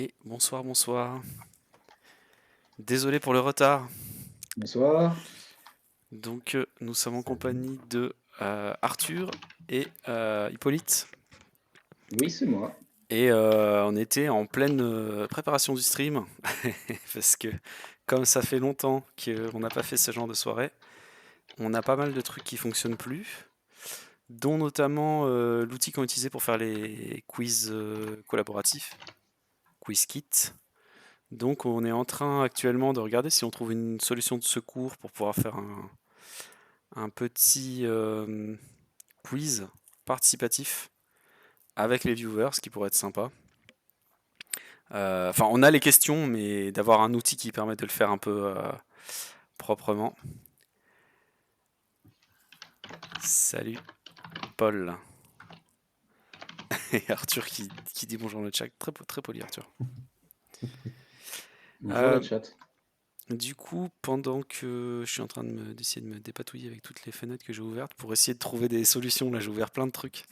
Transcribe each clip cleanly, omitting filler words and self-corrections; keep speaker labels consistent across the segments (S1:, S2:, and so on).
S1: Et bonsoir, bonsoir. Désolé pour le retard.
S2: Bonsoir.
S1: Donc, nous sommes en
S3: Salut.
S1: compagnie de Arthur et Hippolyte.
S2: Oui, c'est moi.
S1: Et on était en pleine préparation du stream. Parce que, comme ça fait longtemps qu'on n'a pas fait ce genre de soirée, on a pas mal de trucs qui fonctionnent plus. Dont notamment l'outil qu'on utilisait pour faire les quiz collaboratifs, QuizKit. Donc, on est en train actuellement de regarder si on trouve une solution de secours pour pouvoir faire un petit quiz participatif avec les viewers, ce qui pourrait être sympa. Enfin, on a les questions, mais d'avoir un outil qui permet de le faire un peu proprement. Salut, Paul. Et Arthur qui dit bonjour dans le chat. Très, très poli, Arthur.
S2: Bonjour le chat.
S1: Du coup, pendant que je suis en train d'essayer de me dépatouiller avec toutes les fenêtres que j'ai ouvertes pour essayer de trouver des solutions, là j'ai ouvert plein de trucs,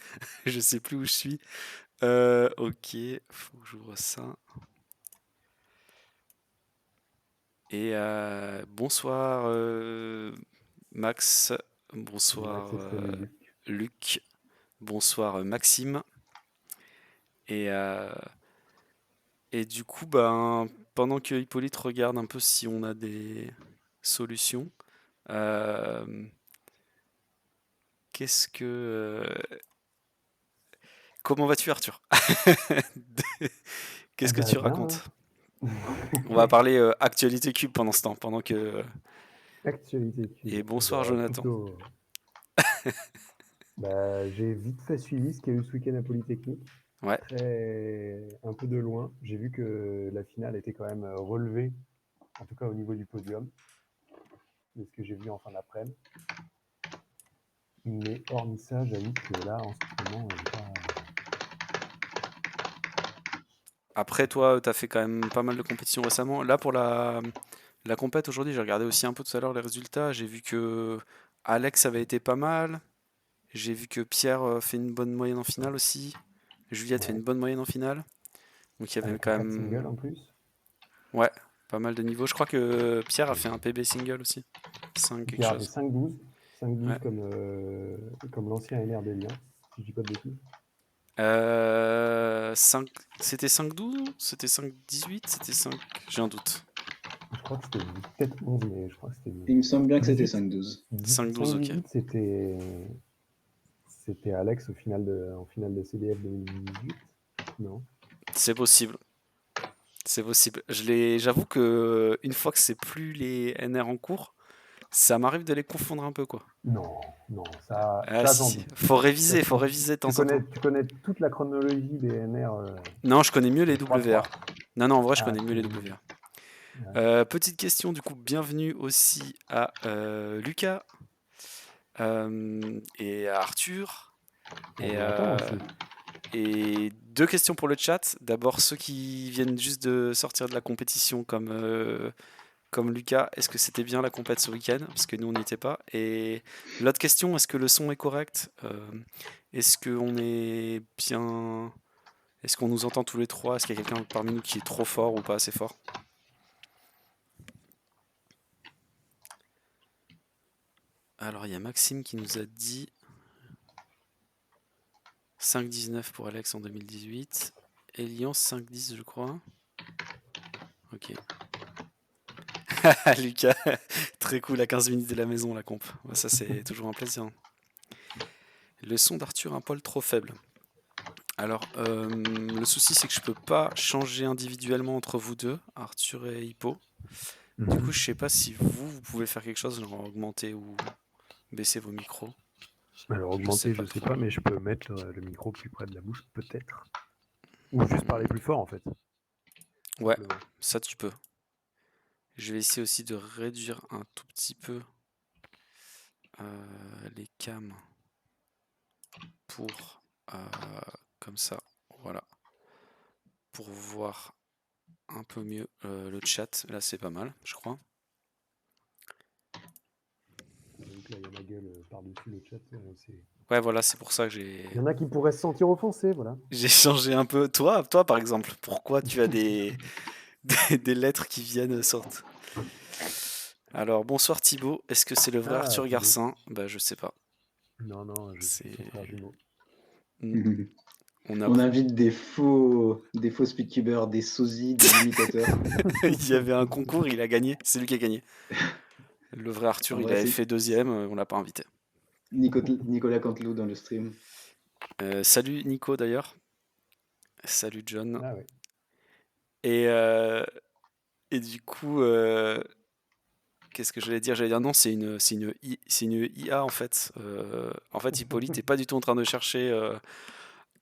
S1: je sais plus où je suis. Ok, faut que j'ouvre ça. Et bonsoir Max, bonsoir
S3: Max et salut Luc.
S1: Luc, bonsoir Maxime. Et, euh, et du coup, ben, pendant que Hippolyte regarde un peu si on a des solutions, euh, qu'est-ce que... comment vas-tu Arthur?
S3: Eh
S1: Qu'est-ce que
S3: ben
S1: tu
S3: bien,
S1: racontes?
S3: hein.
S1: On va parler actualité cube pendant ce temps, pendant que...
S3: Actualité
S1: Et
S3: cube.
S1: bonsoir
S3: Bah,
S1: Jonathan.
S3: plutôt. Bah, j'ai vite fait suivi ce qu'il y a eu ce week-end à Polytechnique.
S1: Ouais.
S3: Un peu de loin. J'ai vu que la finale était quand même relevée, en tout cas au niveau du podium, de ce que j'ai vu en fin d'après-midi. Mais hormis ça, j'avoue que là, en ce moment, j'ai pas.
S1: Après, toi, tu as fait quand même pas mal de compétitions récemment. Là, pour la compète aujourd'hui, j'ai regardé aussi un peu tout à l'heure les résultats. J'ai vu que Alex avait été pas mal. J'ai vu que Pierre fait une bonne moyenne en finale aussi. Juliette fait
S3: Ouais.
S1: une bonne moyenne en finale. Donc il y avait
S3: Avec
S1: quand
S3: un 4 single
S1: même,
S3: en plus.
S1: ouais, pas mal de niveaux. Je crois que Pierre a fait un PB single aussi. 5 quelque
S3: Pierre a fait
S1: chose.
S3: 5-12. 5-12
S1: Ouais.
S3: comme l'ancien NR des Liens, si je dis pas de bêtises.
S1: 5... C'était 5-12? C'était 5-18? C'était 5... J'ai un doute.
S3: Je crois que c'était peut-être 11, mais je crois que c'était 12.
S2: Il me semble bien que c'était
S3: 18,
S2: 5-12.
S1: 5-12, ok.
S3: 5-18, c'était Alex en finale de CDF 2018. Non.
S1: C'est possible. C'est possible. J'avoue que une fois que c'est plus les NR en cours, ça m'arrive de les confondre un peu, quoi.
S3: Non, non,
S1: Ah
S3: ça
S1: si,
S3: j'en
S1: si.
S3: doute. Ça,
S1: Faut réviser de temps en temps.
S3: tu connais toute la chronologie des NR
S1: Non, je connais mieux les
S3: 3-3.
S1: WR. Non, non, en vrai, je
S3: Ah,
S1: connais
S3: tu
S1: mieux les
S3: connais mieux.
S1: WR.
S3: Ouais.
S1: Petite question, du coup, bienvenue aussi à Lucas et à Arthur.
S3: Et
S1: Et,
S3: Jonathan aussi.
S1: et deux questions pour le chat. D'abord, ceux qui viennent juste de sortir de la compétition comme Lucas, est-ce que c'était bien la compète ce week-end? Parce que nous, on n'y était pas. Et l'autre question, est-ce que le son est correct? Est-ce qu'on est bien... Est-ce qu'on nous entend tous les trois? Est-ce qu'il y a quelqu'un parmi nous qui est trop fort ou pas assez fort? Alors, il y a Maxime qui nous a dit 5,19 pour Alex en 2018. Elian 5,10 je crois. Ok. Lucas, très cool à 15 minutes de la maison la comp. Ouais, ça c'est toujours un plaisir. Le son d'Arthur un poil trop faible. Alors, le souci c'est que je peux pas changer individuellement entre vous deux, Arthur et Hippo. Du coup, je sais pas si vous pouvez faire quelque chose, genre augmenter ou baisser vos micros.
S3: Alors
S1: Je sais
S3: augmenter,
S1: pas
S3: je sais
S1: trop.
S3: pas, mais je peux mettre le micro plus près de la bouche, peut-être. Ou juste parler plus fort en fait.
S1: Ouais,
S3: Simplement.
S1: ça tu peux. Je vais essayer aussi de réduire un tout petit peu les cams pour comme ça, voilà, pour voir un peu mieux le chat. Là, c'est pas mal, je crois.
S3: Facebook, là, il y en a gueule par-dessus le chat.
S1: Ouais, voilà, c'est pour ça que j'ai
S3: Il y en a qui pourraient se sentir offensés, voilà.
S1: j'ai changé un peu. Toi, par exemple, pourquoi tu as des lettres qui viennent sortent? Alors, bonsoir Thibaut. Est-ce que c'est le vrai
S3: Ah,
S1: Arthur
S3: Thibaut.
S1: Garcin? Bah, je sais pas.
S3: Non, je suis son
S1: C'est.
S3: frère jumeau.
S1: On a.
S2: On invite des faux speedcubers, des sosies, des imitateurs.
S1: Il y avait un concours, il a gagné. C'est lui qui a gagné. Le vrai Arthur,
S2: En
S1: il
S2: vrai,
S1: avait
S2: c'est
S1: fait deuxième, on l'a pas invité.
S2: Nicolas Canteloup dans le stream.
S1: Salut Nico d'ailleurs. Salut John.
S3: Ah ouais.
S1: Et, et du coup, qu'est-ce que j'allais dire? J'allais dire non, c'est une IA en fait. En fait, Hippolyte n'est pas du tout en train de chercher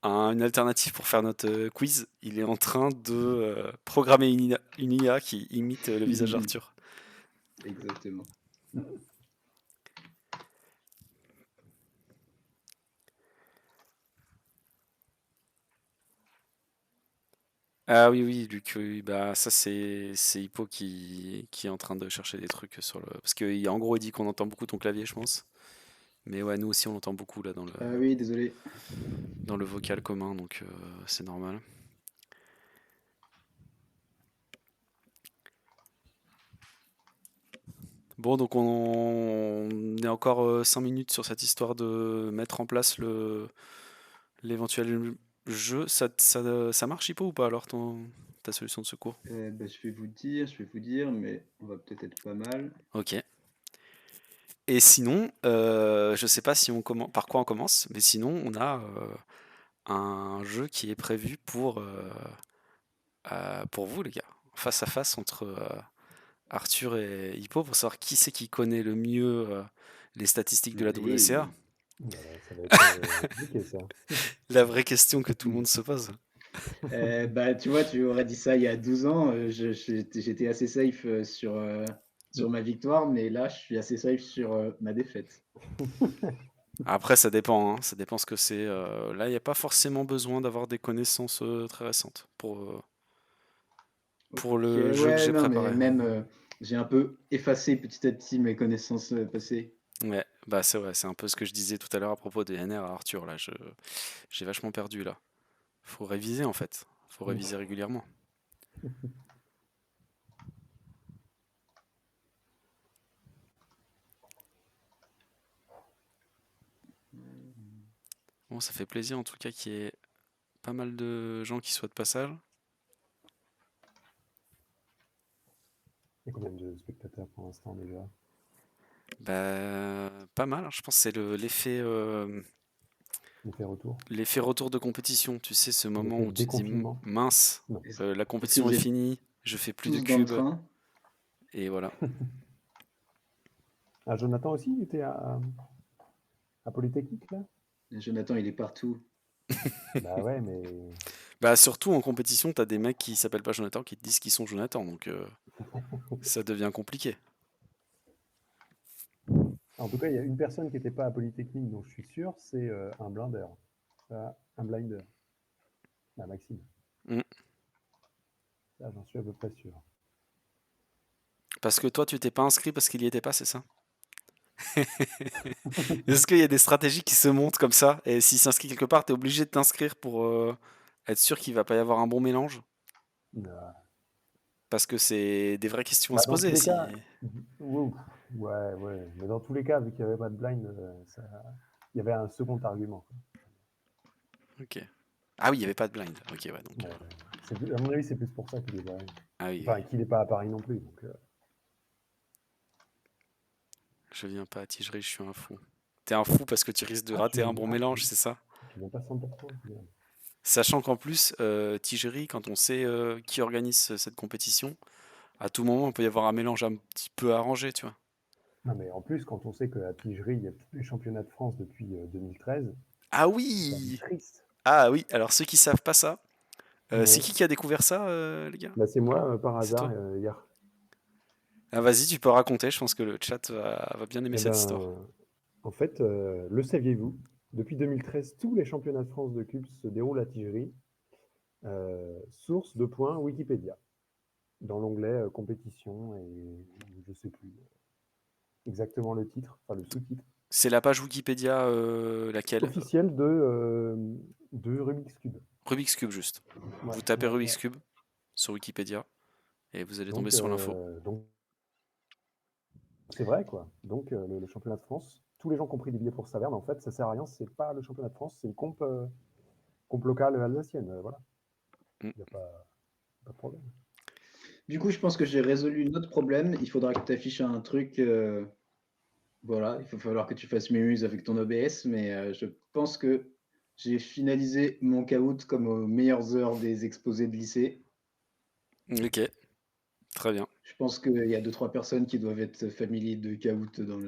S1: une alternative pour faire notre quiz. Il est en train de programmer une IA qui imite le visage d'Arthur.
S2: Exactement.
S1: Ah oui, oui, Luc, oui, bah ça c'est Hippo qui est en train de chercher des trucs sur le. Parce qu'en gros, il dit qu'on entend beaucoup ton clavier, je pense. Mais ouais, nous aussi, on l'entend beaucoup là
S2: Ah oui, désolé.
S1: dans le vocal commun, donc c'est normal. Bon, donc on est encore 5 minutes sur cette histoire de mettre en place l'éventuel jeu. Ça marche, Hippo, ou pas alors ta solution de secours?
S2: Bah, je vais vous dire, mais on va peut-être être pas mal.
S1: Ok. Et sinon, je sais pas si par quoi on commence, mais sinon on a un jeu qui est prévu pour vous, les gars, face à face entre Arthur et Hippo, pour savoir qui c'est qui connaît le mieux les statistiques de la WCA.
S2: Allez.
S3: Voilà, ça va être compliqué, ça.
S1: La vraie question que tout le monde se pose.
S2: Bah, tu vois, tu aurais dit ça il y a 12 ans, j'étais assez safe sur ma victoire, mais là, je suis assez safe sur ma défaite.
S1: Après, ça dépend, hein, ça dépend ce que c'est. Là, il n'y a pas forcément besoin d'avoir des connaissances très récentes pour
S2: Ok,
S1: le jeu que
S2: ouais,
S1: j'ai
S2: non, mais
S1: préparé.
S2: même, j'ai un peu effacé petit à petit mes connaissances passées.
S1: Ouais, bah c'est vrai, c'est un peu ce que je disais tout à l'heure à propos des NR à Arthur. Là, j'ai vachement perdu là. Faut réviser en fait. Faut réviser régulièrement. Bon, ça fait plaisir en tout cas qu'il y ait pas mal de gens qui soient de passage.
S3: Il y a combien de spectateurs pour l'instant déjà?
S1: Bah, pas mal, hein. Je pense que c'est
S3: L'effet retour?
S1: l'effet retour de compétition. Tu sais, ce moment
S3: L'effet
S1: où tu te dis
S3: déconfinement?
S1: mince,
S3: Non.
S1: la
S2: Est-ce que
S1: compétition
S2: vous
S1: est
S2: êtes
S1: finie, je fais plus de
S2: tous dans le
S1: cubes
S2: train?
S1: et voilà.
S3: Ah, Jonathan aussi, il était à Polytechnique, là?
S2: Jonathan, il est partout.
S3: Bah ouais, mais
S1: Bah, surtout en compétition, t'as des mecs qui s'appellent pas Jonathan qui te disent qu'ils sont Jonathan, donc ça devient compliqué.
S3: en tout cas, il y a une personne qui n'était pas à Polytechnique, dont je suis sûr, c'est un blinder. Un blinder. Ah, Maxime.
S1: Mm.
S3: Ça, j'en suis à peu près sûr.
S1: Parce que toi, tu t'es pas inscrit parce qu'il y était pas, c'est ça? Est-ce qu'il y a des stratégies qui se montent comme ça? Et s'il s'inscrit quelque part, t'es obligé de t'inscrire pour être sûr qu'il va pas y avoir un bon mélange?
S3: Ah.
S1: Parce que c'est des vraies questions à
S3: Bah,
S1: se
S3: dans tous
S1: poser.
S3: les cas, ouais, mais dans tous les cas, vu qu'il n'y avait pas de blind, il y avait un second argument, quoi.
S1: Ok. Ah oui, il n'y avait pas de blind. Ok, ouais, donc.
S3: À mon avis, c'est plus pour ça qu'il est pas,
S1: Ah oui,
S3: enfin,
S1: oui.
S3: qu'il n'est pas à Paris non plus. Donc,
S1: Je viens pas à Tigerie, je suis un fou. T'es un fou parce que tu risques de rater un bon mélange, c'est ça?
S3: tu viens pas 100%. Merde.
S1: Sachant qu'en plus, Tigerie, quand on sait qui organise cette compétition, à tout moment, il peut y avoir un mélange un petit peu arrangé, tu vois.
S3: Non, mais en plus, quand on sait qu'à Tigerie, il y a tous les championnats de France depuis 2013,
S1: Ah
S3: c'est quand même
S1: oui!
S3: triste.
S1: Ah oui, alors ceux qui savent pas ça, c'est
S3: Ouais.
S1: qui a découvert ça, les gars?
S3: Bah, c'est moi, par
S1: C'est
S3: hasard,
S1: toi?
S3: hier.
S1: Ah vas-y, tu peux raconter, je pense que le chat va bien aimer
S3: Eh
S1: cette histoire.
S3: ben, en fait, le saviez-vous? Depuis 2013, tous les championnats de France de cubes se déroulent à Tigerie. Source de points Wikipédia, dans l'onglet compétition et je sais plus. exactement le titre, enfin le sous-titre
S1: C'est la page Wikipédia, laquelle?
S3: officiel de Rubik's Cube.
S1: Rubik's Cube, juste.
S3: Ouais,
S1: Vous tapez
S3: ouais,
S1: Rubik's
S3: ouais.
S1: Cube sur Wikipédia et vous allez tomber
S3: Donc,
S1: sur l'info.
S3: c'est vrai, quoi. Donc, le championnat de France, tous les gens qui ont pris des billets pour Saverne, en fait, ça sert à rien, c'est pas le championnat de France, c'est une comp locale alsacienne, voilà.
S1: Mm.
S3: Il n'y a pas de problème.
S2: Du coup, je pense que j'ai résolu notre problème. Il faudra que tu affiches un truc. Voilà, il va falloir que tu fasses Mémuse avec ton OBS, mais je pense que j'ai finalisé mon Kahoot comme aux meilleures heures des exposés de lycée.
S1: Ok, très bien.
S2: Je pense qu'il y a 2-3 personnes qui doivent être familiers de Kahoot dans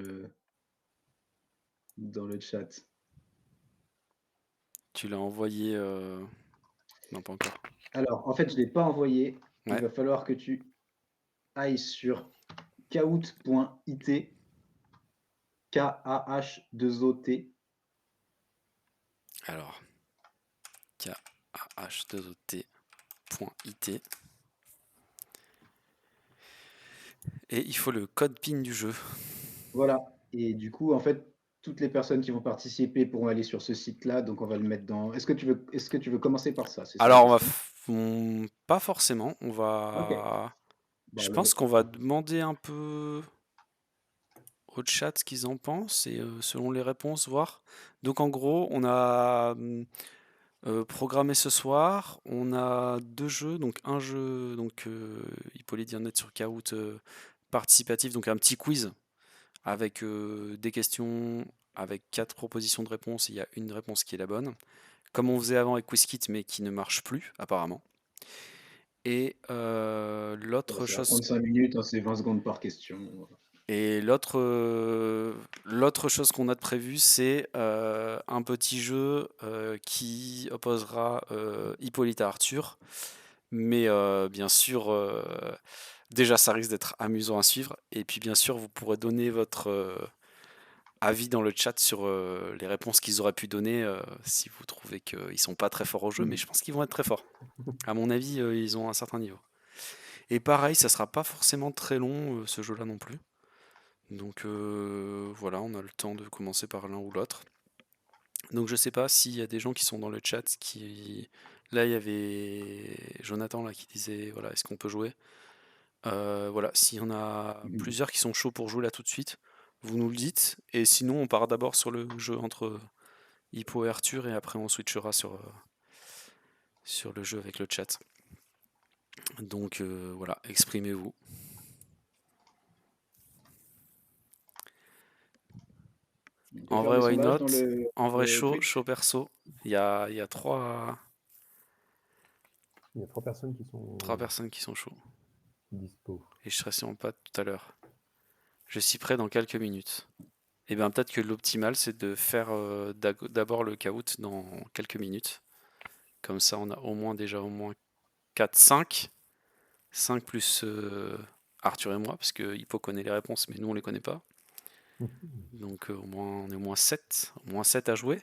S2: le chat.
S1: Tu l'as envoyé. Non, pas encore.
S2: Alors, en fait, je ne l'ai pas envoyé. Il
S1: Ouais.
S2: va falloir que tu ailles sur kahoot.it, K-A-H-2-O-T.
S1: Alors, KAH2OT.IT. Et il faut le code PIN du jeu.
S2: Voilà. Et du coup, en fait, toutes les personnes qui vont participer pourront aller sur ce site-là. Donc, on va le mettre dans. Est-ce que tu veux commencer par ça? C'est ça la
S1: Alors,
S2: question.
S1: pas forcément. On
S2: Ok.
S1: va.
S2: Bah,
S1: Je
S2: le
S1: pense qu'on va demander un peu au chat ce qu'ils en pensent et selon les réponses, voir. Donc, en gros, on a programmé ce soir. On a 2 jeux. Donc, un jeu, donc Hippolyte vient de mettre sur Kahoot participatif, donc un petit quiz avec des questions, avec 4 propositions de réponses. Il y a une réponse qui est la bonne. Comme on faisait avant avec QuizKit, mais qui ne marche plus, apparemment. Et l'autre
S2: Ça va
S1: chose,
S2: prendre 5 minutes, hein, c'est 20 secondes par question.
S1: et l'autre chose qu'on a de prévu, c'est un petit jeu qui opposera Hippolyte à Arthur. Mais bien sûr, déjà, ça risque d'être amusant à suivre. Et puis, bien sûr, vous pourrez donner votre avis dans le chat sur les réponses qu'ils auraient pu donner si vous trouvez qu'ils sont pas très forts au jeu. Mais je pense qu'ils vont être très forts. À mon avis, ils ont un certain niveau. Et pareil, ça sera pas forcément très long, ce jeu-là non plus. Donc voilà, on a le temps de commencer par l'un ou l'autre. Donc je sais pas s'il y a des gens qui sont dans le chat qui... Là, il y avait Jonathan là, qui disait, voilà, est-ce qu'on peut jouer? Voilà, s'il y en a plusieurs qui sont chauds pour jouer là tout de suite, vous nous le dites. Et sinon, on part d'abord sur le jeu entre Hippo et Arthur, et après on switchera sur le jeu avec le chat. Donc voilà, exprimez-vous.
S2: On peut
S1: En
S2: faire
S1: vrai,
S2: des
S1: why
S2: sondages
S1: not?
S2: dans le,
S1: En vrai, chaud
S2: Twitch.
S1: perso. Il y a trois
S3: Il y a 3 personnes qui sont
S1: personnes qui sont chauds.
S3: dispo.
S1: Et je serai sur mon pad tout à l'heure. Je suis prêt dans quelques minutes. Et bien peut-être que l'optimal, c'est de faire d'abord le Kahoot dans quelques minutes. Comme ça, on a au moins 4, 5. 5 plus Arthur et moi, parce que Hippo connaît les réponses, mais nous, on les connaît pas. Donc on est au moins 7. Au moins 7 à jouer.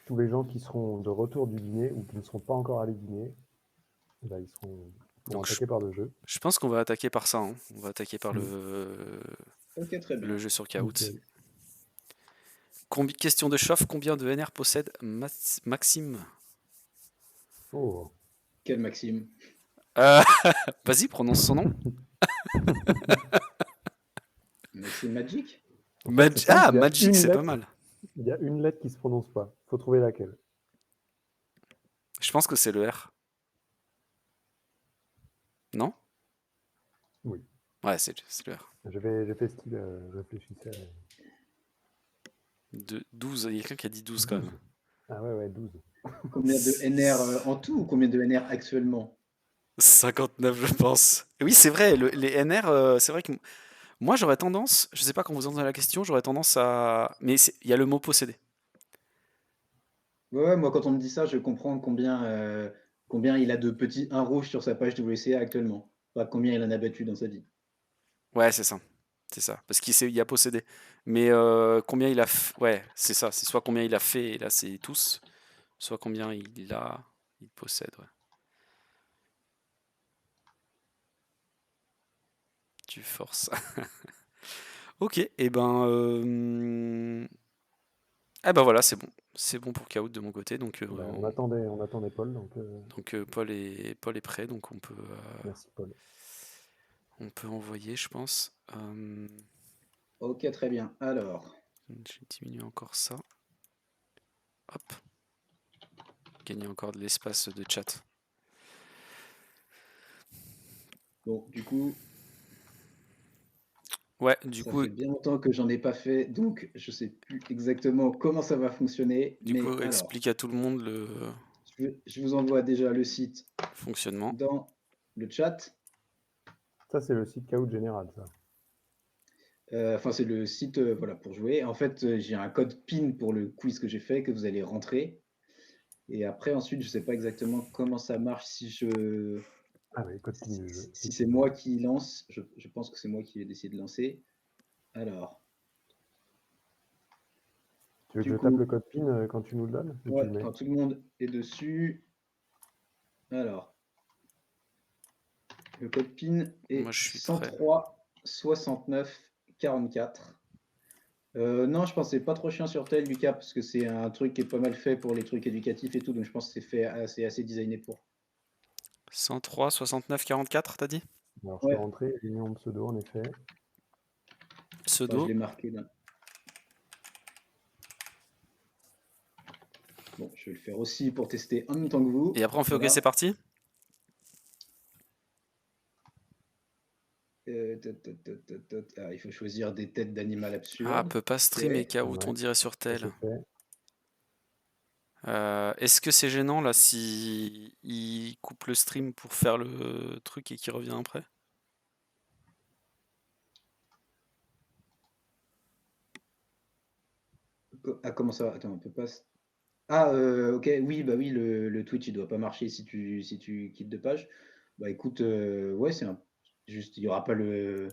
S3: Tous les gens qui seront de retour du dîner ou qui ne seront pas encore allés dîner, bah, ils pourront
S1: Donc
S3: attaquer par le jeu.
S1: je pense qu'on va attaquer par ça. Hein. On va attaquer par
S2: Ok, très bien.
S1: le jeu sur Kahoot.
S3: Nickel.
S1: Question de chauffe, combien de NR possède Maxime?
S3: Oh,
S2: Quel Maxime?
S1: Vas-y, prononce son nom.
S2: Maxime Magic?
S3: en fait, c'est simple, il y a
S1: Magic,
S3: une
S1: c'est pas
S3: lettre,
S1: mal.
S3: il y a une lettre qui se prononce pas. Faut trouver laquelle.
S1: Je pense que c'est le R. Non?
S3: Oui.
S1: Ouais, c'est le R.
S3: J'ai fait style, je réfléchissais.
S1: 12, il y a quelqu'un qui a dit 12 quand
S3: 12.
S1: même.
S3: Ah ouais, 12.
S2: Combien de NR en tout ou combien de NR actuellement?
S1: 59, je pense. Et oui, c'est vrai, les NR, c'est vrai que moi j'aurais tendance, je sais pas quand vous entendez la question, j'aurais tendance à. Mais il y a le mot posséder.
S2: Ouais, moi quand on me dit ça, je comprends combien il a de petits 1 rouge sur sa page WCA actuellement. Pas combien il en a battu dans sa vie.
S1: Ouais, c'est ça. C'est ça. Parce qu'il y a possédé. Mais combien il a. Ouais, c'est ça. C'est soit combien il a fait, et là c'est tous, soit combien il possède. Ouais. Tu forces. Ok, et ben... Ah bah voilà, c'est bon. C'est bon pour Kahoot de mon côté, donc,
S3: Bah, on attendait Paul, donc
S1: Paul est prêt, donc
S3: merci Paul.
S1: on peut envoyer, je pense.
S2: Ok, très bien. Alors,
S1: Je vais diminuer encore ça. Hop. Gagner encore de l'espace de chat.
S2: bon, du coup,
S1: Ouais, du
S2: ça
S1: coup,
S2: fait bien longtemps que j'en ai pas fait, donc je sais plus exactement comment ça va fonctionner. Mais alors,
S1: explique à tout le monde le
S2: je vous envoie déjà le site
S1: fonctionnement.
S2: dans le chat.
S3: Ça, c'est le site Kahoot général, ça.
S2: Enfin, c'est le site voilà, pour jouer. En fait, j'ai un code PIN pour le quiz que j'ai fait que vous allez rentrer. Et après, ensuite, je ne sais pas exactement comment ça marche
S3: Ah oui, code PIN du jeu.
S2: si c'est moi qui lance. Je pense que c'est moi qui ai décidé de lancer. Alors,
S3: Tu veux que
S2: du
S3: je tape le
S2: coup,
S3: code PIN quand tu nous le donnes ou tu
S2: ouais,
S3: le mets?
S2: quand tout le monde est dessus. Alors, le code PIN
S1: Moi,
S2: est
S1: je suis prêt.
S2: 103 69 44. Non, je pense que c'est pas trop chiant sur tel, Lucas, parce que c'est un truc qui est pas mal fait pour les trucs éducatifs et tout, donc je pense que c'est assez designé pour.
S1: 103, 69, 44, t'as dit?
S3: Alors, je peux
S2: Ouais,
S3: rentrer, j'ai mis mon pseudo, en effet.
S2: enfin, je
S1: Pseudo.
S2: l'ai marqué là. Bon, je vais le faire aussi pour tester en même temps que vous.
S1: Et après, on fait OK,
S2: Voilà.
S1: c'est parti?
S2: Ah, il faut choisir des têtes d'animal
S1: Ah,
S2: absurdes.
S1: peut pas
S2: Ok.
S1: streamer Kahoot, on
S3: Ouais,
S1: dirait sur
S3: ça
S1: tel.
S3: c'est fait.
S1: Est-ce que c'est gênant là si il coupe le stream pour faire le truc et qu'il revient après?
S2: Ah, comment ça? Attends, on peut pas. Ah, ok, oui, bah oui, le Twitch, il doit pas marcher si tu quittes de page. Bah écoute, ouais, juste, il y aura pas le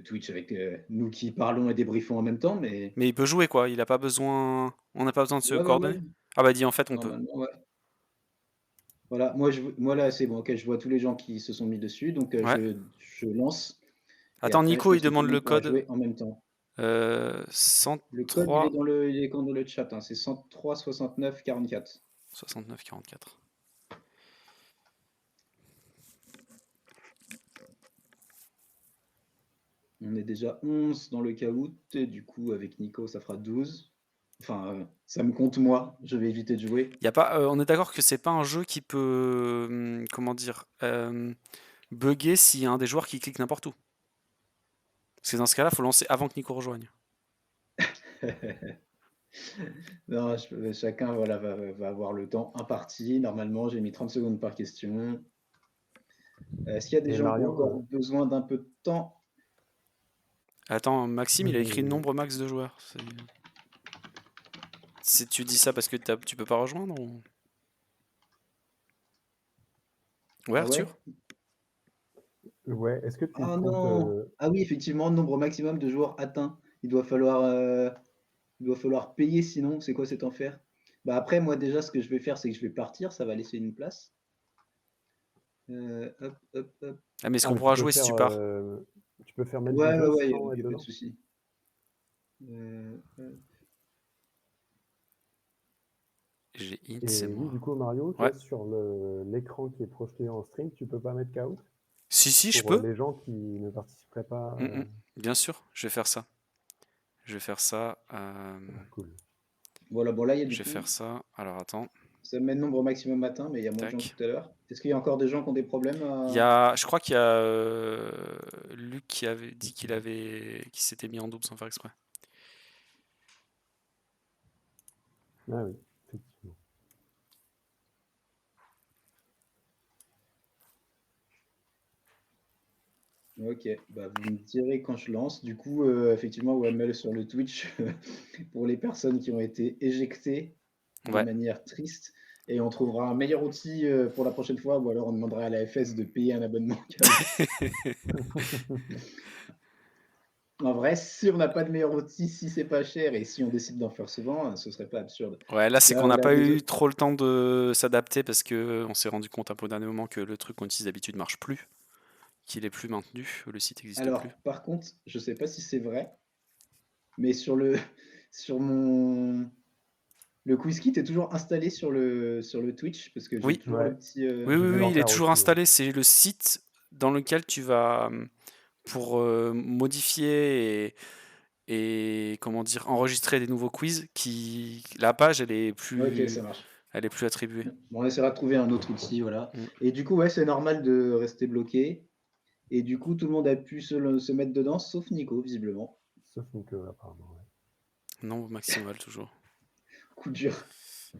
S2: Twitch avec nous qui parlons et débriefons en même temps, mais
S1: Mais il peut jouer quoi, il a pas besoin... On n'a pas besoin de se
S2: ouais, ouais, ouais,
S1: coordonner? Ah bah dis en fait on peut.
S2: normalement, ouais. Voilà, moi là, c'est bon, ok, je vois tous les gens qui se sont mis dessus, donc
S1: Ouais.
S2: je lance, et
S1: Attends,
S2: après, je
S1: Nico il
S2: pense que tout
S1: demande
S2: le
S1: le
S2: monde pourra
S1: code.
S2: jouer en même temps. Le code,
S1: 103
S2: il est dans le chat, hein, c'est 103 69 44.
S1: 69 44.
S2: On est déjà 11 dans le Kahoot, et du coup, avec Nico, ça fera 12. Enfin, ça me compte moi, je vais éviter de jouer.
S1: Y a pas, on est d'accord que c'est pas un jeu qui peut, comment dire, bugger s'il y a un des joueurs qui clique n'importe où. Parce que dans ce cas-là, faut lancer avant que Nico rejoigne.
S2: Non, chacun voilà, va avoir le temps imparti. Normalement, j'ai mis 30 secondes par question. Est-ce qu'il y a des
S3: Et
S2: gens qui ont
S3: Mario,
S2: encore besoin d'un peu de temps?
S1: Attends, Maxime,
S3: moi
S1: il a écrit le
S3: j'ai.
S1: nombre max de joueurs. Tu dis ça parce que tu peux pas rejoindre ou... Ouais,
S2: Ah
S1: Arthur?
S2: ouais?
S3: Ouais, est-ce que tu
S2: Ah
S3: comptes.
S2: non! Ah oui, effectivement, nombre maximum de joueurs atteint. Il doit falloir payer sinon, c'est quoi cet enfer? Bah après, moi déjà, ce que je vais faire, c'est que je vais partir, ça va laisser une place. Hop, hop, hop.
S1: Ah, mais est-ce
S3: Ah,
S1: qu'on
S3: mais
S1: pourra jouer si tu pars?
S3: tu peux faire mettre
S2: Ouais,
S3: des
S2: ouais,
S3: gosses
S2: ouais,
S3: sans
S2: il
S3: être
S2: y a pas de
S3: dedans?
S2: souci.
S1: J'ai hint, c'est
S3: Et oui,
S1: moi.
S3: du coup, Mario,
S1: Ouais.
S3: toi, sur l'écran qui est projeté en stream, tu peux pas mettre Kahoot
S1: Si, je
S3: pour
S1: peux.
S3: les gens qui ne participeraient pas.
S1: Bien sûr, je vais faire ça. Je vais faire ça.
S3: Ah, cool.
S2: Voilà, bon là, il y a du
S1: Je vais faire
S2: coup,
S1: ça. Alors attends.
S2: ça met le nombre maximum atteint, mais il y a moins de gens que
S1: Tac.
S2: tout à l'heure. Est-ce qu'il y a encore des gens qui ont des problèmes
S1: Je crois qu'il y a Luc qui avait dit qu'il s'était mis en double sans faire exprès.
S3: Ah oui, effectivement.
S2: Ok, bah vous me direz quand je lance. Du coup, effectivement, OML sur le Twitch pour les personnes qui ont été éjectées de
S1: Ouais.
S2: manière triste. Et on trouvera un meilleur outil pour la prochaine fois, ou alors on demandera à la FS de payer un abonnement Kahoot. En vrai, si on n'a pas de meilleur outil, si c'est pas cher et si on décide d'en faire souvent, ce serait pas absurde.
S1: Ouais, là, c'est qu'on n'a
S2: Là,
S1: pas eu
S2: désolé.
S1: trop le temps de s'adapter parce que on s'est rendu compte un peu au dernier moment que le truc qu'on utilise d'habitude marche plus. qu'il est plus maintenu, le site n'existe
S2: Alors,
S1: plus.
S2: par contre, je sais pas si c'est vrai, mais sur le sur mon le QuizKit est toujours installé sur le Twitch parce que j'ai
S1: Oui,
S2: toujours
S3: Ouais.
S2: le petit,
S1: oui,
S3: J'ai
S1: oui,
S3: dû
S1: oui,
S3: l'en
S1: il est
S3: faire
S1: toujours
S3: aussi, ouais.
S1: installé. C'est le site dans lequel tu vas pour modifier et comment dire enregistrer des nouveaux quiz. La page,
S2: OK, ça marche.
S1: elle est plus attribuée.
S2: Bon, on essaiera de trouver un autre outil, voilà.
S1: Mm.
S2: Et du coup, ouais, c'est normal de rester bloqué. Et du coup, tout le monde a pu se mettre dedans, sauf Nico, visiblement.
S3: Sauf Nico, apparemment. Ouais.
S1: Non, maximal toujours.
S2: Coup dur.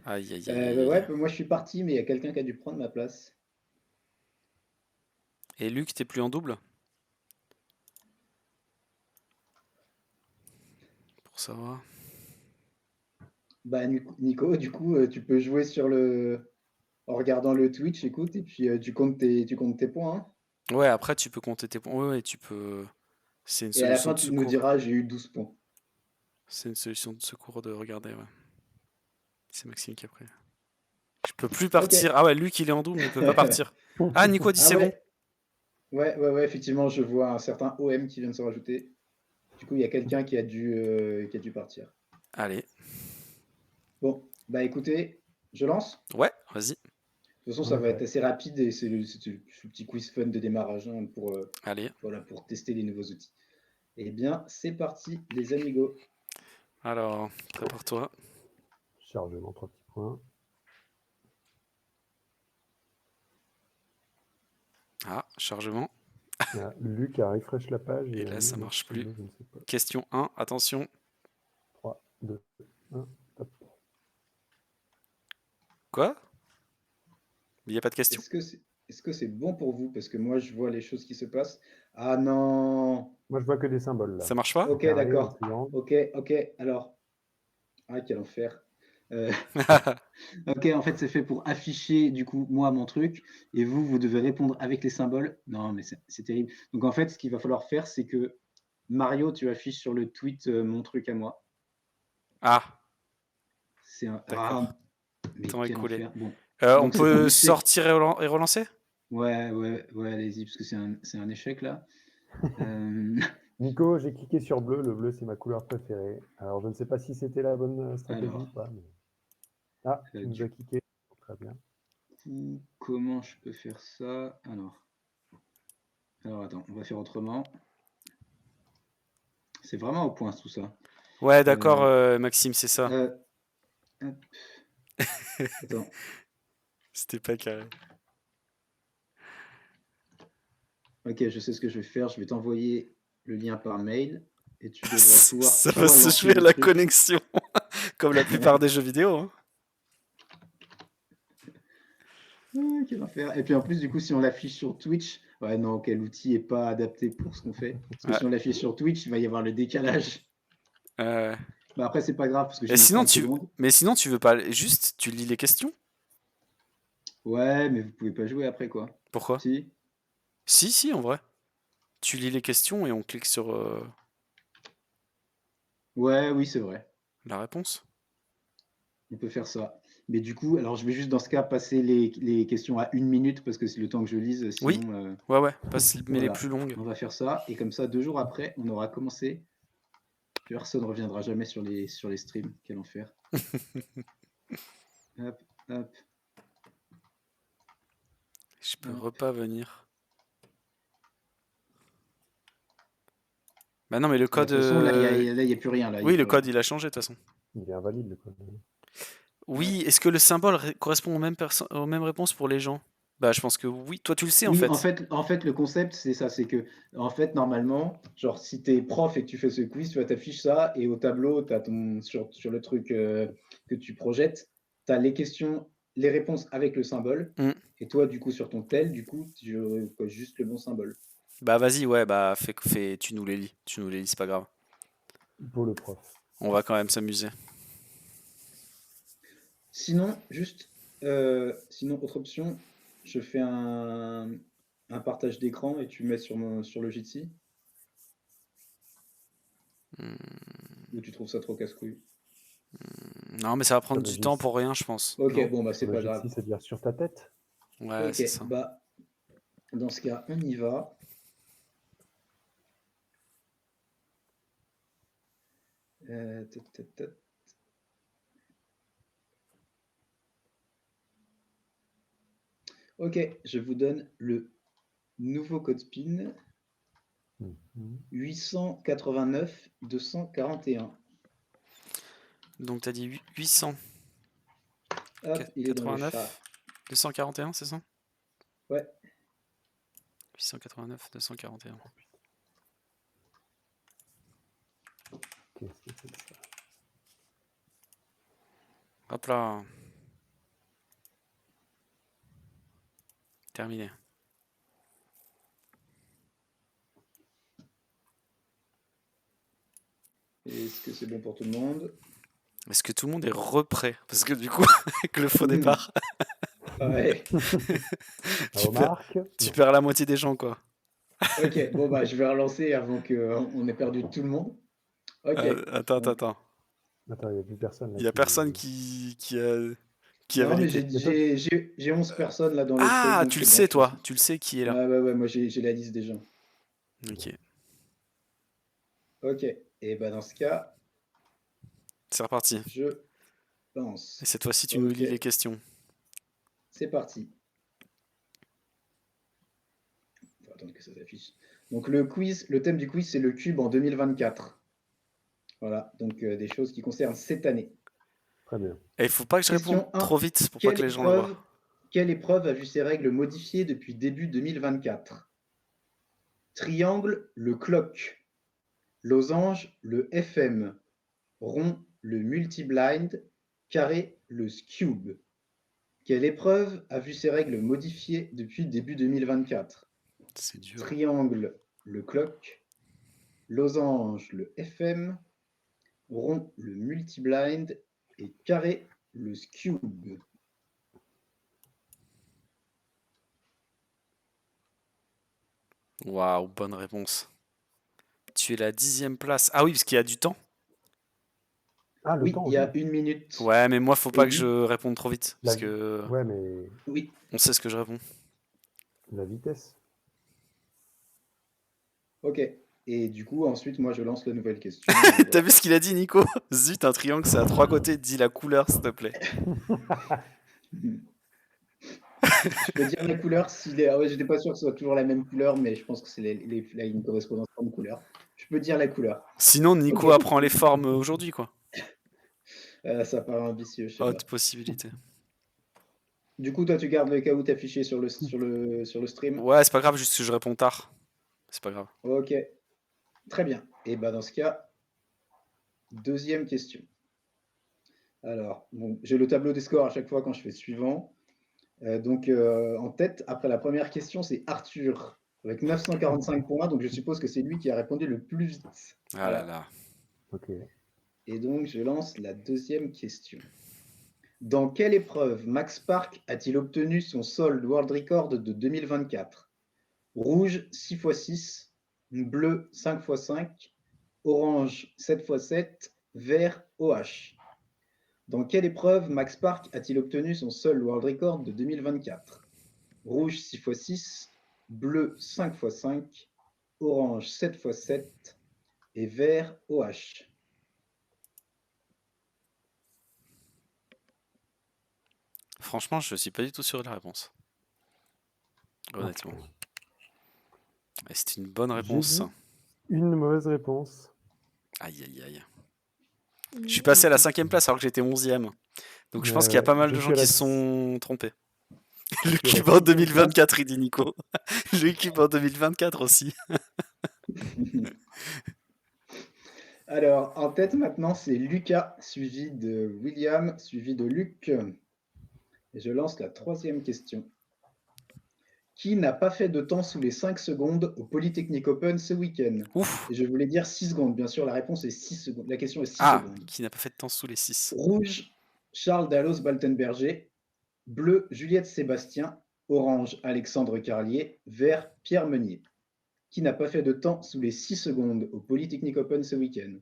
S1: Aïe, aïe, aïe, aïe,
S2: Ouais,
S1: aïe.
S2: moi je suis parti, mais il y a quelqu'un qui a dû prendre ma place.
S1: Et Luc, t'es plus en double? Pour savoir.
S2: Bah, Nico, du coup, tu peux jouer en regardant le Twitch, écoute, et puis tu comptes tes points, hein.
S1: Ouais, après, tu peux compter tes points. Ouais, tu peux. C'est une
S2: Et à la
S1: solution
S2: fin,
S1: de
S2: tu nous
S1: secours.
S2: diras, j'ai eu 12 points.
S1: C'est une solution de secours de regarder, ouais. C'est Maxime qui a pris. Je peux plus
S2: Ok.
S1: partir. Ah ouais, Luc, il est en double, mais il peut pas partir. Ah, Nico a dit
S2: Ah
S1: c'est bon.
S2: ouais, ouais, effectivement, je vois un certain OM qui vient de se rajouter. Du coup, il y a quelqu'un qui a dû partir.
S1: Allez.
S2: Bon, bah écoutez, je lance.
S1: Ouais, vas-y.
S2: De toute façon,
S3: On
S2: ça
S3: est
S2: va être
S3: prêt.
S2: assez rapide et c'est ce petit quiz fun de démarrage hein,
S1: Allez.
S2: voilà, pour tester les nouveaux outils. Eh bien, c'est parti, les amigos.
S1: Alors, prépare-toi.
S3: Chargement, 3 petits points.
S1: Ah, chargement.
S3: Ah, Luc a refresh la page.
S1: Et
S3: a
S1: là,
S3: mis
S1: ça
S3: un
S1: marche
S3: stylo,
S1: plus.
S3: je ne sais pas.
S1: Question 1, attention.
S3: 3, 2, 1, top.
S1: Quoi? Il n'y a pas de question.
S2: Est-ce que c'est bon pour vous? Parce que moi, je vois les choses qui se passent. Ah non!
S3: Moi, je vois que des symboles là.
S1: Ça marche pas?
S3: Un
S2: Ok,
S3: carré, un
S2: d'accord.
S3: triangle.
S2: Ok. Alors, ah, quel enfer. Euh, ok, en fait, c'est fait pour afficher, du coup, moi, mon truc. Et vous devez répondre avec les symboles. Non, mais c'est terrible. Donc, en fait, ce qu'il va falloir faire, c'est que Mario, tu affiches sur le tweet mon truc à moi.
S1: Ah,
S2: C'est un.
S1: d'accord.
S2: Ah, mais
S1: Temps
S2: quel
S1: écoulé.
S2: enfer. Bon.
S1: On
S2: Donc, c'est un
S1: peut
S2: échec.
S1: sortir et relancer?
S2: Ouais, allez-y, parce que c'est un échec là. Euh,
S3: Nico, j'ai cliqué sur bleu. Le bleu, c'est ma couleur préférée. Alors, je ne sais pas si c'était la bonne stratégie ou
S2: alors,
S3: pas. Mais... Ah, tu nous as
S2: du
S3: cliqué. Très bien.
S2: coup, comment je peux faire ça? Alors, attends, on va faire autrement. C'est vraiment au point tout ça.
S1: Ouais, d'accord,
S2: Euh,
S1: Maxime, c'est ça.
S2: euh, hop, attends.
S1: C'était pas carré.
S2: Ok, je sais ce que je vais faire. Je vais t'envoyer le lien par mail et tu devrais
S1: Ça va
S2: pouvoir
S1: se
S2: lancer
S1: jouer à
S2: le
S1: la
S2: truc.
S1: connexion, comme la plupart des jeux vidéo. Hein.
S2: Ah, quel enfer. Et puis en plus, du coup, si on l'affiche sur Twitch, ouais, non, quel outil est pas adapté pour ce qu'on fait. Parce que
S1: Ouais.
S2: si on l'affiche sur Twitch, il va y avoir le décalage.
S1: Euh,
S2: Bah après, c'est pas grave parce que j'ai
S1: Et
S2: mis
S1: sinon,
S2: 30 secondes.
S1: mais sinon, tu veux pas juste, tu lis les questions?
S2: Ouais, mais vous pouvez pas jouer après quoi.
S1: Pourquoi?
S2: Si?
S1: Si, si, en vrai. Tu lis les questions et on clique sur
S2: Ouais, oui, c'est vrai.
S1: la réponse.
S2: On peut faire ça. Mais du coup, alors je vais juste dans ce cas passer les questions à 1 minute parce que c'est le temps que je lise,
S1: Oui,
S2: sinon
S1: ouais, mais les plus
S2: voilà.
S1: longues.
S2: On va faire ça. Et comme ça, 2 jours après, on aura commencé. Personne ne reviendra jamais sur les streams. Quel enfer. Hop, hop.
S1: Je peux
S2: hop.
S1: repas venir. Bah non, mais le
S2: Bah, de
S1: code.
S2: toute façon, là, il y a plus rien. Là, il y
S1: Oui,
S2: a
S1: le
S2: plus rien.
S1: code, il a changé de toute façon.
S3: Il est invalide le code.
S2: Ouais.
S1: Oui, est-ce que le symbole correspond aux mêmes réponses pour les gens? Bah, je pense que oui. Toi, tu le sais en
S2: Oui,
S1: fait.
S2: en fait, le concept, c'est ça, c'est que, en fait, normalement, genre, si tu es prof et que tu fais ce quiz, tu vois, t'affiches ça et au tableau, sur le truc que tu projettes, tu as les questions, les réponses avec le symbole.
S1: Hmm.
S2: Et toi, du coup, sur ton tel, du coup, tu coches juste le bon symbole.
S1: Bah, vas-y, ouais, bah, tu nous les lis. Tu nous les lis, c'est pas grave.
S3: Pour le prof.
S1: On va quand même s'amuser.
S2: Sinon, sinon, autre option, je fais un partage d'écran et tu mets sur le Jitsi ou tu trouves ça trop casse-couille?
S1: Non, mais ça va prendre
S3: Sur le
S1: du temps
S3: Jitsi.
S1: pour rien, je pense.
S2: Ok,
S1: Non?
S2: bon, bah,
S3: Sur
S2: c'est
S3: le
S2: pas grave.
S3: Jitsi, c'est-à-dire sur ta tête.
S1: Ouais,
S2: Ok,
S1: c'est ça.
S2: bah, dans ce cas, on y va. Tut, tut, tut. Ok, je vous donne le nouveau code PIN
S3: Mhm.
S2: 889 241.
S1: Donc, t'as dit 800,
S2: Hop, il est dans le chat.
S1: 89, 241, c'est ça?
S2: Ouais,
S1: 889, 241.
S3: Qu'est-ce que c'est que ça?
S1: Hop là. Terminé.
S2: est-ce que c'est bon pour tout le monde?
S1: Est-ce que tout le monde est reprêt? Parce que du coup, avec le faux départ,
S2: Ouais.
S1: tu perds la moitié des gens, quoi.
S2: Ok, bon bah je vais relancer avant qu'on ait perdu tout le monde. Ok.
S1: Attends.
S3: Attends, il n'y a plus personne là.
S1: Il n'y a personne qui a
S2: Non, mais
S1: validé.
S2: j'ai 11 personnes là dans le truc,
S1: Ah,
S2: donc
S1: tu le
S2: c'est bon.
S1: sais, toi. Tu le sais qui est là.
S2: Ouais, moi j'ai la liste des gens.
S1: Ok.
S2: Ok, et bah dans ce cas,
S1: C'est reparti.
S2: je lance.
S1: Et cette fois-ci, tu nous
S2: Ok,
S1: lis les questions.
S2: c'est parti. Faut attendre que ça s'affiche. Donc le thème du quiz, c'est le cube en 2024. Voilà, donc des choses qui concernent cette année.
S3: Très bien.
S1: Et il faut pas que je réponde
S2: Question 1.
S1: trop vite pour pas que les gens le voient.
S2: Quelle épreuve a vu ses règles modifiées depuis début 2024? Triangle, le clock. Losange, le FM. Rond, le multi-blind. Carré, le cube. Quelle épreuve a vu ses règles modifiées depuis début 2024?
S1: C'est dur.
S2: Triangle, le clock. Losange, le FM. Rond, le multi-blind. Et carré, le cube.
S1: Waouh, bonne réponse. Tu es la 10e place. Ah oui, parce qu'il y a du temps.
S3: Ah, le
S2: Oui,
S3: temps
S2: il y a
S3: aussi.
S2: 1 minute.
S1: Ouais, mais moi, faut
S2: Et
S1: pas que je réponde trop vite. Parce que
S3: Ouais, mais
S2: oui,
S1: on sait ce que je réponds.
S3: la vitesse.
S2: ok. Et du coup, ensuite, moi, je lance la nouvelle question.
S1: T'as vu ce qu'il a dit, Nico? Zut, un triangle, c'est à 3 côtés. Dis la couleur, s'il te plaît.
S2: Je peux dire la couleur s'il est. Ah ouais, j'étais pas sûr que ce soit toujours la même couleur, mais je pense que c'est là, une correspondance de couleur. Je peux dire la couleur.
S1: Sinon, Nico
S2: Ok.
S1: apprend les formes aujourd'hui, quoi.
S2: Ça paraît ambitieux, je sais pas.
S1: Haute possibilité.
S2: Du coup, toi, tu gardes le caout affiché sur le stream.
S1: Ouais, c'est pas grave, juste que je réponds tard. C'est pas grave.
S2: Ok. Très bien. Et bah, dans ce cas, deuxième question. Alors, bon, j'ai le tableau des scores à chaque fois quand je fais suivant. Donc, en tête, après la première question, c'est Arthur avec 945 points. Donc, je suppose que c'est lui qui a répondu le plus vite.
S1: Ah là là.
S3: Ok.
S2: Et donc, je lance la deuxième question. Dans quelle épreuve Max Park a-t-il obtenu son solde world record de 2024? Rouge 6x6, bleu 5x5, orange 7x7, vert OH. Dans quelle épreuve Max Park a-t-il obtenu son seul world record de 2024? Rouge 6x6, bleu 5x5, orange 7x7 et vert OH.
S1: Franchement, je suis pas du tout sûr de la réponse. Honnêtement.
S3: Ok.
S1: Et c'est une bonne
S3: J'ai
S1: réponse.
S3: dit une mauvaise réponse.
S1: Aïe aïe aïe. Je suis passé à la 5e place alors que j'étais 11e. Donc je pense qu'il y a pas mal de gens qui se sont trompés. Le cube en 2024, il dit Nico. Le cube en 2024 aussi.
S2: Alors, en tête maintenant, c'est Lucas, suivi de William, suivi de Luc. Et je lance la troisième question. Qui n'a pas fait de temps sous les 5 secondes au Polytechnic Open ce week-end?
S1: Ouf.
S2: Et je voulais dire 6 secondes, bien sûr, la réponse est 6 secondes. La question est 6
S1: Ah,
S2: secondes.
S1: qui n'a pas fait de temps sous les 6.
S2: Rouge, Charles Dallos-Baltenberger. Bleu, Juliette Sébastien. Orange, Alexandre Carlier. Vert, Pierre Meunier. Qui n'a pas fait de temps sous les 6 secondes au Polytechnic Open ce week-end?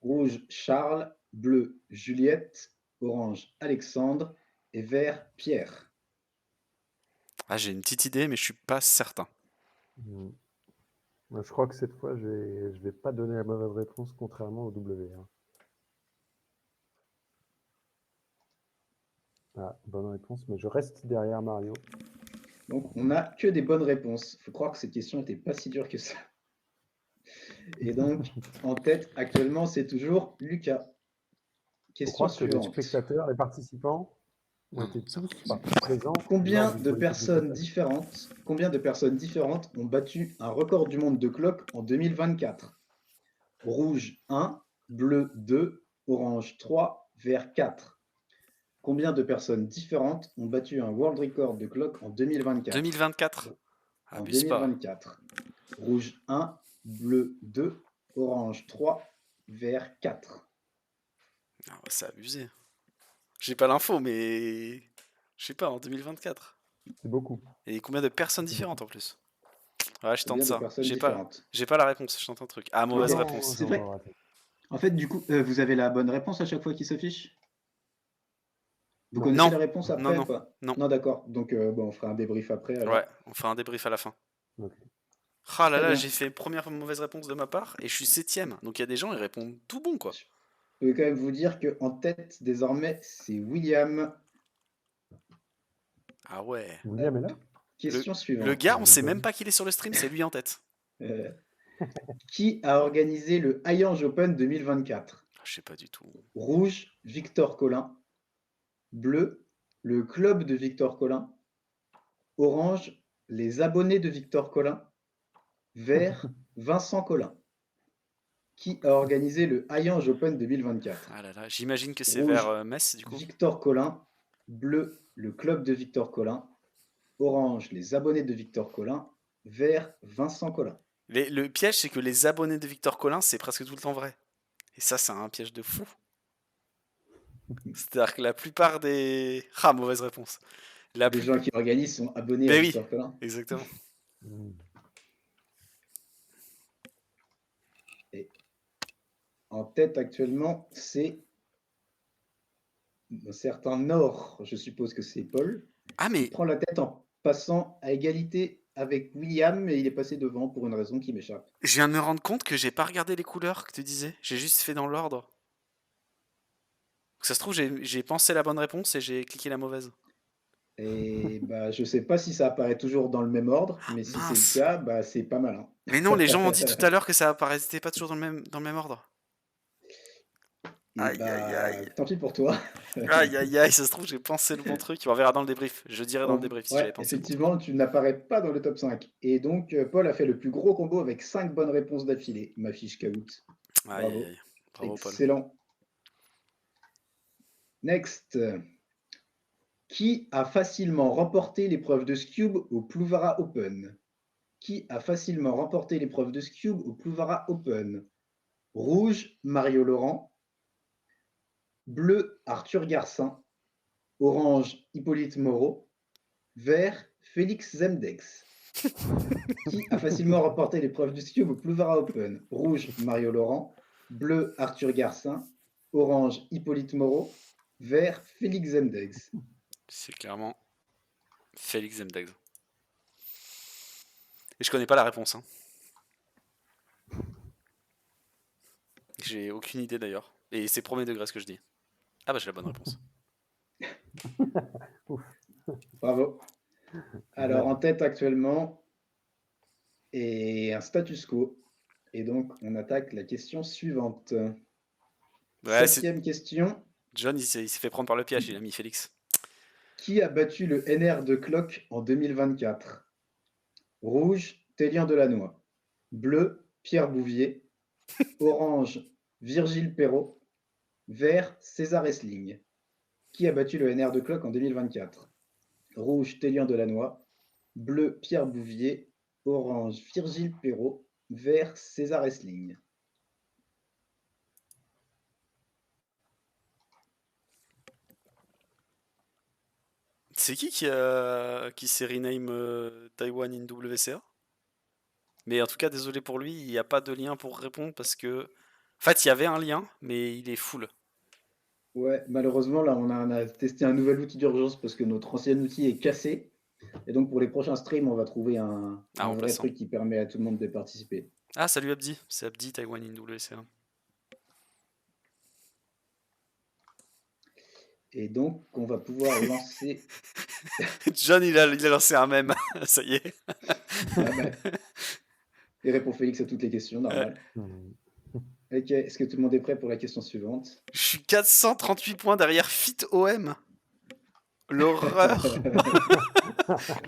S2: Rouge, Charles. Bleu, Juliette. Orange, Alexandre. Et vert, Pierre.
S1: Ah, j'ai une petite idée, mais je suis pas certain.
S3: Je crois que cette fois, je vais pas donner la mauvaise réponse, contrairement au W. Ah, bonne réponse, mais je reste derrière Mario.
S2: Donc, on n'a que des bonnes réponses. Il faut croire que cette question n'était pas si dure que ça. Et donc, en tête, actuellement, c'est toujours Lucas.
S3: Il faut
S2: Question
S3: croire que les
S2: suivante.
S3: spectateurs, les participants ont
S1: Non,
S3: été
S1: ça
S3: tous
S1: marche.
S3: présents
S2: Combien
S3: lors du
S2: de
S3: volet
S2: personnes
S3: technique.
S2: différentes ont battu un record du monde de clock en 2024? Rouge 1, bleu 2, orange 3, vert 4. Combien de personnes différentes ont battu un world record de clock en 2024?
S1: 2024.
S2: En
S1: Abuse pas.
S2: 2024. Rouge 1, bleu 2, orange 3, vert 4.
S1: Ah ouais, c'est abusé. J'ai pas l'info, mais je sais pas, en 2024.
S3: C'est beaucoup.
S1: Et combien de personnes
S3: C'est beaucoup.
S1: différentes en plus? Ouais, je tente
S2: Combien de
S1: ça.
S2: personnes différentes?
S1: J'ai pas la réponse, je tente un truc. Ah,
S3: Ah
S1: mauvaise
S2: Ok,
S3: non,
S1: réponse.
S3: j'ai
S2: c'est vrai.
S3: encore raté.
S2: En fait, du coup, vous avez la bonne réponse à chaque fois qui s'affiche? Vous
S3: Non.
S2: connaissez
S1: Non,
S2: la réponse après
S1: non,
S2: ou pas?
S1: non.
S2: Non, d'accord. Donc, bon, on fera un débrief après
S1: Ouais,
S2: alors.
S1: on fera un débrief à la fin.
S3: Ok.
S1: Ah là
S2: Très
S1: là,
S2: bien.
S1: j'ai fait première mauvaise réponse de ma part et je suis 7ème. Donc il y a des gens, ils répondent tout bon, quoi.
S2: Je peux quand même vous dire qu'en tête, désormais, c'est William.
S1: Ah ouais.
S3: William est là?
S2: Question
S1: Le
S2: suivante.
S1: gars, on sait même pas qu'il est sur le stream, c'est lui en tête.
S2: Euh, qui a organisé le Hayange Open 2024?
S1: Ah, je sais pas du tout.
S2: Rouge, Victor Collin. Bleu, le club de Victor Collin. Orange, les abonnés de Victor Collin. Vert, Vincent Collin. Qui a organisé le Hayange Open 2024?
S1: Ah là là, j'imagine que c'est vers
S2: Rouge,
S1: Metz, du coup.
S2: Victor Collin. Bleu, le club de Victor Collin. Orange, les abonnés de Victor Collin. Vert, Vincent Collin.
S1: Le piège, c'est que les abonnés de Victor Collin, c'est presque tout le temps vrai. Et ça, c'est un piège de fou. C'est-à-dire que la plupart des... Ah, mauvaise réponse. La
S2: Les
S1: plus...
S2: gens qui organisent sont abonnés à
S1: Ben oui,
S2: Victor Collin.
S1: exactement.
S3: Hmm.
S2: Et en tête actuellement, c'est un certain Nord. Je suppose que c'est Paul.
S1: Ah,
S2: Il
S1: mais
S2: prend la tête en passant à égalité avec William, mais il est passé devant pour une raison qui m'échappe.
S1: je viens de me rendre compte que j'ai pas regardé les couleurs que tu disais. J'ai juste fait dans l'ordre. Ça se trouve, j'ai pensé la bonne réponse et j'ai cliqué la mauvaise.
S2: Et bah, je sais pas si ça apparaît toujours dans le même ordre, mais si c'est le
S1: Mince.
S2: cas, bah, c'est pas malin.
S1: Mais non, les gens m'ont dit tout à l'heure que ça apparaissait pas toujours dans le même ordre.
S2: Et
S1: Aïe, aïe,
S2: bah,
S1: aïe.
S2: tant pis pour toi.
S1: Aïe, aïe, aïe, ça se trouve, j'ai pensé le bon truc. On verra dans le débrief. Je dirai dans le débrief si j'avais
S2: Ouais,
S1: pensé le bon truc.
S2: effectivement, tu n'apparais pas dans le top 5. Et donc, Paul a fait le plus gros combo avec 5 bonnes réponses d'affilée. Ma fiche Kahoot.
S1: Aïe, aïe,
S2: Bravo.
S1: aïe. Bravo, Paul.
S2: Excellent. Next. Qui a facilement remporté l'épreuve de Scube au Pluvara Open? Qui a facilement remporté l'épreuve de Scube au Pluvara Open? Rouge, Mario Laurent. Bleu, Arthur Garcin. Orange, Hippolyte Moreau. Vert, Félix Zemdex. Qui a facilement remporté l'épreuve du Cube au Pluvara Open? Rouge, Mario Laurent. Bleu, Arthur Garcin. Orange, Hippolyte Moreau. Vert, Félix Zemdex.
S1: C'est clairement Félix Zemdegs. Et je connais pas la réponse. Hein. J'ai aucune idée d'ailleurs. Et c'est premier degré ce que je dis. Ah bah j'ai la bonne réponse.
S2: Bravo. Alors,
S3: Ouais.
S2: en tête actuellement, et un status quo. Et donc, on attaque la question suivante.
S1: Ouais, c'est...
S2: Septième question.
S1: John, il s'est fait prendre par le piège, il a mis Félix.
S2: Qui a battu le NR de Clock en 2024? Rouge, Télien Delannoy. Bleu, Pierre Bouvier. Orange, Virgile Perrault. Vert, César Essling. Qui a battu le NR de Clock en 2024? Rouge, Télien Delannoy. Bleu, Pierre Bouvier. Orange, Virgile Perrault. Vert, César Essling.
S1: C'est qui s'est rename Taiwan in WCA? Mais en tout cas, désolé pour lui, il n'y a pas de lien pour répondre parce que... En fait, il y avait un lien, mais il est full.
S2: Ouais, malheureusement, là, on a testé un nouvel outil d'urgence parce que notre ancien outil est cassé. Et donc, pour les prochains streams, on va trouver un vrai
S1: remplaçant.
S2: truc qui permet à tout le monde de participer.
S1: Ah, salut Abdi, c'est Abdi Taiwan in WCA.
S2: Et donc, on va pouvoir lancer.
S1: John, il a lancé un mème. Ça y est.
S2: Ah bah, il répond Félix à toutes les questions, normal.
S3: Hmm.
S2: Ok, est-ce que tout le monde est prêt pour la question suivante?
S1: Je suis 438 points derrière Fit OM. L'horreur.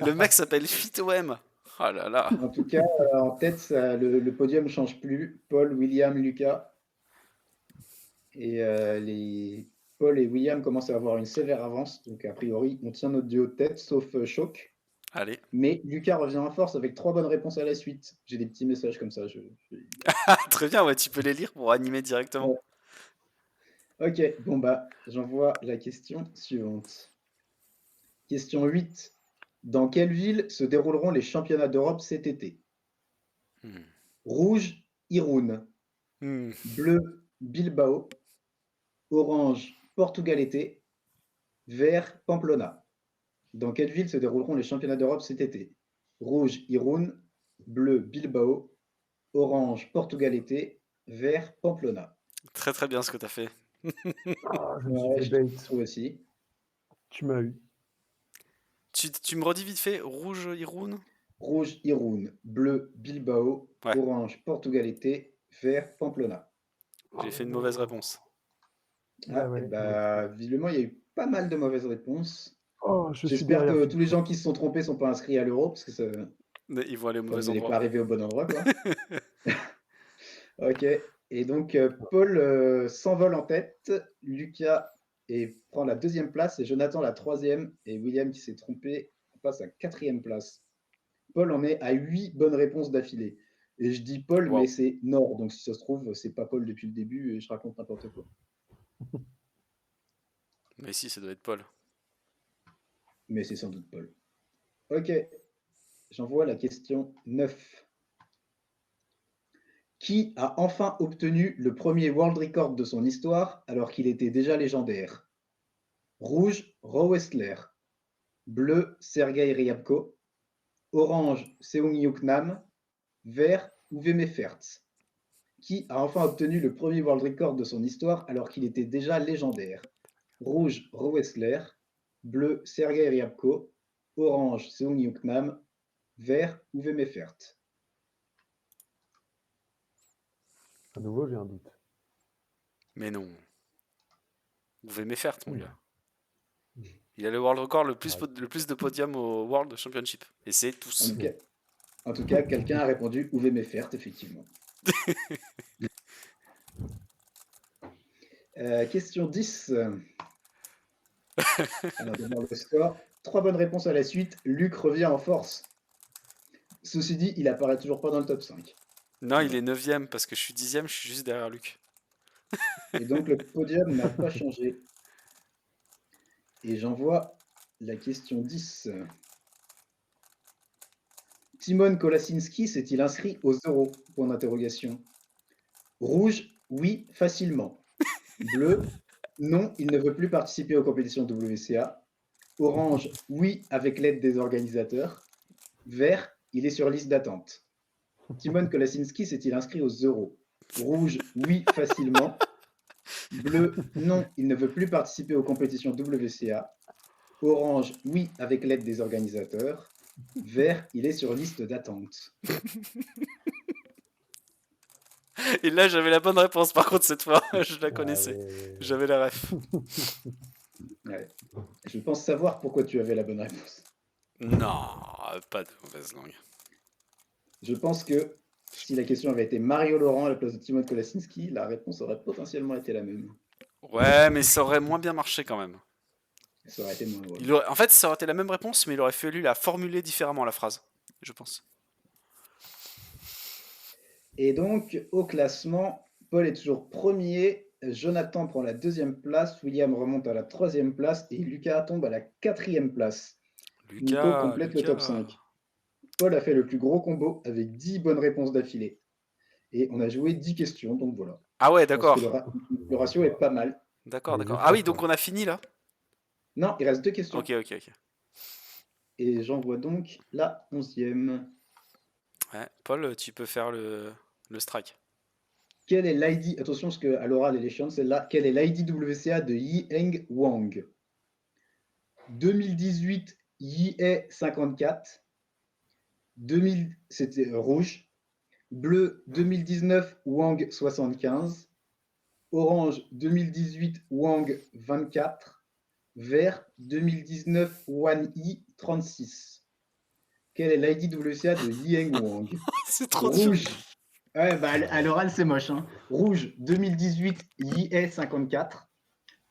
S1: Le mec s'appelle Fit OM. Oh là là.
S2: En tout cas, en tête, le podium ne change plus. Paul, William, Lucas. Et Paul et William commencent à avoir une sévère avance. Donc, a priori, on tient notre duo de tête, sauf Choc.
S1: Allez.
S2: Mais Lucas revient en force avec 3 bonnes réponses à la suite. J'ai des petits messages comme ça.
S1: Très bien, ouais, tu peux les lire pour animer directement.
S2: Ouais. Ok, bon bah, j'envoie la question suivante. Question 8. Dans quelle ville se dérouleront les championnats d'Europe cet été?
S1: Hmm.
S2: Rouge, Irun.
S1: Hmm.
S2: Bleu, Bilbao. Orange, Portugal-été. Vert, Pamplona. Dans quelle ville se dérouleront les championnats d'Europe cet été? Rouge, Irun. Bleu, Bilbao. Orange, Portugal-été. Vert, Pamplona.
S1: Très très bien ce que t'as fait.
S3: Ah, je me suis
S2: Ouais,
S3: fait
S2: je
S3: bait.
S2: trouve aussi.
S3: Tu m'as eu.
S1: Tu me redis vite fait, rouge Irun?
S2: Rouge, Irun. Bleu, Bilbao.
S1: Ouais,
S2: Orange, Portugal-été. Vert, Pamplona.
S1: j'ai fait une mauvaise réponse.
S3: Bah
S2: Ah, et
S3: ouais,
S2: bah, visiblement, il y a eu pas mal de mauvaises réponses.
S3: oh, je suis
S2: J'espère
S3: derrière
S2: que
S3: Fit.
S2: tous les gens qui se sont trompés ne sont pas inscrits à l'euro, parce que ça,
S1: Mais ils vont aller au
S2: enfin, vous
S1: mauvais
S2: n'allez
S1: endroit.
S2: pas arriver au bon endroit, quoi. Ok. Et donc, Paul s'envole en tête, Lucas prend la 2e place, et Jonathan la 3e, et William, qui s'est trompé, passe à 4e place. Paul en est à 8 bonnes réponses d'affilée. Et je dis Paul, mais
S1: Waouh.
S2: c'est Nord, donc si ça se trouve, c'est pas Paul depuis le début, et je raconte n'importe quoi.
S1: Mais si, ça doit être Paul.
S2: Mais c'est sans doute Paul. Ok. J'envoie la question 9. Qui a enfin obtenu le premier world record de son histoire alors qu'il était déjà légendaire? Rouge, Roe Westler. Bleu, Sergei Ryabko. Orange, Seung-Yuk Nam. Vert, Uwe Mefert. Qui a enfin obtenu le premier world record de son histoire alors qu'il était déjà légendaire? Rouge, Roe Westler. Bleu, Sergei Ryabko. Orange, Seung-Yuk Nam. Vert, Uwe Mefert.
S3: À nouveau, j'ai un doute.
S1: Mais non. Vous pouvez m'effert, mon
S3: Hmm.
S1: gars. Il a le world record le
S3: Ouais.
S1: plus de podiums au World Championship. Et c'est tous.
S2: En tout cas, quelqu'un a répondu Uwe Mefert, effectivement. Question 10. Alors, d'abord le score. 3 bonnes réponses à la suite. Luc revient en force. Ceci dit, il apparaît toujours pas dans le top 5.
S1: Non, il
S2: Voilà.
S1: est 9ème parce que je suis 10ème, je suis juste derrière Luc.
S2: Et donc, le podium n'a pas changé. Et j'envoie la question 10. Timon Kolasinski s'est-il inscrit aux euros? Point d'interrogation. Rouge, oui, facilement. Bleu, non, il ne veut plus participer aux compétitions WCA. Orange, oui, avec l'aide des organisateurs. Vert, il est sur liste d'attente. Timon Kolasinski s'est-il inscrit aux euros? Rouge, oui, facilement. Bleu, non, il ne veut plus participer aux compétitions WCA. Orange, oui, avec l'aide des organisateurs. Vert, il est sur liste d'attente.
S1: Et là, j'avais la bonne réponse. Par contre, cette fois, je la
S3: Ah
S1: connaissais.
S3: ouais.
S1: J'avais la ref.
S2: Ouais. Je pense savoir pourquoi tu avais la bonne réponse.
S1: Non, pas de mauvaise langue.
S2: Je pense que si la question avait été Mario Laurent à la place de Timon Kolasinski, la réponse aurait potentiellement été la même.
S1: Ouais, mais ça aurait moins bien marché quand même.
S2: Ça aurait été moins drôle.
S1: En fait, ça aurait été la même réponse, mais il aurait fallu la formuler différemment, la phrase. Je pense.
S2: Et donc, au classement, Paul est toujours premier, Jonathan prend la 2e place, William remonte à la 3e place et Lucas tombe à la 4e place. Nico complète le top 5. Paul a fait le plus gros combo avec 10 bonnes réponses d'affilée. Et on a joué 10 questions, donc voilà.
S1: Ah ouais,
S2: Je pense que
S1: d'accord.
S2: le ratio est pas mal.
S1: D'accord,
S3: Il est
S1: d'accord.
S3: juste
S1: Ah
S3: à
S1: oui, donc
S3: fond.
S1: on a fini là.
S2: Non, il reste 2 questions.
S1: Ok, ok, ok.
S2: Et j'envoie donc la 11e.
S1: Ouais, Paul, tu peux faire le strike.
S2: quel est l'ID, attention parce qu'à l'oral elle est chiante celle-là, quel est l'ID WCA de Yi-Heng Wang? 2018 Yi-Hei 54, 2000, c'était rouge, bleu 2019 Wang 75, orange 2018 Wang 24, vert 2019 Wan Yi 36. Quel est l'ID WCA de Yi-Heng Wang?
S1: C'est trop dur.
S2: Rouge. Ouais, bah à l'oral c'est moche. Hein. Rouge 2018 Yi-Hei 54,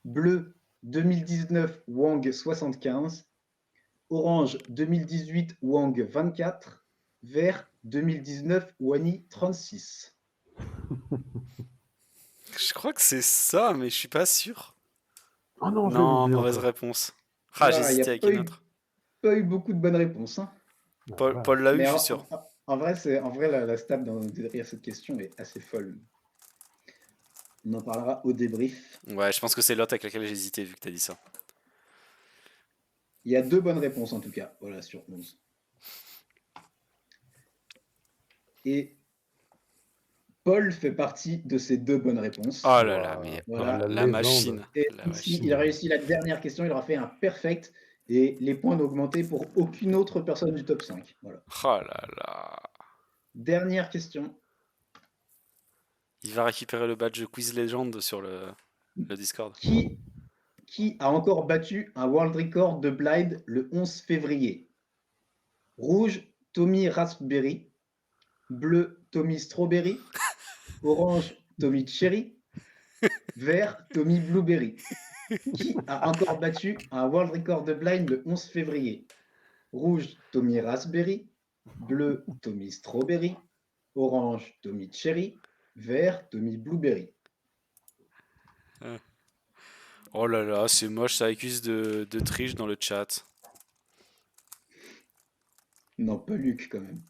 S2: bleu 2019 Wang 75, orange 2018 Wang 24, vert 2019 Wani 36.
S1: Je crois que c'est ça, mais je suis pas sûr.
S3: Oh non, je l'ai
S1: Non,
S3: oublié
S1: mauvaise
S3: encore.
S1: réponse. Ah,
S2: Il n'y a
S1: j'hésitais avec
S2: pas
S1: une
S2: eu,
S1: autre.
S2: pas eu beaucoup de bonnes réponses. Hein.
S3: Ah,
S1: Paul,
S3: vache.
S1: Paul l'a eu,
S2: Mais
S1: je suis sûr.
S2: en vrai, la stat derrière cette question est assez folle. On en parlera au débrief.
S1: Ouais, je pense que c'est l'autre avec laquelle j'hésitais vu que t'as dit ça.
S2: Il y a 2 bonnes réponses en tout cas, voilà, sur 11. Et Paul fait partie de ces 2 bonnes réponses.
S1: Oh là là, mais
S2: Voilà.
S3: la
S1: la
S3: légende.
S1: machine.
S2: Et
S1: La
S2: ici,
S1: machine.
S2: il a réussi la dernière question, il aura fait un perfect et les points n'ont augmenté pour aucune autre personne du top 5. Voilà.
S1: Oh là là.
S2: Dernière question.
S1: Il va récupérer le badge Quiz Legend sur le Discord.
S2: Qui a encore battu un world record de blind le 11 février? Rouge, Tommy Raspberry. Bleu, Tommy Strawberry. Orange, Tommy Cherry. Vert, Tommy Blueberry. Qui a encore battu un world record de blind le 11 février? Rouge, Tommy Raspberry. Bleu, Tommy Strawberry. Orange, Tommy Cherry. Vert, Tommy Blueberry.
S1: Oh là là, c'est moche, ça accuse de triche dans le chat.
S2: Non, pas Luc quand même.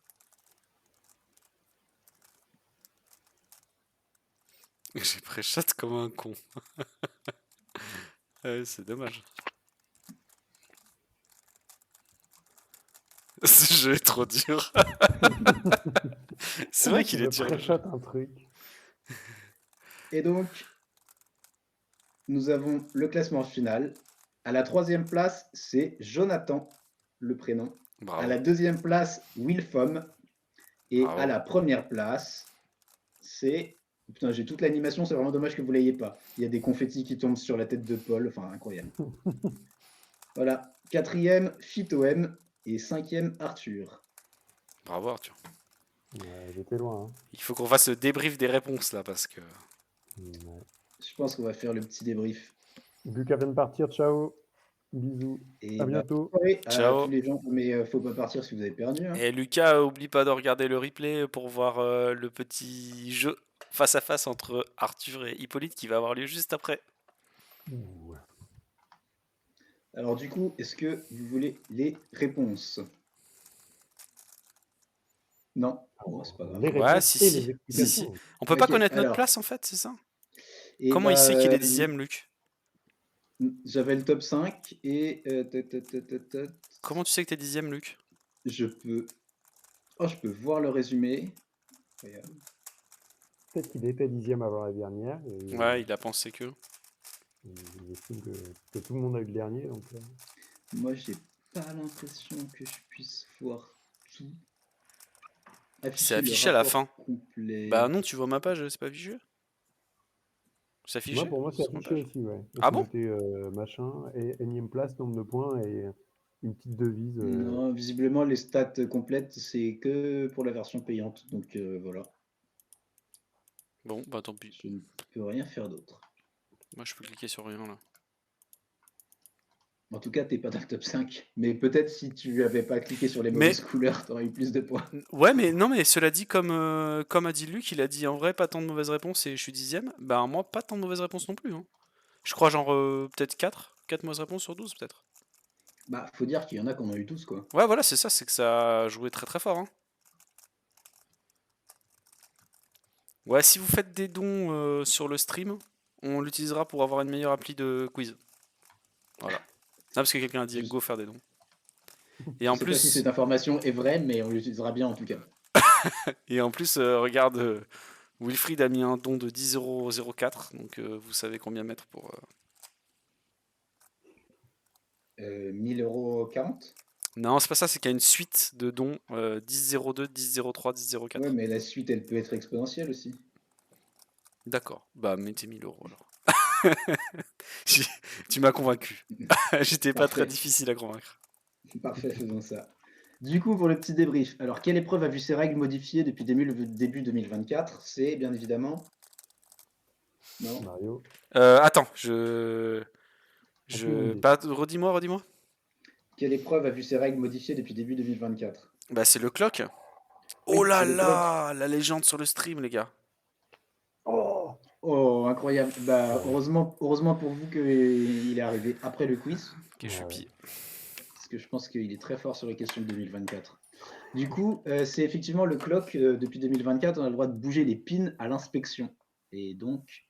S1: J'ai pré-chat comme un con. Ouais, c'est dommage. Ce jeu est trop dur. C'est vrai qu'il est dur.
S3: Pré-shot un truc.
S2: Et donc, nous avons le classement final. À la 3e place, c'est Jonathan, le prénom.
S1: Bravo.
S2: À la 2e place, Wilfom. Et
S1: Bravo.
S2: à la 1re place, c'est... Putain, j'ai toute l'animation, c'est vraiment dommage que vous l'ayez pas. Il y a des confettis qui tombent sur la tête de Paul, enfin incroyable. Voilà, 4e, Phytoem et 5e, Arthur.
S1: Bravo Arthur.
S3: Ouais, j'étais loin. Hein.
S1: Il faut qu'on fasse le débrief des réponses là parce que...
S3: Ouais.
S2: Je pense qu'on va faire le petit débrief.
S3: Lucas vient de partir, ciao. Bisous.
S2: Et
S3: À bientôt.
S2: soirée à
S1: Ciao.
S2: tous les gens, mais faut pas partir si vous avez perdu. Hein.
S1: Et Lucas, oublie pas de regarder le replay pour voir le petit jeu face à face entre Arthur et Hippolyte qui va avoir lieu juste après.
S3: Ouh.
S2: Alors du coup, est-ce que vous voulez les réponses? Non, bon, c'est pas grave.
S3: Les
S1: Ouais,
S3: réponses
S1: si,
S3: et
S1: si.
S3: les explications.
S1: On peut pas
S2: Ok,
S1: connaître notre
S2: alors.
S1: place en fait, c'est ça?
S2: Et
S1: Comment il sait qu'il est 10ème, Luc?
S2: J'avais le top 5 et...
S1: Comment tu sais que t'es 10ème, Luc?
S2: Je peux... Oh, je peux voir le résumé. Regarde.
S3: Peut-être qu'il était 10e avant la dernière. Et
S1: Ouais, il a pensé que...
S3: il estime que tout le monde a eu le dernier. Donc,
S2: Moi, j'ai pas l'impression que je puisse voir tout.
S1: C'est
S2: le
S1: affiché à la
S2: rapport
S1: fin.
S2: complet.
S1: Bah non, tu vois ma page, c'est pas affiché? C'est affiché?
S3: moi, pour moi, c'est
S1: sur ma
S3: affiché
S1: page
S3: aussi. Ouais.
S1: Ah bon?
S3: C'était machin, et énième place, nombre de points et une petite devise.
S2: Non, visiblement, les stats complètes, c'est que pour la version payante. Donc voilà.
S1: Bon, bah tant pis.
S2: Je ne peux rien faire d'autre.
S1: Moi, je peux cliquer sur rien là.
S2: En tout cas, t'es pas dans le top 5. Mais peut-être si tu avais pas cliqué sur les mauvaises couleurs, t'aurais eu plus de points.
S1: Ouais, mais non, mais cela dit, comme a dit Luc, il a dit en vrai pas tant de mauvaises réponses et je suis 10ème. Bah moi, pas tant de mauvaises réponses non plus. Hein. Je crois genre peut-être 4 mauvaises réponses sur 12 peut-être.
S2: Bah, faut dire qu'il y en a qu'on a eu tous, quoi.
S1: Ouais, voilà, c'est ça, c'est que ça a joué très très fort. Hein. Ouais, si vous faites des dons sur le stream, on l'utilisera pour avoir une meilleure appli de quiz. Voilà. Non, parce que quelqu'un a dit go faire des dons. Et en
S2: Je sais
S1: plus,
S2: pas si cette information est vraie, mais on l'utilisera bien en tout cas.
S1: et en plus regarde, Wilfried a mis un don de 10,04 €, donc vous savez combien mettre pour...
S2: 1000,40 €.
S1: Non, c'est pas ça, c'est qu'il y a une suite de dons 10,02, 10,03, 10,04.
S2: Ouais, mais la suite, elle peut être exponentielle aussi.
S1: D'accord, bah mettez 1000 € alors. Tu m'as convaincu. J'étais pas très
S2: Parfait.
S1: difficile à convaincre.
S2: Parfait, faisons ça. Du coup, pour le petit débrief, alors quelle épreuve a vu ses règles modifiées depuis début 2024? C'est bien évidemment... Non?
S3: Mario.
S1: Attends,
S3: Aucune idée.
S1: redis-moi.
S2: Quelle épreuve a vu ses règles modifiées depuis début 2024?
S1: Bah c'est le clock.
S2: Oui,
S1: Oh là
S2: c'est le
S1: là, la légende sur le stream, les gars.
S3: Oh!
S2: Oh, incroyable. Bah, heureusement pour vous qu'il est arrivé après le quiz,
S1: Ok, je suis
S3: Ouais.
S1: pillé.
S2: parce que je pense qu'il est très fort sur les questions de 2024. Du coup, c'est effectivement le clock. Depuis 2024, on a le droit de bouger les pins à l'inspection. Et donc,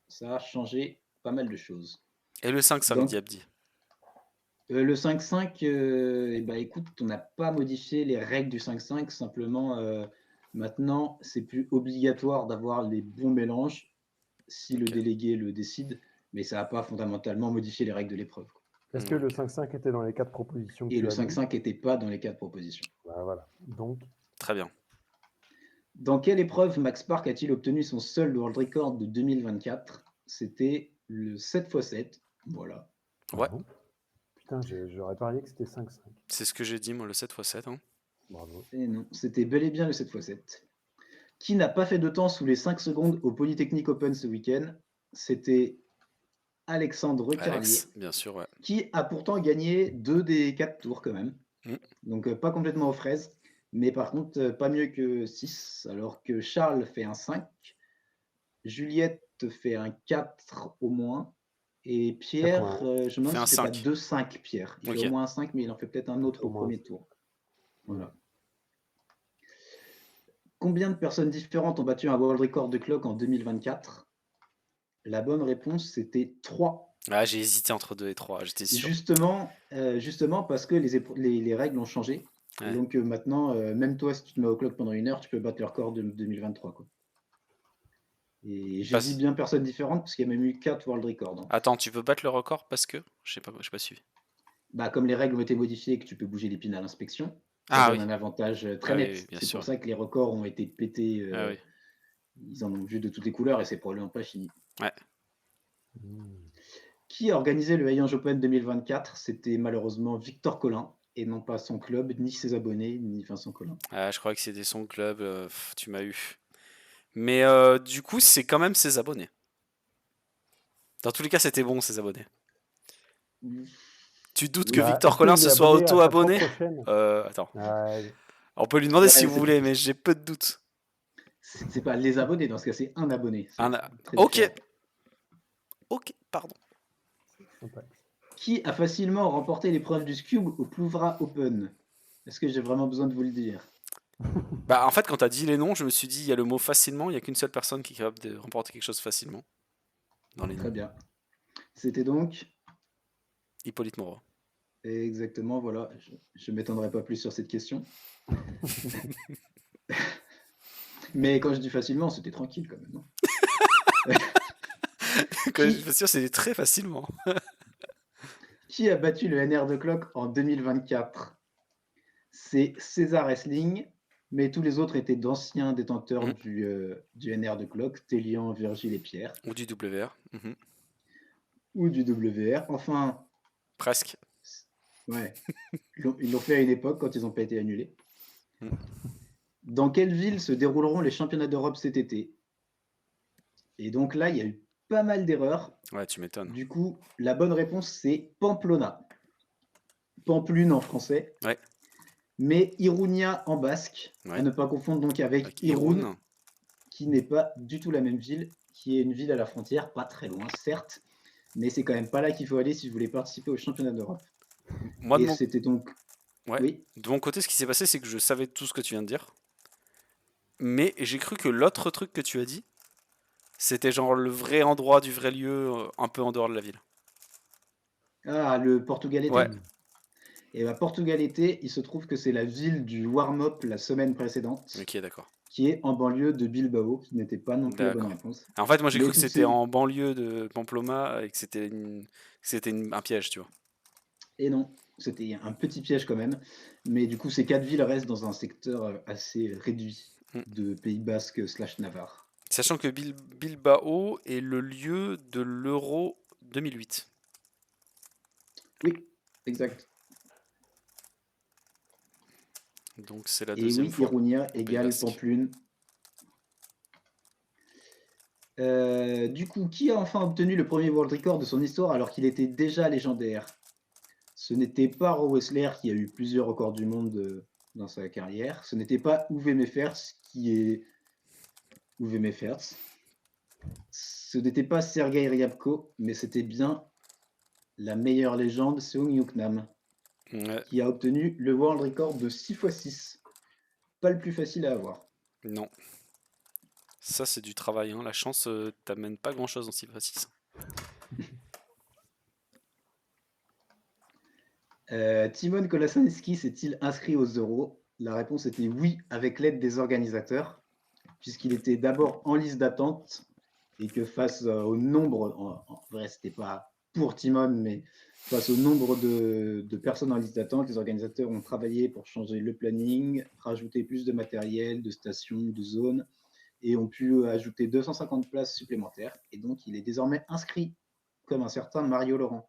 S2: ça a changé pas mal de choses.
S1: Et le 5-5,
S2: Donc,
S1: dit Abdi.
S2: le 5-5, eh ben, écoute, on n'a pas modifié les règles du 5-5. Simplement, maintenant, c'est plus obligatoire d'avoir les bons mélanges si le
S1: Ok.
S2: délégué le décide, mais ça n'a pas fondamentalement modifié les règles de l'épreuve.
S3: Est-ce que le
S1: Ok.
S3: 5-5 était dans les 4 propositions que
S2: Et
S3: tu
S2: le
S3: as dit?
S2: 5-5 n'était pas dans les 4 propositions.
S3: Bah, voilà. Donc,
S1: Très bien.
S2: Dans quelle épreuve Max Park a-t-il obtenu son seul world record de 2024? C'était le 7x7. Voilà.
S1: Ouais,
S3: bravo. Putain, j'aurais parié que c'était 5-5.
S1: c'est ce que j'ai dit, moi, le 7x7. Hein.
S3: Bravo.
S2: Et non, c'était bel et bien le 7x7. Qui n'a pas fait de temps sous les 5 secondes au Polytechnic Open ce week-end? C'était Alexandre Carlier,
S1: Alex, bien sûr, ouais.
S2: qui a pourtant gagné 2 des 4 tours quand même.
S1: Mm.
S2: Donc pas complètement aux fraises, mais par contre pas mieux que 6, alors que Charles fait un 5, Juliette fait un 4 au moins, et Pierre,
S3: 81.
S2: je me demande
S1: Fait un
S2: s'il fait pas
S1: 5.
S2: 2-5 Pierre. Il fait au
S1: Ok.
S2: moins un 5, mais il en fait peut-être un autre
S3: Au
S2: au
S3: moins un
S2: premier
S3: 5.
S2: tour. Voilà. Combien de personnes différentes ont battu un world record de clock en 2024? La bonne réponse, c'était 3.
S1: Ah, j'ai hésité entre 2 et 3, j'étais sûr.
S2: Justement parce que les règles ont changé. Et
S1: Ouais.
S2: donc maintenant, même toi, si tu te mets au clock pendant 1 heure, tu peux battre le record de 2023. Quoi. Et j'ai dit bien personnes différentes parce qu'il y a même eu 4 world records. Hein.
S1: Attends, tu peux battre le record parce que... j'ai pas suivi.
S2: Bah, comme les règles ont été modifiées et que tu peux bouger les pins à l'inspection, ça
S1: Ah
S2: donne
S1: oui.
S2: un avantage très
S1: Ah
S2: net.
S1: oui, bien
S2: C'est
S1: sûr.
S2: pour ça que les records ont été pétés.
S1: Ah oui.
S2: Ils en ont vu de toutes les couleurs et c'est probablement pas fini.
S1: Ouais.
S2: Qui a organisé le Hayange Open 2024? C'était malheureusement Victor Collin et non pas son club, ni ses abonnés, ni Vincent Collin.
S1: Ah, je crois que c'était son club, tu m'as eu. Mais du coup, c'est quand même ses abonnés. Dans tous les cas, c'était bon, ses abonnés. Tu doutes que
S2: Oui.
S1: Victor
S3: Est-ce
S1: Collin
S3: qu'il
S1: se
S3: est
S1: soit
S3: abonné à sa
S1: auto-abonné?
S3: propre chaîne?
S1: Attends.
S3: Ouais.
S1: On peut lui demander
S2: Ouais,
S1: si vous
S2: c'est-
S1: voulez, mais j'ai peu de doutes.
S2: C'est pas les abonnés, dans ce cas, c'est un abonné. C'est très
S1: Ok.
S2: différent.
S1: Ok, pardon.
S3: Sympa.
S2: Qui a facilement remporté l'épreuve du Scube au Plouvra Open? Est-ce que j'ai vraiment besoin de vous le dire?
S1: Bah, en fait, quand t'as dit les noms, je me suis dit, il y a le mot facilement, il y a qu'une seule personne qui est capable de remporter quelque chose facilement. Dans les
S2: Très
S1: noms.
S2: bien. C'était donc
S1: Hippolyte Moreau.
S2: exactement, voilà. Je ne m'étendrai pas plus sur cette question. Mais quand je dis facilement, c'était tranquille quand même. Non
S1: Quand je suis sûr, c'est très facilement.
S2: Qui a battu le NR de Clock en 2024? C'est César Wrestling, mais tous les autres étaient d'anciens détenteurs du NR de Clock, Télian, Virgile et Pierre.
S1: Ou du WR.
S2: Ou du WR. Enfin,
S1: Presque.
S2: ouais. Ils l'ont fait à une époque quand ils n'ont pas été annulés.
S1: Mm.
S2: Dans quelle ville se dérouleront les championnats d'Europe cet été? Et donc là, il y a eu pas mal d'erreurs.
S1: Ouais, tu m'étonnes.
S2: Du coup, la bonne réponse, c'est Pamplona. Pamplune en français.
S1: Ouais.
S2: Mais Irunia en basque,
S1: Ouais.
S2: à ne pas confondre donc avec Irun,
S1: Irun.
S2: qui n'est pas du tout la même ville, qui est une ville à la frontière, pas très loin, certes, mais c'est quand même pas là qu'il faut aller si vous voulez participer au championnat d'Europe.
S1: Moi,
S2: Et c'était donc...
S1: Ouais.
S2: Oui.
S1: De mon côté, ce qui s'est passé, c'est que je savais tout ce que tu viens de dire. Mais j'ai cru que l'autre truc que tu as dit, c'était genre le vrai endroit du vrai lieu, un peu en dehors de la ville.
S2: Ah, le Portugal-été.
S1: Ouais.
S2: Et bah, Portugal-été, il se trouve que c'est la ville du warm-up la semaine précédente.
S1: Ok, d'accord.
S2: qui est en banlieue de Bilbao, qui n'était pas non plus la bonne
S1: D'accord.
S2: réponse.
S1: En fait, moi j'ai
S2: Mais
S1: cru que
S2: toutes
S1: c'était
S2: ces...
S1: en banlieue de Pamplona et que c'était un piège, tu vois.
S2: Et non, c'était un petit piège quand même. Mais du coup, ces 4 villes restent dans un secteur assez réduit
S1: Mm.
S2: de Pays Basque / Navarre.
S1: Sachant que Bilbao est le lieu de l'Euro 2008.
S2: Oui, exact.
S1: Donc c'est la
S2: Et
S1: deuxième
S2: oui,
S1: fois
S2: Irunia
S1: au Pays
S2: égale
S1: Basque.
S2: Pamplune. Du coup, qui a enfin obtenu le premier world record de son histoire alors qu'il était déjà légendaire? Ce n'était pas Rowe Wessler qui a eu plusieurs records du monde dans sa carrière. Ce n'était pas Uwe Mefers qui est Uwe Mefers. Ce n'était pas Sergei Ryabko, mais c'était bien la meilleure légende, Seung Yuknam,
S1: Ouais,
S2: qui a obtenu le world record de 6x6. Pas le plus facile à avoir.
S1: non. Ça c'est du travail, hein. La chance t'amène pas grand chose en 6x6.
S2: Timon Kolasinski s'est-il inscrit aux Euros? La réponse était oui, avec l'aide des organisateurs, puisqu'il était d'abord en liste d'attente et que face au nombre, en vrai, c'était pas pour Timon, mais face au nombre de personnes en liste d'attente, les organisateurs ont travaillé pour changer le planning, rajouter plus de matériel, de stations, de zones, et ont pu ajouter 250 places supplémentaires. Et donc, il est désormais inscrit comme un certain Mario Laurent.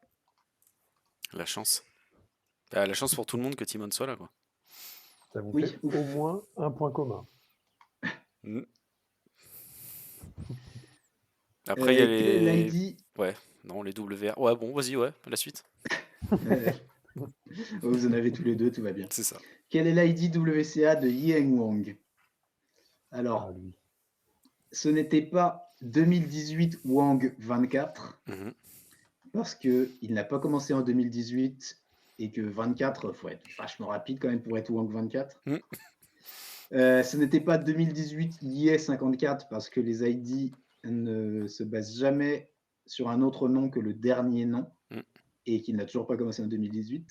S1: La chance. Bah, la chance pour tout le monde que Timon soit là, quoi.
S3: Ça vous
S2: Oui,
S3: fait
S2: ouf.
S3: au moins un point commun.
S1: Mm. Après, il y a
S2: Quel est
S1: les.
S2: l'ID
S1: Ouais, non, les WR. Ouais, bon, vas-y, ouais, la suite.
S2: Vous en avez tous les deux, tout va bien.
S1: C'est ça.
S2: Quel est l'ID WCA de Yeng Wang?
S3: Ah,
S2: Alors,
S3: lui.
S2: ce n'était pas 2018 Wang 24,
S1: Mhm.
S2: parce qu'il n'a pas commencé en 2018 et que 24, il faut être vachement rapide quand même pour être Wang 24.
S1: Mm.
S2: Ce n'était pas 2018 Ye 54, parce que les ID ne se basent jamais sur un autre nom que le dernier nom,
S1: Mm.
S2: et qu'il n'a toujours pas commencé en 2018.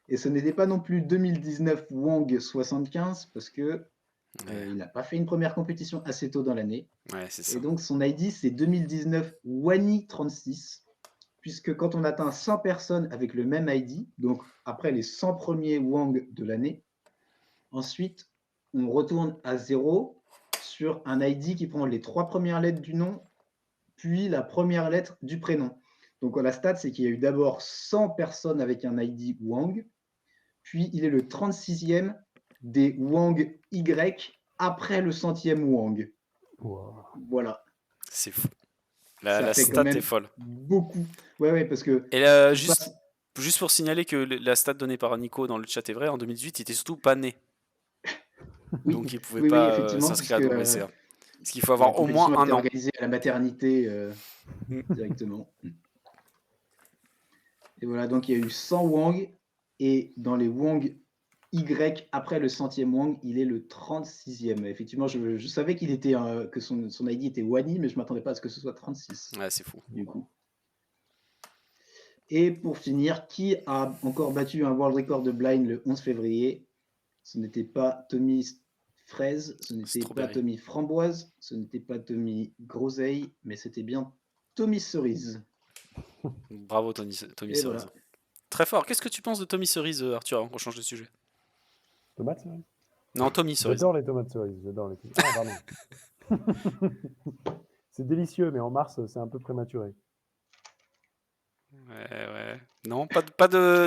S2: Et ce n'était pas non plus 2019 Wang 75, parce que
S1: Ouais,
S2: il n'a pas fait une première compétition assez tôt dans l'année.
S1: ouais, c'est
S2: Et
S1: ça.
S2: donc son ID, c'est 2019 Wani 36, puisque quand on atteint 100 personnes avec le même ID, donc après les 100 premiers Wang de l'année, ensuite on retourne à 0 sur un ID qui prend les 3 premières lettres du nom, puis la première lettre du prénom. Donc la stat, c'est qu'il y a eu d'abord 100 personnes avec un ID Wang, puis il est le 36e des Wang Y après le 100e Wang.
S3: Wow.
S2: Voilà.
S1: C'est fou.
S2: Ça
S1: La
S2: fait quand
S1: stat est
S2: même
S1: folle.
S2: beaucoup. Ouais, parce que
S1: Et là,
S2: il passe.
S1: juste pour signaler que la stat donnée par Nico dans le chat est vraie, en 2018, il était surtout pas né.
S2: Oui,
S1: Donc il pouvait
S2: oui,
S1: pas
S2: effectivement,
S1: s'inscrire à
S2: puisque
S1: WCA. Parce qu'il faut
S2: la
S1: avoir au moins
S2: compétition a
S1: un
S2: été
S1: an.
S2: organisée à la maternité
S1: Mm.
S2: directement. Et voilà, donc il y a eu 100 Wang, et dans les Wang Y après le 100e Wang, il est le 36e. Effectivement, je savais qu'il était que son ID était Wani, mais je ne m'attendais pas à ce que ce soit 36,
S1: Ouais, c'est fou.
S2: du coup. Et pour finir, qui a encore battu un world record de blind le 11 février? Ce n'était pas Tommy Fraise, ce n'était pas
S1: Strawberry.
S2: Tommy Framboise, ce n'était pas Tommy Groseille, mais c'était bien Tommy Cerise.
S1: Bravo, Tommy
S2: Et
S1: Cerise.
S2: voilà.
S1: Très fort. Qu'est-ce que tu penses de Tommy Cerise, Arthur, avant qu'on change de sujet?
S3: Tomates cerises.
S1: Non, Tommy Cerise.
S3: J'adore les tomates cerises. J'adore les tomates. Ah, pardon. C'est délicieux, mais en mars, c'est un peu prématuré.
S1: Ouais. Non,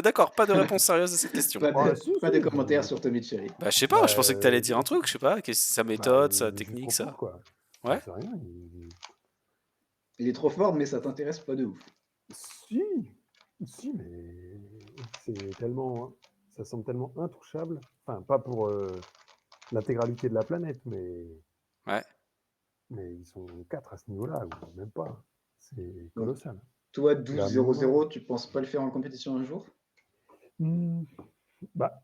S1: d'accord, pas de réponse sérieuse à cette question.
S2: Pas
S3: Ah,
S2: de,
S3: si,
S2: pas de
S3: si.
S2: commentaires sur Tommy Cherry.
S1: Bah, je sais pas, je pensais que t'allais dire un truc, je sais pas, sa méthode, sa
S3: Il est juste
S1: technique,
S3: trop
S1: ça.
S3: fort, quoi.
S1: Ouais.
S3: J'en sais rien.
S2: Il est trop fort, mais ça t'intéresse pas de ouf.
S3: Si, mais c'est tellement, ça semble tellement intouchable. Enfin, pas pour l'intégralité de la planète,
S1: Ouais.
S3: mais ils sont 4 à ce niveau-là, ou même pas. C'est
S2: Donc,
S3: colossal.
S2: toi,
S3: Il y a un minimum.
S2: 12-0-0, tu penses pas le faire en compétition un jour?
S3: Bah,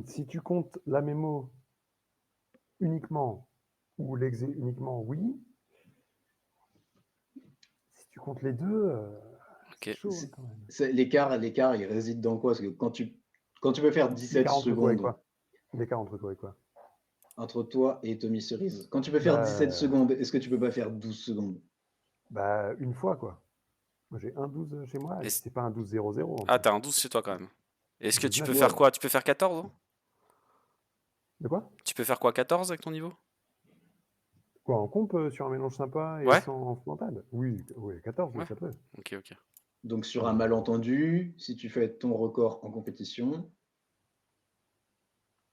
S3: si tu comptes la mémo uniquement ou l'exé uniquement, oui. Si tu comptes les deux, c'est
S1: Ok.
S3: chaud quand même.
S2: L'écart, il réside dans quoi? Parce que quand tu peux faire 17
S3: L'écart entre quoi et
S2: secondes,
S3: quoi? L'écart entre quoi et quoi?
S2: entre toi et Tommy Cerise. Quand tu peux faire 17
S3: Bah,
S2: secondes, est-ce que tu peux pas faire 12 secondes?
S3: bah, une fois, quoi. Moi, j'ai un 12 chez moi, et
S1: Et
S3: puis c'est pas un 12-0-0 en
S1: Ah,
S3: plus.
S1: t'as un 12 chez toi quand même. Est-ce que tu peux
S3: 19.
S1: faire
S2: Ouais.
S1: quoi? Tu peux faire 14, hein?
S3: De quoi?
S1: Tu peux faire quoi, 14 avec ton niveau?
S3: Quoi, en comp, sur un mélange sympa et
S1: Ouais?
S3: sans frontale? Oui, oui, 14,
S1: Ouais.
S3: ça peut.
S1: Ok, ok.
S2: Donc sur un
S3: Mmh.
S2: malentendu, si tu fais ton record en compétition,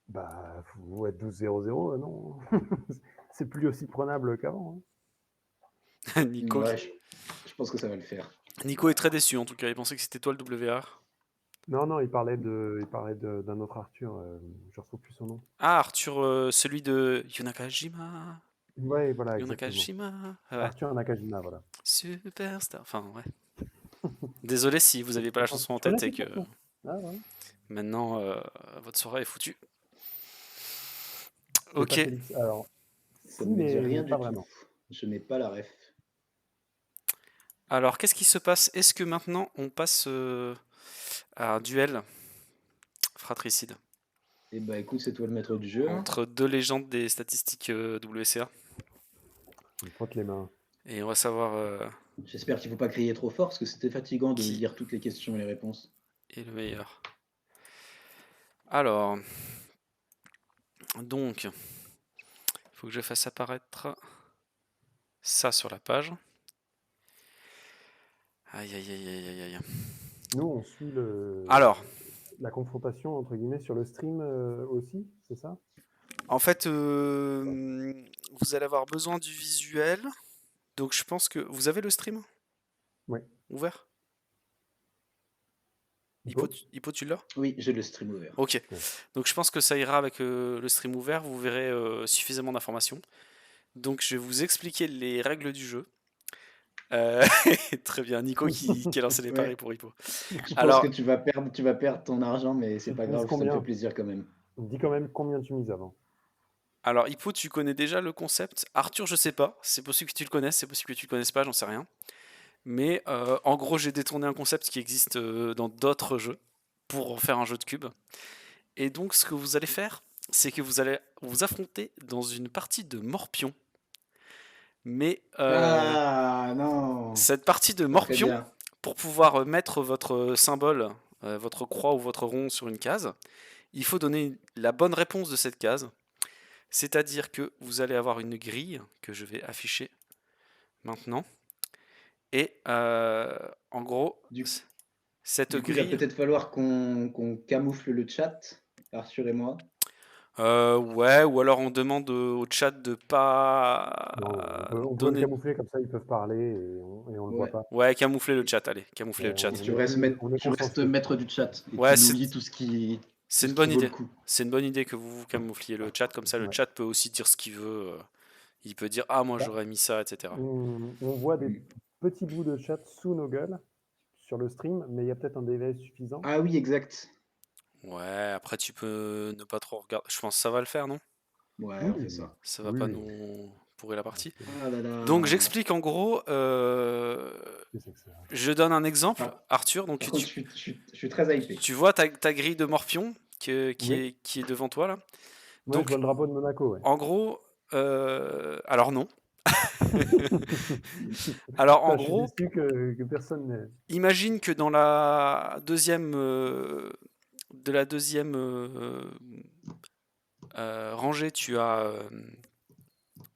S3: Bah, faut être 12-0-0, non. C'est plus aussi prenable qu'avant, hein.
S1: Nico,
S2: ouais, je pense que ça va le faire.
S1: Nico est très déçu en tout cas, il pensait que c'était toi le WR.
S3: Non, non, il parlait d'un autre Arthur, je retrouve plus son nom.
S1: Ah, Arthur, celui de Yonakajima.
S3: Ouais, voilà, exactement.
S1: Yonakajima. Ah ouais.
S3: Arthur Nakajima, voilà.
S1: Superstar. Enfin, ouais. Désolé si vous n'aviez pas la chanson en
S3: Je
S1: tête
S3: connaissais
S1: et
S3: pas
S1: que
S3: ce nom. Ah, voilà.
S1: maintenant votre soirée est foutue.
S3: C'est pas
S1: Ok.
S3: Félix. Alors,
S2: Ça
S3: si,
S2: ne me dit rien
S3: mais pas
S2: du tout.
S3: vraiment.
S2: Je n'ai pas la ref.
S1: Alors, qu'est-ce qui se passe? Est-ce que maintenant on passe à un duel fratricide
S2: Eh bah écoute, c'est toi le maître du jeu, hein.
S1: entre deux légendes des statistiques WCA?
S3: Il me frotte les mains.
S1: Et on va savoir
S2: J'espère qu'il ne faut pas crier trop fort parce que c'était fatigant de
S1: qui
S2: lire toutes les questions et les réponses.
S1: est le meilleur. Alors, donc, il faut que je fasse apparaître ça sur la page. Aïe, aïe, aïe, aïe, aïe, aïe.
S3: Nous, on suit
S1: Alors,
S3: la confrontation, entre guillemets, sur le stream aussi, c'est ça?
S1: en fait, vous allez avoir besoin du visuel. Donc, je pense que vous avez le stream
S3: Oui.
S1: ouvert? Hippo, tu l'as?
S2: Oui, j'ai le stream ouvert.
S1: Ok.
S3: Ouais.
S1: Donc, je pense que ça ira avec le stream ouvert. Vous verrez suffisamment d'informations. Donc, je vais vous expliquer les règles du jeu. Très bien, Nico qui a lancé les paris
S2: Ouais.
S1: pour Hippo.
S2: Je pense
S1: Alors,
S2: que tu vas perdre ton argent, mais c'est
S3: Tu
S2: pas
S3: mises
S2: grave, ça me fait
S3: combien?
S2: plaisir quand même.
S3: Dis quand même combien tu mises avant.
S1: alors, Hippo, tu connais déjà le concept. Arthur, je sais pas. C'est possible que tu le connaisses, c'est possible que tu le connaisses pas, j'en sais rien. Mais en gros, j'ai détourné un concept qui existe dans d'autres jeux pour en faire un jeu de cube. Et donc, ce que vous allez faire, c'est que vous allez vous affronter dans une partie de Morpion. Mais
S2: Ah non,
S1: cette partie de
S2: pas très
S1: Morpion,
S2: bien.
S1: pour pouvoir mettre votre symbole, votre croix ou votre rond sur une case, il faut donner la bonne réponse de cette case. C'est-à-dire que vous allez avoir une grille que je vais afficher maintenant. Et en gros,
S2: Du,
S1: cette
S2: du coup, il va
S1: grille...
S2: peut-être falloir qu'on camoufle le chat, Arthur et moi.
S1: ouais, ou alors on demande au chat de pas
S3: Non, on peut le
S1: donner...
S3: camoufler, comme ça ils peuvent parler et on le voit
S2: Ouais.
S3: pas.
S1: Ouais, camoufler le chat, allez, camoufler
S3: Ouais,
S1: le chat.
S2: Et tu
S3: on est
S2: restes
S3: consensueux.
S2: maître du chat et
S1: Ouais,
S2: tu nous lis tout
S1: c'est une
S2: ce qui
S1: bonne
S2: vaut le
S1: idée.
S2: coup.
S1: C'est une bonne idée que vous camoufliez le chat, comme ça le
S3: Ouais.
S1: chat peut aussi dire ce qu'il veut. Il peut dire, ah, moi
S3: Bah,
S1: j'aurais mis ça, etc.
S3: on voit des petits bouts de chat sous nos gueules sur le stream, mais il y a peut-être un délai suffisant.
S2: Ah oui, exact.
S1: Ouais, après tu peux ne pas trop regarder. Je pense que ça va le faire, non?
S2: Ouais,
S3: Oui,
S2: on fait ça.
S1: Ça va
S3: oui,
S1: pas
S3: oui.
S1: nous pourrir la partie.
S2: Ah là
S1: Donc
S2: là.
S1: j'explique en gros,
S3: Qu'est-ce que c'est ça?
S1: je donne un exemple,
S2: Par,
S1: Arthur, donc
S2: par contre, je suis très hypé.
S1: tu vois ta grille de Morpion qui
S3: Oui.
S1: est devant toi là.
S3: Ouais, je
S1: Donc
S3: vois le drapeau de Monaco, ouais.
S1: en gros, alors non. Alors en
S3: Putain, je suis
S1: gros,
S3: déçu que personne n'ait.
S1: imagine que dans la deuxième rangée, tu as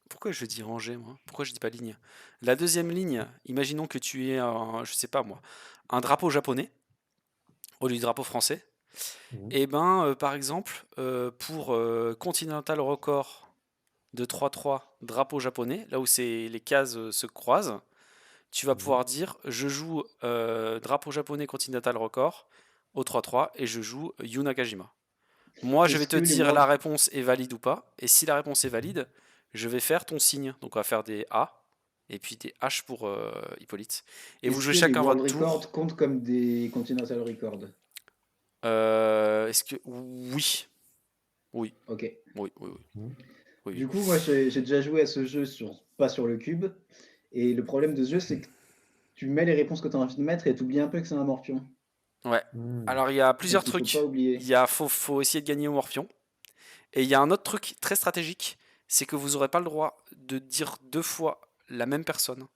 S1: pourquoi je dis rangée, moi? Pourquoi je dis pas ligne? La deuxième ligne, imaginons que tu aies je sais pas moi, un drapeau japonais au lieu du drapeau français.
S3: Mhm.
S1: Et ben, par exemple, pour Continental Record de 3-3 drapeau japonais, là où les cases se croisent, tu vas
S3: Mhm.
S1: pouvoir dire je joue drapeau japonais Continental Record au 3-3 et je joue Yu Nakajima. Moi, je vais
S2: Est-ce
S1: te
S2: que les
S1: dire la
S2: World...
S1: réponse est valide ou pas, et si la réponse est valide, je vais faire ton signe. Donc on va faire des A et puis des H pour Hippolyte. Et vous
S2: Est-ce
S1: jouez
S2: que les
S1: chacun
S2: World
S1: votre tour.
S2: Records comptent comme des Continental Records?
S1: Est-ce que oui, oui,
S2: Ok.
S1: oui, oui, oui,
S3: Mhm.
S1: oui,
S2: Du
S1: oui.
S2: coup, moi, j'ai déjà joué à ce jeu pas sur le cube. Et le problème de ce jeu, c'est que tu mets les réponses que tu as envie de mettre et tu oublies un peu que c'est un morpion.
S1: Ouais.
S3: Mhm.
S1: Alors il y a plusieurs
S2: Donc, il faut pas
S1: trucs.
S2: oublier.
S1: Faut essayer de gagner au Morpion. Et il y a un autre truc très stratégique, c'est que vous n'aurez pas le droit de dire 2 fois la même personne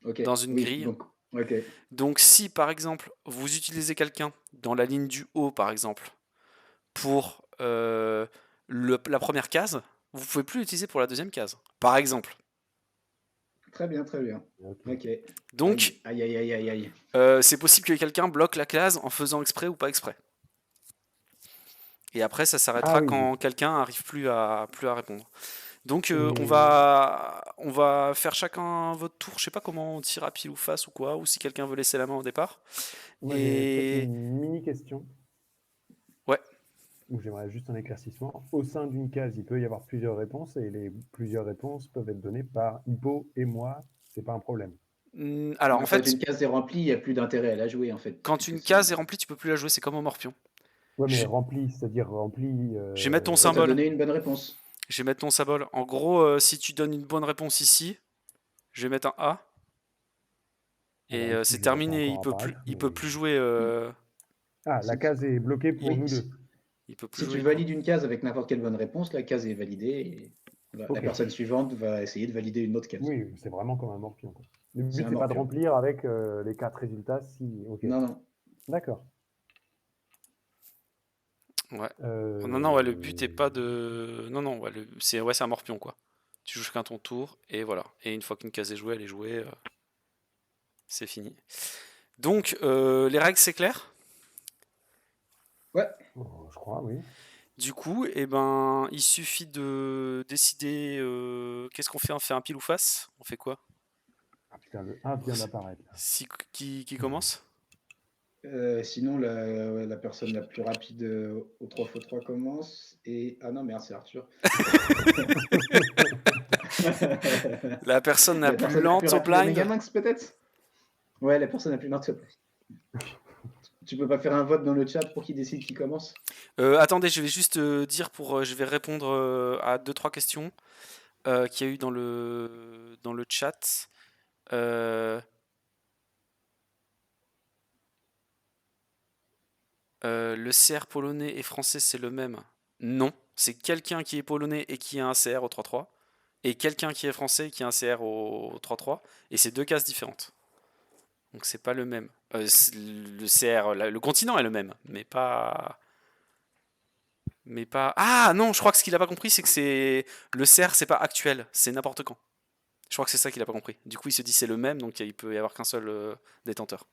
S2: Ok,
S1: dans une
S2: oui,
S1: grille.
S2: donc, ok.
S1: Donc si par exemple vous utilisez quelqu'un dans la ligne du haut par exemple pour la première case, vous pouvez plus l'utiliser pour la deuxième case. Par exemple.
S2: Très bien, très bien.
S3: Ok.
S2: Ok.
S1: Donc
S2: Aïe, aïe, aïe, aïe, aïe.
S1: c'est possible que quelqu'un bloque la case en faisant exprès ou pas exprès. Et après ça s'arrêtera
S3: Ah oui.
S1: quand quelqu'un arrive plus à répondre. Donc on
S3: Et-
S1: va faire chacun votre tour. Je sais pas comment on tire à pile ou face ou quoi, ou si quelqu'un veut laisser la main au départ.
S3: Moi, j'ai peut-être
S1: Et
S3: une mini question
S1: ouais,
S3: où j'aimerais juste un éclaircissement. Au sein d'une case, il peut y avoir plusieurs réponses et les plusieurs réponses peuvent être données par Hippo et moi. C'est pas un problème.
S1: alors en
S2: Quand
S1: fait,
S2: une case est remplie, il n'y a plus d'intérêt à la jouer, en fait.
S1: quand
S2: puisque
S1: une
S2: c'est-
S1: case est remplie, tu peux plus la jouer. C'est comme au Morpion.
S3: Ouais, mais
S1: Je,
S3: rempli, c'est-à-dire rempli.
S1: je vais mettre ton
S2: Quand tu as
S1: symbole.
S2: donné une bonne réponse.
S1: Je vais mettre ton symbole. En gros, si tu donnes une bonne réponse ici, je vais mettre un A.
S3: Ah bah
S1: Et
S3: ici,
S1: c'est
S3: je le vois pas
S1: terminé.
S3: encore apparaître.
S1: Il
S3: Mais...
S1: peut plus jouer.
S3: Ah, la
S2: Si tu-
S3: case est bloquée pour
S2: Oui,
S3: nous deux.
S1: Il peut plus
S2: si tu
S1: jouer Hippo.
S2: valides une case avec n'importe quelle bonne réponse, la case est validée et la
S3: Ok.
S2: personne suivante va essayer de valider une autre case.
S3: Oui, c'est vraiment comme un morpion, quoi. Le
S2: C'est
S3: but,
S2: un
S3: c'est pas de
S2: morpion.
S3: remplir avec les 4 résultats si. Ok.
S2: Non, non.
S3: D'accord.
S1: Ouais.
S3: Euh,
S1: Oh, non, ouais, le but est pas de. Non, non, ouais, c'est un morpion, quoi. Tu joues chacun ton tour, et voilà. Et une fois qu'une case est jouée, elle est jouée, c'est fini. Donc, les règles, c'est clair.
S2: Ouais.
S3: Je crois, oui.
S1: Du coup, eh ben, il suffit de décider. Qu'est-ce qu'on fait? On fait un pile ou face? On fait quoi?
S3: Ah putain, le 1 vient d'apparaître là.
S1: Qui commence?
S2: Sinon, la personne la plus rapide au 3x3 commence. Et... Ah non, merde, c'est Arthur.
S1: La personne la
S2: La
S1: plus
S2: personne la plus
S1: lente au
S2: rapide au
S1: blind?
S2: Megaminx, peut-être? Ouais, la personne la plus lente au blind. Tu peux pas faire un vote dans le chat pour qu'il décide qui commence?
S1: Attendez, je vais juste dire je vais répondre à deux trois questions qu'il y a eu dans le chat. Euh, le CR polonais et français, c'est le même? Non, c'est quelqu'un qui est polonais et qui a un CR au 3-3, et quelqu'un qui est français et qui a un CR au 3-3, et c'est deux cases différentes. Donc c'est pas le même. Le CR, le continent est le même, mais pas. Mais pas. Ah non, je crois que ce qu'il a pas compris, c'est que c'est. Le CR, c'est pas actuel, c'est n'importe quand. Je crois que c'est ça qu'il a pas compris. Du coup, il se dit c'est le même, donc il peut y avoir qu'un seul détenteur.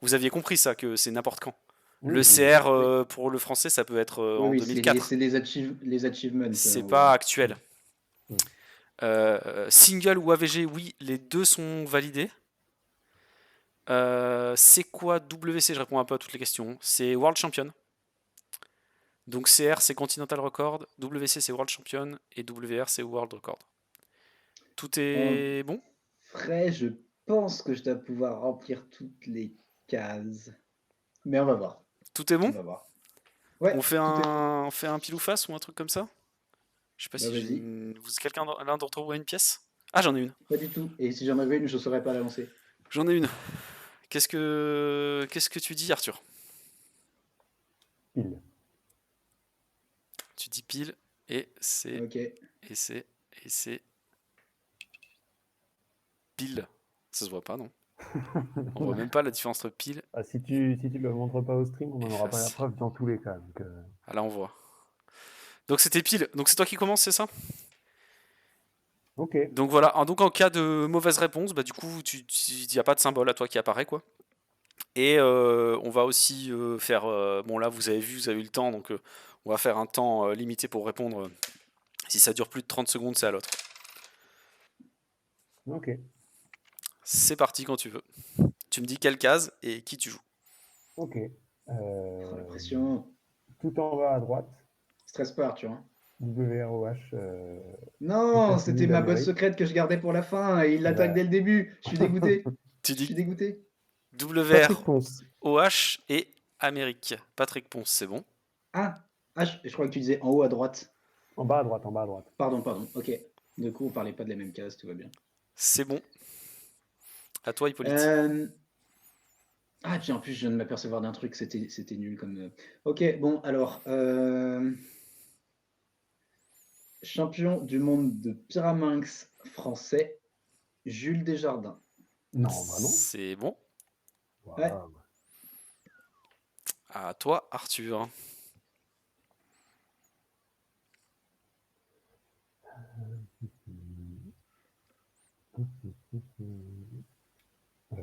S1: Vous aviez compris ça, que c'est n'importe quand.
S3: Oui,
S1: Le
S3: oui.
S1: CR
S2: Oui,
S1: pour le français, ça peut être
S2: oui,
S1: en
S2: oui,
S1: 2004.
S2: c'est les achievements
S1: C'est
S2: en
S1: pas
S2: gros.
S1: actuel.
S3: Mm.
S1: Single ou AVG, oui, les deux sont validés. C'est quoi WC? Je réponds un peu à toutes les questions. C'est World Champion. Donc CR c'est Continental Record, WC c'est World Champion et WR c'est World Record. Tout
S2: En
S1: est bon?
S2: vrai, je pense que je dois pouvoir remplir toutes les cases. Mais on va voir.
S1: Tout est
S2: On
S1: bon?
S2: va voir. Ouais, tout est bon.
S1: On fait un pile ou face ou un truc comme ça? Je sais pas
S2: Bah
S1: si j'ai
S2: vas-y.
S1: une. L'un d'entre vous a une pièce? Ah, j'en ai une.
S2: Pas du tout. Et si j'en avais une, je saurais pas la lancer.
S1: J'en ai une. Qu'est-ce que tu dis, Arthur?
S3: Pile.
S1: Tu dis pile et c'est
S2: Ok.
S1: et c'est et c'est pile. Ça se voit pas, non? On voit même pas la différence entre pile
S3: Ah, si tu le montres pas au stream, on
S1: et
S3: n'en aura pas la
S1: face.
S3: preuve dans tous les cas. Donc,
S1: Ah là on voit. Donc c'était pile. Donc c'est toi qui commence, c'est ça?
S3: ok.
S1: Donc voilà. Donc en cas de mauvaise réponse, bah du coup il n'y a pas de symbole à toi qui apparaît quoi. Et on va aussi faire. Bon là vous avez vu, vous avez eu le temps, donc on va faire un temps limité pour répondre. Si ça dure plus de 30 secondes, c'est à l'autre.
S3: Ok.
S1: C'est parti quand tu veux. Tu me dis quelle case et qui tu joues.
S3: Ok.
S2: Oh, la pression.
S3: Tout en bas à droite,
S2: Stress pas, Arthur. Hein.
S3: WROH.
S2: Non, c'était
S3: États-Unis
S2: ma bosse
S3: d'Amérique.
S2: secrète que je gardais pour la fin et il l'attaque
S3: Bah,
S2: dès le début. Je suis dégoûté.
S1: Tu
S2: Je suis
S1: dis
S2: dégoûté.
S3: Patrick
S1: WR,
S3: Ponce.
S1: OH et Amérique. Patrick Ponce, c'est bon.
S2: Ah, je crois que tu disais en haut à droite.
S3: En bas à droite, en bas à droite.
S2: Pardon. Ok. Du coup, on parlait pas de la même case, tout va bien.
S1: C'est bon. À toi, Hippolyte.
S2: Ah, puis en plus, je viens de m'apercevoir d'un truc, c'était nul comme. Ok, bon, alors. champion du monde de Pyraminx français, Jules Desjardins.
S3: Non, vraiment.
S1: C'est bon.
S2: Ouais.
S3: Waouh.
S1: À toi, Arthur.
S3: Euh,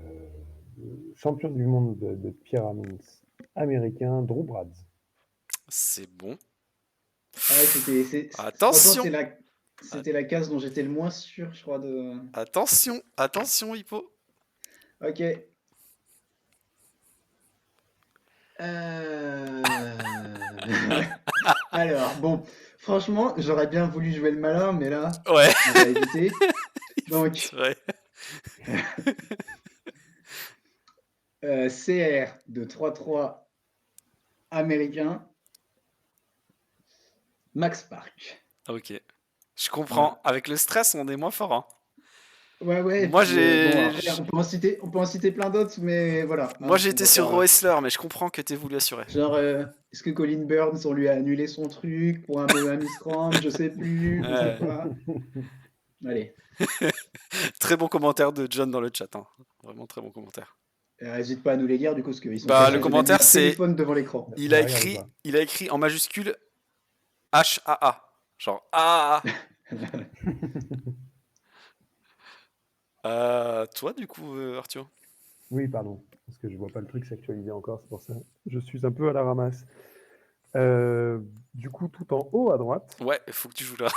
S3: champion du monde de Pyraminx américain, Drew Brads.
S1: C'est bon.
S2: Ouais, franchement,
S1: Attention,
S2: c'était la case dont j'étais le moins sûr, je crois, de.
S1: attention, Hippo.
S2: Ok. Euh, Alors, bon, franchement, j'aurais bien voulu jouer le malin, mais là,
S1: Ouais,
S2: on va éviter. Donc,
S1: c'est vrai.
S2: CR de 3-3 américain, Max Park.
S1: Ok. Je comprends. Avec le stress, on est moins fort. Hein.
S2: Ouais,
S1: Moi,
S2: puis, bon, après, on peut en citer plein d'autres, mais voilà.
S1: Moi,
S2: hein,
S1: j'étais
S2: on va
S1: sur
S2: faire,
S1: Roessler, mais je comprends que t'aies voulu assurer.
S2: genre, est-ce que Colin Burns, on lui a annulé son truc pour un miscramp, je sais plus, je sais pas. Allez,
S1: Très bon commentaire de John dans le chat. Hein. Vraiment très bon commentaire.
S2: n'hésite pas à nous les lire, du coup, parce qu'ils sont
S1: Bah,
S2: cachés.
S1: le
S2: J'ai
S1: commentaire,
S2: même mis
S1: c'est-
S2: téléphone devant l'écran.
S1: Il a
S3: Je regarde
S1: écrit,
S3: pas.
S1: il a écrit en majuscule HAA. Genre AAA. Toi, du coup, Arthur.
S3: Oui, pardon, parce que je vois pas le truc s'actualiser encore, c'est pour ça. Je suis un peu à la ramasse. Du coup, tout en haut à droite,
S1: Ouais, il faut que tu joues là.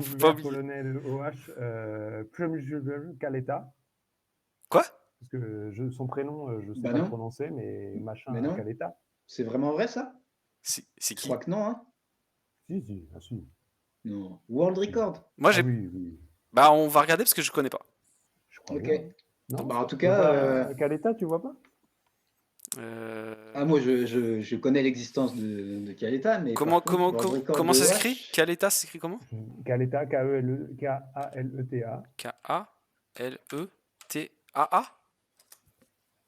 S3: W
S1: oublier.
S3: colonel OH, Premjul Kaleta,
S1: Quoi?
S3: parce que son prénom, je sais
S2: Bah
S3: pas le
S2: non.
S3: prononcer, mais machin
S2: Mais non.
S3: Kaleta.
S2: C'est vraiment vrai, ça?
S1: C'est
S2: Je
S1: qui?
S2: crois que non, hein.
S3: Si, ah, si.
S2: Non. World record.
S1: Moi,
S3: Ah
S1: j'ai.
S3: oui,
S1: Bah, on va regarder parce que je connais pas.
S3: je crois
S2: Ok.
S3: bien. Non,
S2: Bah, en tout
S3: tu vois
S2: cas,
S3: pas Kaleta, tu vois pas?
S2: Ah, moi, je connais l'existence de Kaleta, mais par contre, World record
S1: comment
S2: de
S1: ça
S2: OH,
S1: s'écrit? Kaleta, ça s'écrit comment?
S3: Kaleta, Kaleta.
S1: K-A-L-E-T-A-A?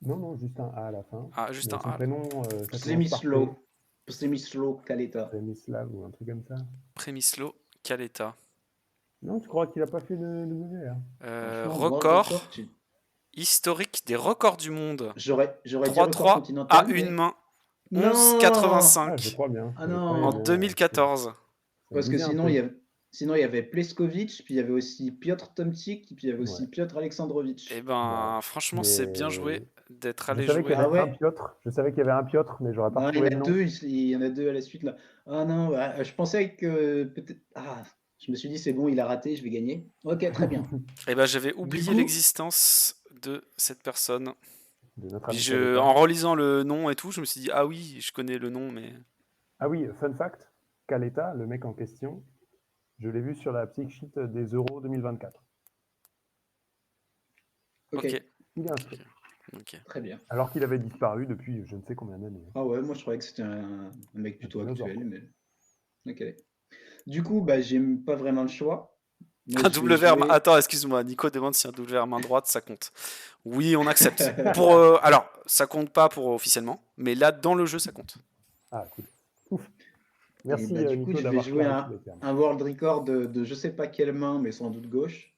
S3: Non, juste un A à la fin.
S1: Ah, juste
S3: Mais
S1: un
S3: son
S1: A.
S3: prénom, ça commence par P.
S2: Przemysław Kaleta.
S3: Przemysław ou un truc comme ça.
S1: Premislo Kaleta.
S3: Non, tu crois qu'il a pas fait le WR?
S2: Franchement, World
S1: Record
S2: record,
S1: historique des records du monde.
S2: j'aurais dit record
S1: 3-3
S2: continental,
S1: à une
S2: mais...
S1: main.
S2: Non!
S3: Ah, je
S1: 11,85
S3: crois bien.
S2: Ah
S3: Je crois
S2: non!
S1: en
S3: bien,
S1: 2014.
S3: ça
S2: Parce
S3: me
S2: que
S3: disait un
S2: sinon,
S3: peu.
S2: il y avait Pleskovic, puis il y avait aussi Piotr Tomczyk, puis il y avait aussi
S3: Ouais.
S2: Piotr Alexandrovitch.
S1: Eh ben,
S3: Ouais.
S1: franchement, c'est bien
S3: Mais
S1: joué d'être
S3: je
S1: allé
S3: savais qu'il y
S1: jouer.
S3: avait
S2: Ah ouais?
S3: un Piotr. Je savais qu'il y avait un Piotr, mais j'aurais pas
S2: Non, il y
S3: retrouvé
S2: en a
S3: le nom.
S2: deux, il y en a deux à la suite là. Ah non, bah, je pensais que peut-être. Ah, je me suis dit c'est bon, il a raté, je vais gagner. Ok, très bien.
S1: Eh ben, j'avais
S2: Du
S1: oublié
S2: coup,
S1: l'existence de cette personne.
S3: De notre
S1: Puis
S3: ami Kaleta.
S1: en relisant le nom et tout, je me suis dit, ah oui, je connais le nom, mais...
S3: Ah oui, fun fact, Kaleta, le mec en question, je l'ai vu sur la psych sheet des Euros 2024.
S2: ok,
S1: Ok.
S3: Il est inscrit.
S1: Ok.
S2: très bien.
S3: Alors qu'il avait disparu depuis je ne sais combien d'années.
S2: Ah ouais, moi je croyais que c'était un mec plutôt
S3: dinosaure,
S2: actuel, mais. Ok. Du coup, bah, j'ai pas vraiment le choix. Moi,
S1: Un
S2: je vais
S1: double verre.
S2: jouer.
S1: Attends, excuse-moi. Nico demande si un double verre main droite, ça compte. Oui, on accepte. Alors, ça compte pas pour officiellement, mais là, dans le jeu, ça compte.
S3: Ah, cool. Ouf.
S2: Et
S3: Merci
S2: bah, du coup,
S3: Nico
S2: je vais
S3: d'avoir
S2: jouer
S3: clarifié les termes.
S2: un world record de je sais pas quelle main, mais sans doute gauche.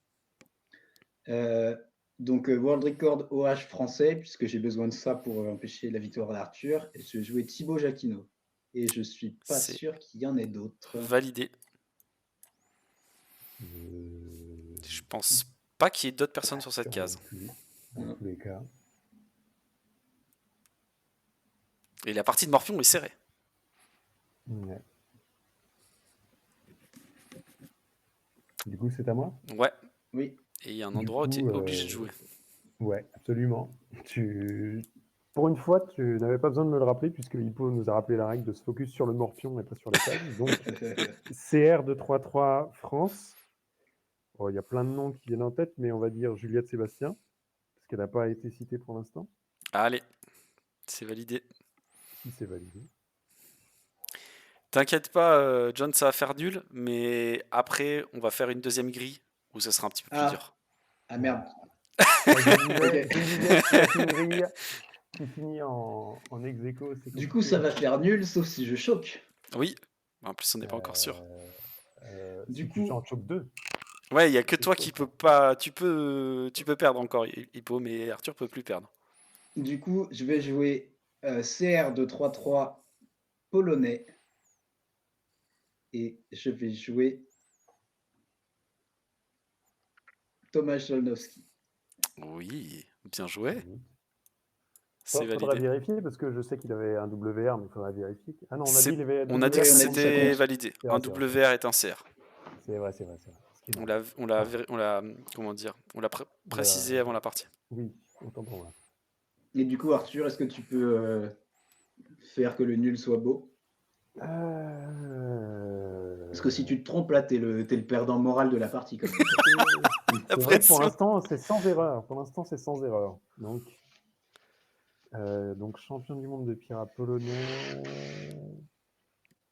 S2: Donc, world record OH français, puisque j'ai besoin de ça pour empêcher la victoire d'Arthur. Et je vais jouer Thibaut Jacquinot. Et je suis pas
S1: C'est
S2: sûr qu'il y en ait d'autres.
S1: validé. Je pense pas qu'il y ait d'autres personnes sur cette case.
S3: Dans tous les cas.
S1: Et la partie de Morpion est serrée.
S3: Ouais. Du coup, c'est à moi?
S1: Ouais.
S2: Oui.
S1: Et il y a un endroit où tu es obligé de jouer.
S3: Ouais, absolument. Pour une fois, tu n'avais pas besoin de me le rappeler, puisque Hippo nous a rappelé la règle de se focus sur le Morpion et pas sur la table. Donc, CR de 3-3 France. Bon, il y a plein de noms qui viennent en tête, mais on va dire Juliette Sébastien, parce qu'elle n'a pas été citée pour l'instant.
S1: Allez, c'est validé.
S3: Si c'est validé.
S1: T'inquiète pas, John, ça va faire nul, mais après, on va faire une deuxième grille où ça sera un petit peu plus dur.
S2: Ah merde.
S3: Je disais, avec une grille qui finit en ex-aequo.
S2: Du coup, ça va faire nul, sauf si je choque.
S1: Oui, en plus, on n'est pas encore sûr.
S2: Du
S3: si tu
S2: coup,
S3: changes choc 2.
S1: Ouais, il y a que toi qui peux pas. Tu peux perdre encore, Hippo, mais Arthur peut plus perdre.
S2: du coup, je vais jouer CR de 3-3 polonais et je vais jouer Tomasz Jolnowski.
S1: Oui, bien joué.
S3: Mhm.
S1: C'est
S3: Faudra
S1: validé.
S3: vérifier parce que je sais qu'il avait un WR, mais il faudra vérifier. Ah non, on a dit
S1: C'est-
S3: qu'il avait
S1: On a dit que
S2: Ouais, on a
S3: WR.
S2: dit ça
S1: c'était
S2: compte.
S1: validé.
S3: C'est
S1: Un
S3: vrai, c'est vrai.
S1: WR est un CR.
S3: C'est vrai.
S1: On
S3: Excuse-moi.
S1: l'a, comment dire, on l'a précisé avant la partie.
S3: Oui, autant pour moi.
S2: Et du coup, Arthur, est-ce que tu peux faire que le nul soit beau? Parce que si tu te trompes là, t'es le perdant moral de la partie quand même.
S3: C'est vrai que pour
S1: pression.
S3: l'instant, c'est sans erreur. Donc, champion du monde de pirate polonais.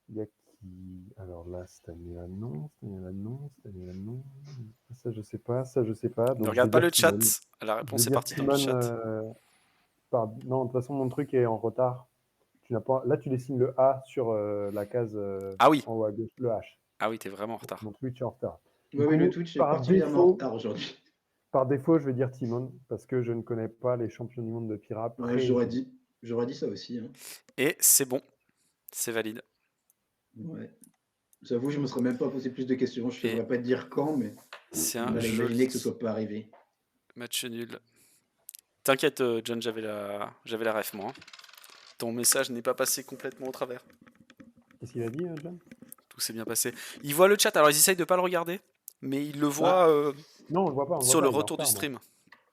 S3: Il y a qui? Alors là, cette année-là, non. Ça, je sais pas.
S1: Ne
S3: Donc, je
S1: regarde
S3: vais
S1: pas
S3: dire
S1: le
S3: Timon.
S1: chat. La
S3: Je vais
S1: réponse est
S3: dire
S1: partie dans le
S3: Timon.
S1: chat.
S3: Non, de toute façon, mon truc est en retard. Tu n'as pas. Là, tu dessines le A sur la case
S1: Ah oui.
S3: en haut à gauche, le H.
S1: Ah oui, t'es vraiment en retard.
S3: Mon Twitch est en retard.
S2: Ouais, oui, le Twitch est particulièrement en retard aujourd'hui.
S3: Par défaut, je vais dire Timon parce que je ne connais pas les champions du monde de pirate.
S2: Ouais, j'aurais dit ça aussi. Hein.
S1: Et c'est bon. C'est valide.
S2: Ouais. J'avoue, je me serais même pas posé plus de questions. Je ne
S1: Et
S2: saurais pas te dire quand, mais
S1: c'est
S2: on
S1: un
S2: allait
S1: joli
S2: imaginer que ce soit pas arrivé.
S1: match nul. T'inquiète, John, j'avais la ref, moi. Ton message n'est pas passé complètement au travers.
S3: Qu'est-ce qu'il a dit, John?
S1: Tout s'est bien passé. Il voit le chat, alors ils essayent de pas le regarder, mais il le voit
S3: Non, on le voit pas.
S1: sur le
S3: il est en
S1: retour du
S3: retard, moi.
S1: stream.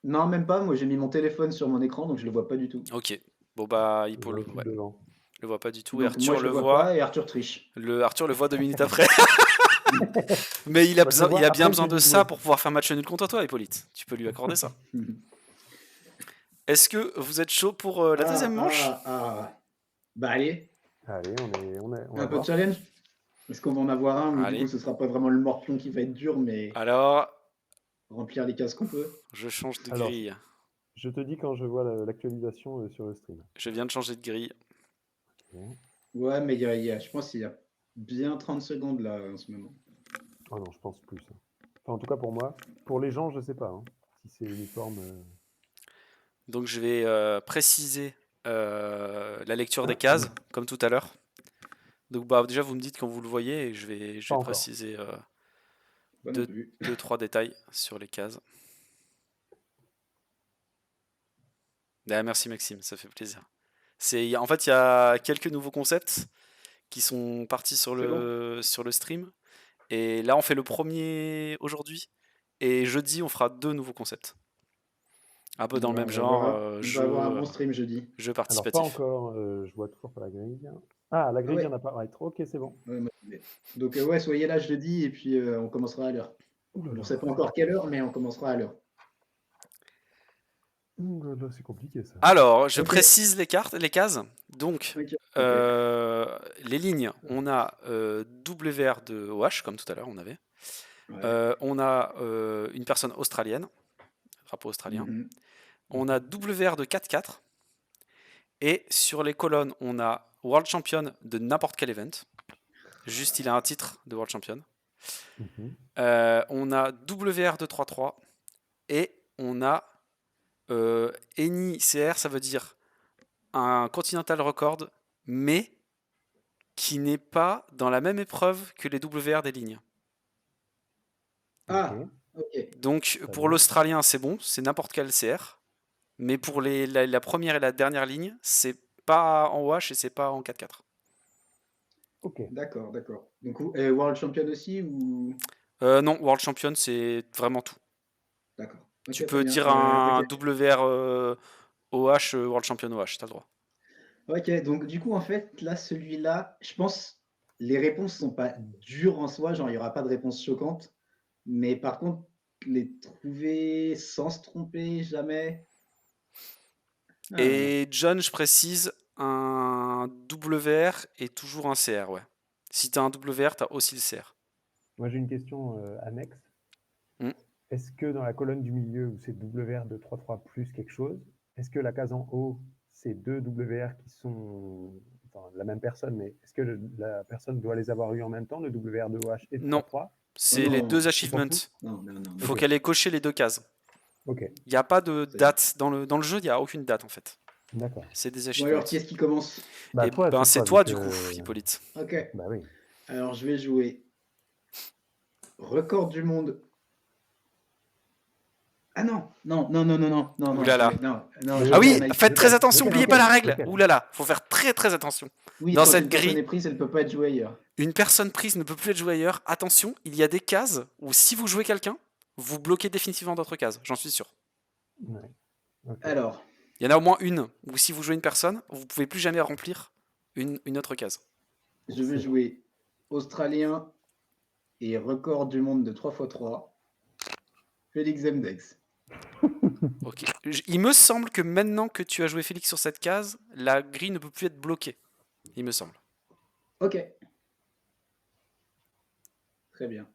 S2: Non, même pas. Moi, j'ai mis mon téléphone sur mon écran, donc je le vois pas du tout.
S1: Ok. Bon bah,
S3: Je
S1: Hippo
S3: vois un truc devant.
S1: le voit pas du tout. Et
S2: Donc moi,
S1: Arthur
S2: je
S1: le
S2: le vois
S1: voit.
S2: pas et Arthur triche.
S1: Arthur le voit 2 minutes après. Mais il a,
S3: Moi, je le vois
S1: bien
S3: après
S1: besoin
S3: que
S1: de
S3: j'ai
S1: ça
S3: joué.
S1: pour pouvoir faire match nul contre toi, Hippolyte. Tu peux lui accorder ça. Est-ce que vous êtes chaud pour la deuxième manche?
S2: Bah allez,
S3: Allez, on va
S2: un peu de
S3: voir.
S2: challenge. Est-ce qu'on va en avoir un où du
S1: Allez.
S2: coup ce sera pas vraiment le morpion qui va être dur, mais
S1: Alors,
S2: remplir les cases qu'on peut.
S1: je change de
S3: Alors,
S1: grille.
S3: je te dis quand je vois l'actualisation sur le stream.
S1: Je viens de changer de grille.
S3: Ok.
S2: Ouais, mais je pense qu'il y a bien 30 secondes là en ce moment.
S3: Ah non, je pense plus. Enfin, en tout cas pour moi. Pour les gens, je sais pas. Si c'est uniforme.
S1: Donc je vais préciser la lecture des cases, comme tout à l'heure. Donc bah déjà vous me dites quand vous le voyez et je vais
S3: Pas encore.
S1: préciser
S2: Pas non plus.
S1: 2-3 détails sur les cases. Ah, merci Maxime, ça fait plaisir. En fait, il y a quelques nouveaux concepts qui sont partis sur le stream. Et là, on fait le premier aujourd'hui. Et jeudi, on fera 2 nouveaux concepts. Un peu dans le même genre,
S2: On va avoir un bon stream jeudi.
S1: jeu
S3: Alors
S1: participatif.
S3: pas encore. Je vois toujours pas la grille. Ah, la grille
S2: ouais.
S3: vient d'apparaître. Ok, c'est bon.
S2: Ouais, donc ouais, soyez là jeudi et puis on commencera à l'heure. On ne sait pas encore quelle heure, mais on commencera à l'heure.
S3: C'est compliqué ça.
S1: Alors, je précise les cases. Donc,
S2: Ok.
S1: les lignes, on a WR de OH, comme tout à l'heure, on avait.
S2: Ouais.
S1: On a une personne australienne, drapeau australien.
S2: Mhm.
S1: On a WR de 4-4. Et sur les colonnes, on a World Champion de n'importe quel event. Juste, il a un titre de World Champion.
S3: Mhm.
S1: On a WR de 3-3. Et on a NICR, ça veut dire un Continental Record, mais qui n'est pas dans la même épreuve que les WR des lignes.
S2: Ah, ok.
S1: Donc pour l'Australien, c'est bon, c'est n'importe quel CR. Mais pour la première et la dernière ligne, c'est pas en OH et c'est pas en 4-4.
S3: Ok.
S2: D'accord. Donc, World Champion aussi ou
S1: Non, World Champion, c'est vraiment tout.
S2: D'accord.
S1: Tu
S2: Ok,
S1: peux
S2: très bien.
S1: dire un
S2: Ok.
S1: WR OH, World Champion OH, t'as le droit.
S2: Ok, donc du coup, en fait, là, celui-là, je pense, les réponses sont pas dures en soi, genre, il n'y aura pas de réponse choquante. Mais par contre, les trouver sans se tromper, jamais. Ah.
S1: Et John, je précise, un WR est toujours un CR, ouais. Si t'as un WR, t'as aussi le CR.
S3: Moi j'ai une question annexe.
S1: Mm.
S3: Est-ce que dans la colonne du milieu où c'est WR de 3-3 plus quelque chose, est-ce que la case en haut c'est 2 WR qui sont la même personne, mais est-ce que la personne doit les avoir eu en même temps, le WR de OH et de
S1: Non.
S3: 3-3?
S1: C'est
S2: Oh
S1: les
S2: non,
S1: deux
S3: On s'en
S1: achievements.
S3: fout?
S2: non, non, non,
S1: Il
S2: non.
S1: faut
S3: Ok.
S1: qu'elle ait coché les deux cases.
S3: Ok,
S1: Il n'y a pas de
S2: C'est-
S1: date. Dans le jeu, il n'y a aucune date en fait.
S3: d'accord.
S1: C'est des
S2: Bon
S1: achievements.
S2: alors, qui est-ce qui commence?
S3: Bah
S1: Et
S3: toi,
S1: ben,
S3: c'est
S1: c'est
S3: toi,
S1: toi
S3: vu
S1: du coup,
S3: que...
S1: Hippolyte.
S2: Ok.
S3: Bah oui.
S2: Alors, je vais jouer record du monde. Ah non, non, non, non, non, non, non,
S1: Ouh
S2: non,
S1: là là.
S2: non,
S3: Le
S2: je
S1: Ah
S2: vais
S1: oui,
S2: faire Nike.
S1: faites très attention,
S3: lequel,
S1: n'oubliez pas la règle.
S3: lequel
S1: Ouh là là, faut faire très très attention.
S2: Oui,
S1: Dans
S2: quand
S1: cette
S2: une personne
S1: grille,
S2: est prise, elle peut pas être jouée ailleurs.
S1: une personne prise ne peut plus être jouée ailleurs. Attention, il y a des cases où si vous jouez quelqu'un, vous bloquez définitivement d'autres cases, j'en suis sûr.
S3: Ouais. Ok.
S2: Alors,
S1: Il y en a au moins une où si vous jouez une personne, vous pouvez plus jamais remplir une autre case.
S2: je vais jouer Australien et record du monde de 3x3. Félix Zemdex.
S1: Ok. Il me semble que maintenant que tu as joué Félix sur cette case, la grille ne peut plus être bloquée. Il me semble.
S2: Ok. Très bien.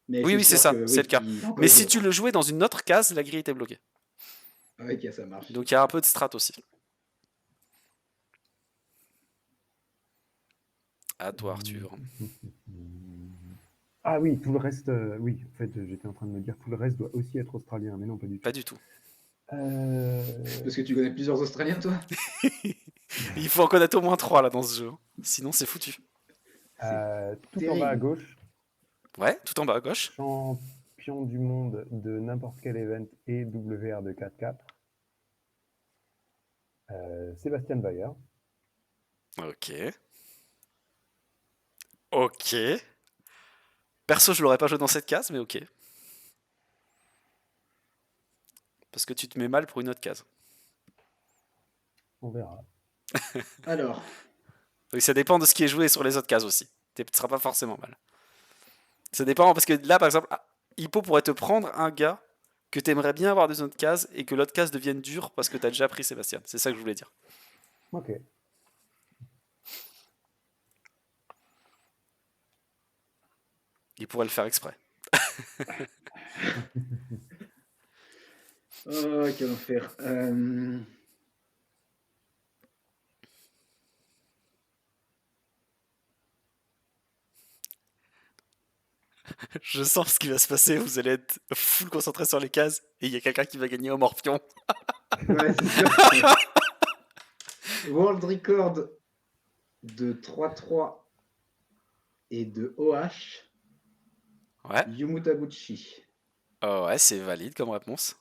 S2: Mais
S1: Oui, oui, c'est
S2: sûr
S1: ça,
S2: que,
S1: c'est
S2: oui,
S1: le cas.
S2: il y a encore
S1: Mais
S2: les
S1: si
S2: autres.
S1: tu le jouais dans une autre case, la grille était bloquée.
S2: Ok, ça marche.
S1: Donc il y a un peu de strat aussi. À toi, Arthur.
S3: Ah oui, tout le reste, oui, en fait, j'étais en train de me dire, tout le reste doit aussi être australien, mais non, pas du tout.
S1: Pas du tout.
S2: Parce que tu connais plusieurs Australiens, toi?
S1: Il faut en connaître au moins 3 là dans ce jeu. Sinon, c'est foutu.
S3: Tout en bas à
S2: terrible.
S3: gauche,
S1: Ouais, tout en bas à gauche.
S3: champion du monde de n'importe quel event et WR de 4-4. Sébastien Bayer.
S1: Ok. Ok. Perso, je l'aurais pas joué dans cette case, mais ok. Parce que tu te mets mal pour une autre case.
S3: On verra.
S2: Alors,
S1: Donc ça dépend de ce qui est joué sur les autres cases aussi. Tu ne seras pas forcément mal. Ça dépend parce que là, par exemple, Hippo pourrait te prendre un gars que tu aimerais bien avoir dans une autre case et que l'autre case devienne dure parce que tu as déjà pris Sébastien. C'est ça que je voulais dire.
S3: Ok.
S1: Il pourrait le faire exprès.
S2: oh, quel enfer.
S1: Je sens ce qui va se passer. Vous allez être full concentré sur les cases et il y a quelqu'un qui va gagner au morpion.
S2: Ouais, c'est sûr. World record de 3-3 et de OH,
S1: Ouais.
S2: Yumu Taguchi.
S1: Oh ouais, c'est valide comme réponse.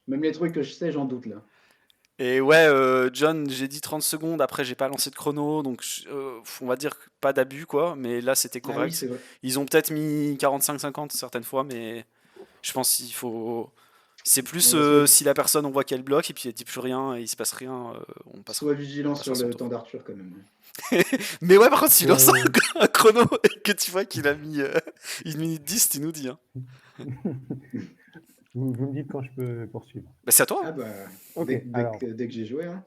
S2: Même les trucs que je sais, j'en doute là.
S1: Et ouais, John, j'ai dit 30 secondes, après j'ai pas lancé de chrono, donc on va dire pas d'abus quoi, mais là c'était
S2: Ah oui,
S1: correct.
S2: c'est vrai.
S1: Ils ont peut-être mis 45-50 certaines fois, mais je pense qu'il faut... C'est plus
S2: Ouais, soit,
S1: si la personne on voit qu'elle bloque et puis elle dit plus rien et il se passe rien, on passera.
S2: sois vigilant
S1: on passera
S2: sur
S1: son
S2: le
S1: tour.
S2: temps d'Arthur quand même.
S1: Mais ouais, par contre, si tu lances
S3: Euh,
S1: un chrono et que tu vois qu'il a mis 1 minute 10, tu nous dis. Hein.
S3: vous me dites quand je peux poursuivre.
S1: Bah, c'est à toi.
S2: Ah
S1: Hein.
S2: bah,
S3: Ok,
S2: dès
S3: alors,
S2: que j'ai joué. Hein.